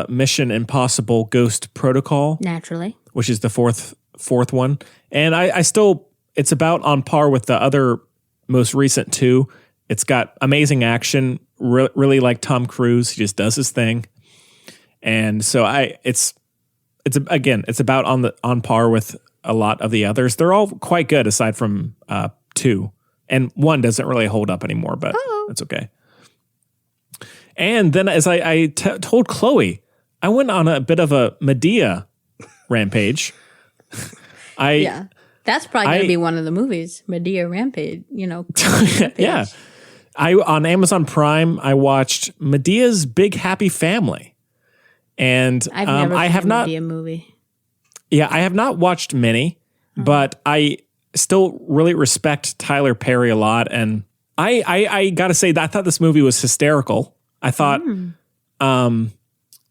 Mission Impossible Ghost Protocol. Naturally. Which is the fourth one. And I still, it's about on par with the other most recent 2. It's got amazing action, really like Tom Cruise. He just does his thing. And so it's about on par with a lot of the others. They're all quite good aside from 2. And 1 doesn't really hold up anymore, but that's okay. And then as I told Chloe, I went on a bit of a Madea rampage. That's probably going to be one of the movies, Madea Rampage, Rampage. Yeah. On Amazon Prime, I watched Medea's Big Happy Family. And I've never seen a Madea movie. Yeah, I have not watched many, but I still really respect Tyler Perry a lot. And I got to say that I thought this movie was hysterical. I thought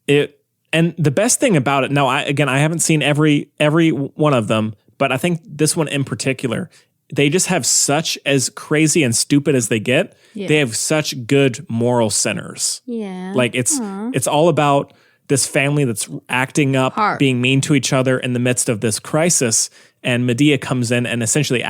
it, and the best thing about it, now I haven't seen every one of them, but I think this one in particular, they just have such, as crazy and stupid as they get, they have such good moral centers. Yeah. Like it's all about this family that's acting up, being mean to each other in the midst of this crisis. And Madea comes in and essentially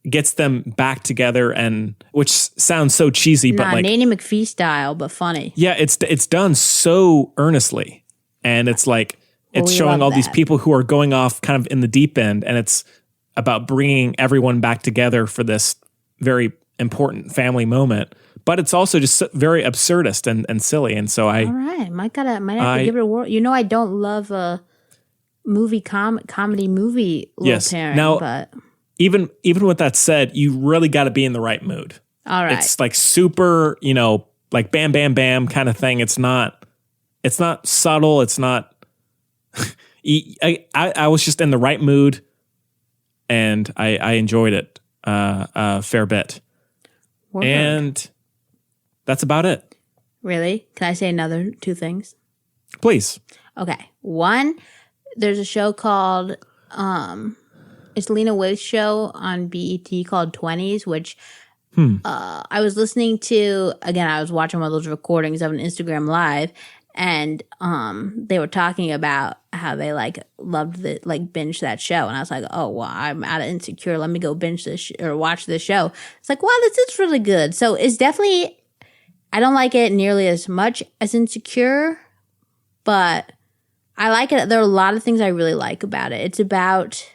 gets them back together, and which sounds so cheesy, but like Nanny McPhee style, but funny. Yeah, it's done so earnestly, and it's like it's showing all these people who are going off kind of in the deep end, and it's about bringing everyone back together for this very important family moment. But it's also just very absurdist and silly, and so all right, might have to give it a whirl. I don't love a comedy movie. Pairing, now. But Even with that said, you really got to be in the right mood. All right. It's like super, like bam, bam, bam kind of thing. It's not subtle. It's not, I was just in the right mood, and I enjoyed it a fair bit. Word. And that's about it. Really? Can I say another 2 things? Please. Okay. One, there's a show called, it's Lena Waithe's show on BET called 20s, which I was listening to. Again, I was watching one of those recordings of an Instagram Live, and they were talking about how they loved binge that show. And I was like, oh, well, I'm out of Insecure. Let me go binge this or watch this show. It's like, wow, this is really good. So it's definitely, I don't like it nearly as much as Insecure, but I like it. There are a lot of things I really like about it. It's about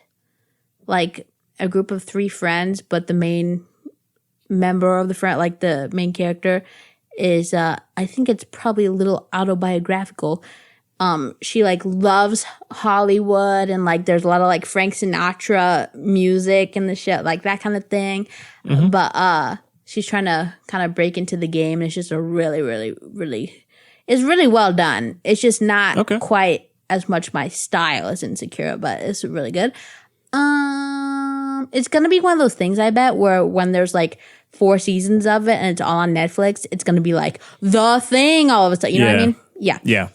like a group of 3 friends, but the main member of the friend, like the main character, is I think it's probably a little autobiographical. She loves Hollywood, and there's a lot of Frank Sinatra music in the show, that kind of thing. But she's trying to kind of break into the game, and it's just a really, really, really, It's really well done. It's just not quite as much my style as Insecure, but it's really good. It's gonna be one of those things, I bet, where when there's like 4 seasons of it and it's all on Netflix, it's gonna be like the thing all of a sudden. You know what I mean? Yeah. Yeah.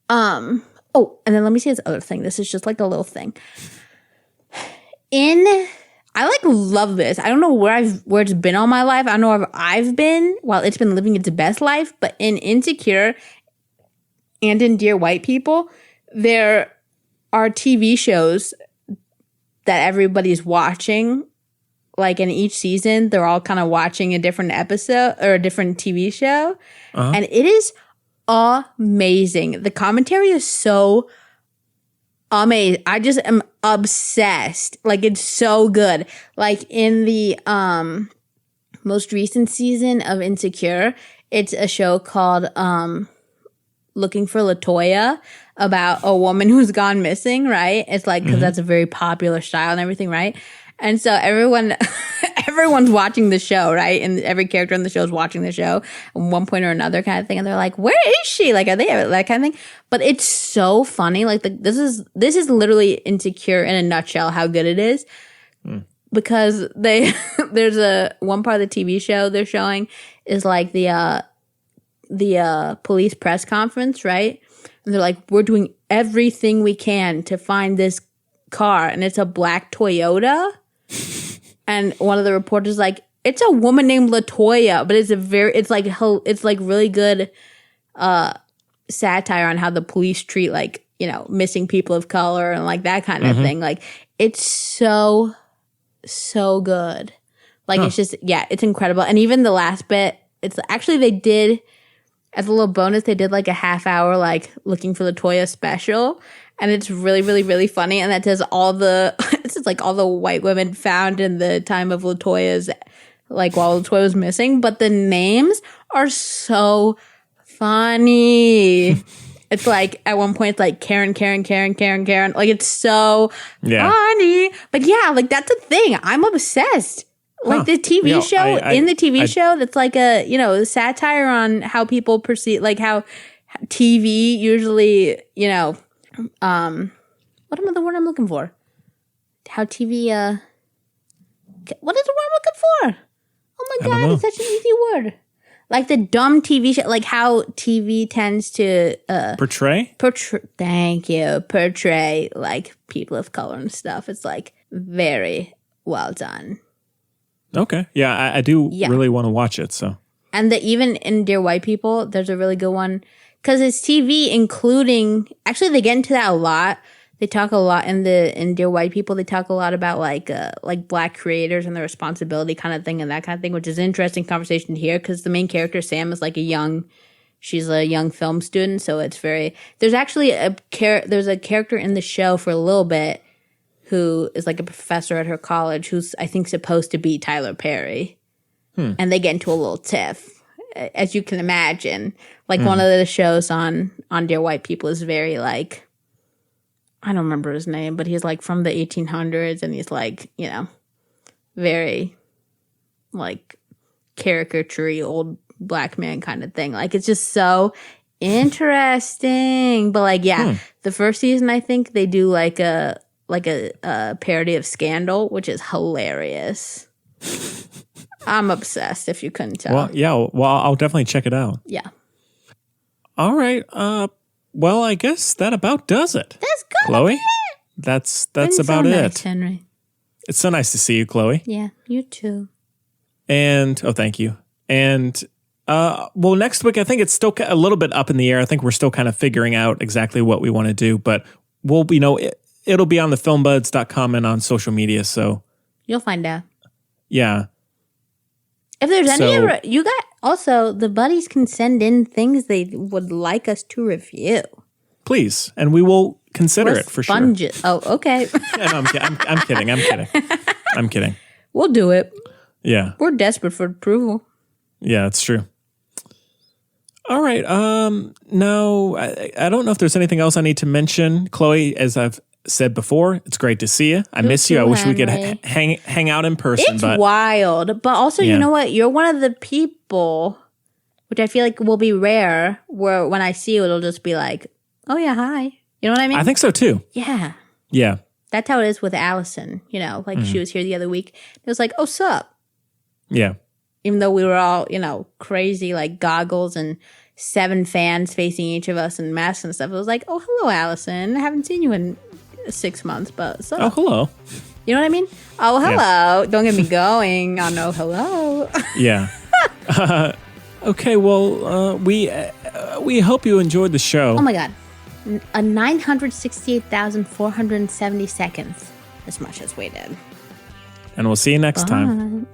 Oh, and then let me say this other thing. This is just like a little thing. I like love this. I don't know where it's been all my life. I don't know where I've been while it's been living its best life. But in Insecure and in Dear White People, there are TV shows that everybody's watching. Like in each season, they're all kind of watching a different episode or a different TV show. And it is amazing. The commentary is so amazing. I just am obsessed. Like, it's so good. Like in the most recent season of Insecure, it's a show called Looking for LaToya, about a woman who's gone missing, right? It's like, because that's a very popular style and everything, right? And so everyone's watching the show, right? And every character in the show is watching the show at one point or another kind of thing. And they're like, where is she? Like, are they that kind of thing? But it's so funny. Like, this is literally Insecure in a nutshell, how good it is. Because there's one part of the TV show they're showing is like the police press conference, right? And they're like, we're doing everything we can to find this car. And it's a black Toyota. And one of the reporters is like, it's a woman named LaToya, but it's like really good satire on how the police treat, like, you know, missing people of color and like that kind of thing. Like, it's so good. Like, it's just, it's incredible. And even the last bit, it's actually, they did, as a little bonus, they did like a half hour, like, Looking for LaToya special. And it's really, really, really funny. And that does this is like all the white women found in the time of LaToya's, like, while LaToya was missing. But the names are so funny. It's like, at one point, it's like Karen. Like, it's so funny. But yeah, like, that's a thing. I'm obsessed. Like, the TV show, in the TV show, that's like a, you know, satire on how people perceive, like, how TV usually, you know, what am the word I'm looking for? How TV, what is the word I'm looking for? Oh my God, it's such an easy word. Like the dumb TV show, like how TV tends to, portray, thank you, portray, like, people of color and stuff. It's like very well done. Okay. Yeah, I do really want to watch it, so. And even in Dear White People, there's a really good one. Because it's TV, including, actually they get into that a lot. They talk a lot in Dear White People. They talk a lot about like black creators and their responsibility kind of thing and that kind of thing, which is an interesting conversation to hear. Because the main character Sam is like she's a young film student, so it's very. There's actually there's a character in the show for a little bit who is like a professor at her college who's, I think, supposed to be Tyler Perry, and they get into a little tiff, as you can imagine. Like, one of the shows on Dear White People is very, like, I don't remember his name, but he's, like, from the 1800s, and he's, like, you know, very, like, caricature-y old black man kind of thing. Like, it's just so interesting. But, like, the first season, I think, they do, like a parody of Scandal, which is hilarious. I'm obsessed, if you couldn't tell. Well, I'll definitely check it out. Yeah. All right. Well, I guess that about does it. That's good, Chloe. That's about nice, it. Henry. It's so nice to see you, Chloe. Yeah, you too. And thank you. And well, next week I think it's still a little bit up in the air. I think we're still kind of figuring out exactly what we want to do, but we'll, you know, it'll be on the filmbuds.com and on social media. So you'll find out. Yeah. If there's any you got also, the buddies can send in things they would like us to review. Please, and we will consider it for sure. Oh, okay. Yeah, no, I'm kidding. I'm kidding. We'll do it. Yeah. We're desperate for approval. Yeah, it's true. All right. No, I don't know if there's anything else I need to mention. Chloe, as I've said before, it's great to see you. I miss you. I wish we could hang out in person. It's wild. But also, you know what? You're one of the people which I feel like will be rare, where when I see you, it'll just be like, oh yeah, hi. You know what I mean? I think so too. Yeah. Yeah. That's how it is with Allison, you know, like she was here the other week. It was like, oh, sup? Yeah. Even though we were all, you know, crazy, like goggles and 7 fans facing each of us and masks and stuff. It was like, oh, hello, Allison. I haven't seen you in 6 months, but sup? Oh, hello. You know what I mean? Oh, hello. Yeah. Don't get me going on oh, hello. Yeah. Okay, well, we hope you enjoyed the show. Oh, my God. 968,470 seconds. As much as we did. And we'll see you next time.